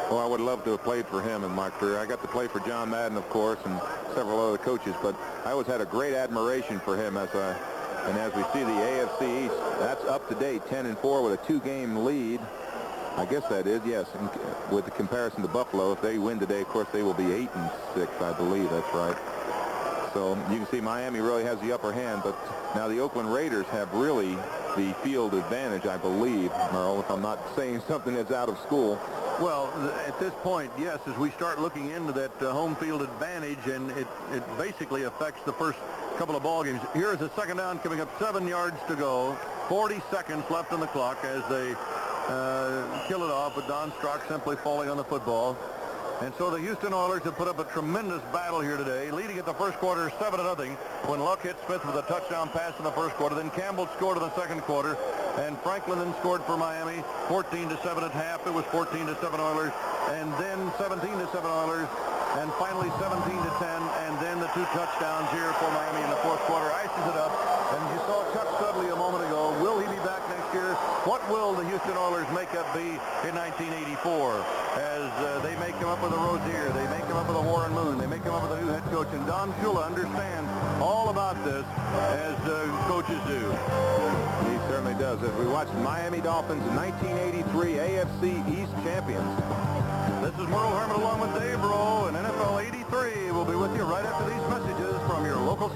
Well, I would love to have played for him in my career. I got to play for John Madden, of course, and several other coaches, but I always had a great admiration for him as we see the AFC East, that's up to date, 10-4 with a 2-game lead. I guess that is, yes, with the comparison to Buffalo. If they win today, of course, they will be 8-6, I believe. That's right. So you can see Miami really has the upper hand, but now the Oakland Raiders have really the field advantage, I believe, Merle, if I'm not saying something that's out of school. Well, at this point, yes, as we start looking into that home field advantage, and it basically affects the first couple of ball games. Here is a second down coming up, 7 yards to go, 40 seconds left on the clock as they kill it off with Don Strock simply falling on the football. And so the Houston Oilers have put up a tremendous battle here today, leading at the first quarter 7-0 when Luck hit Smith with a touchdown pass in the first quarter. Then Campbell scored in the second quarter, and Franklin then scored for Miami 14-7 at half. It was 14-7 Oilers, and then 17-7 Oilers, and finally 17-10, and then the 2 touchdowns here for Miami in the fourth quarter ices it up. And you saw Chuck Studley a moment ago. Will he be back next year? What will the Houston Oilers make him up with a Warren Moon. They make him up with a new head coach. And Don Shula understands all about this, as coaches do. He certainly does. As we watch Miami Dolphins 1983 AFC East champions. This is Merle Herman along with Dave Rowe, and NFL 83. We'll be with you right after these messages from your local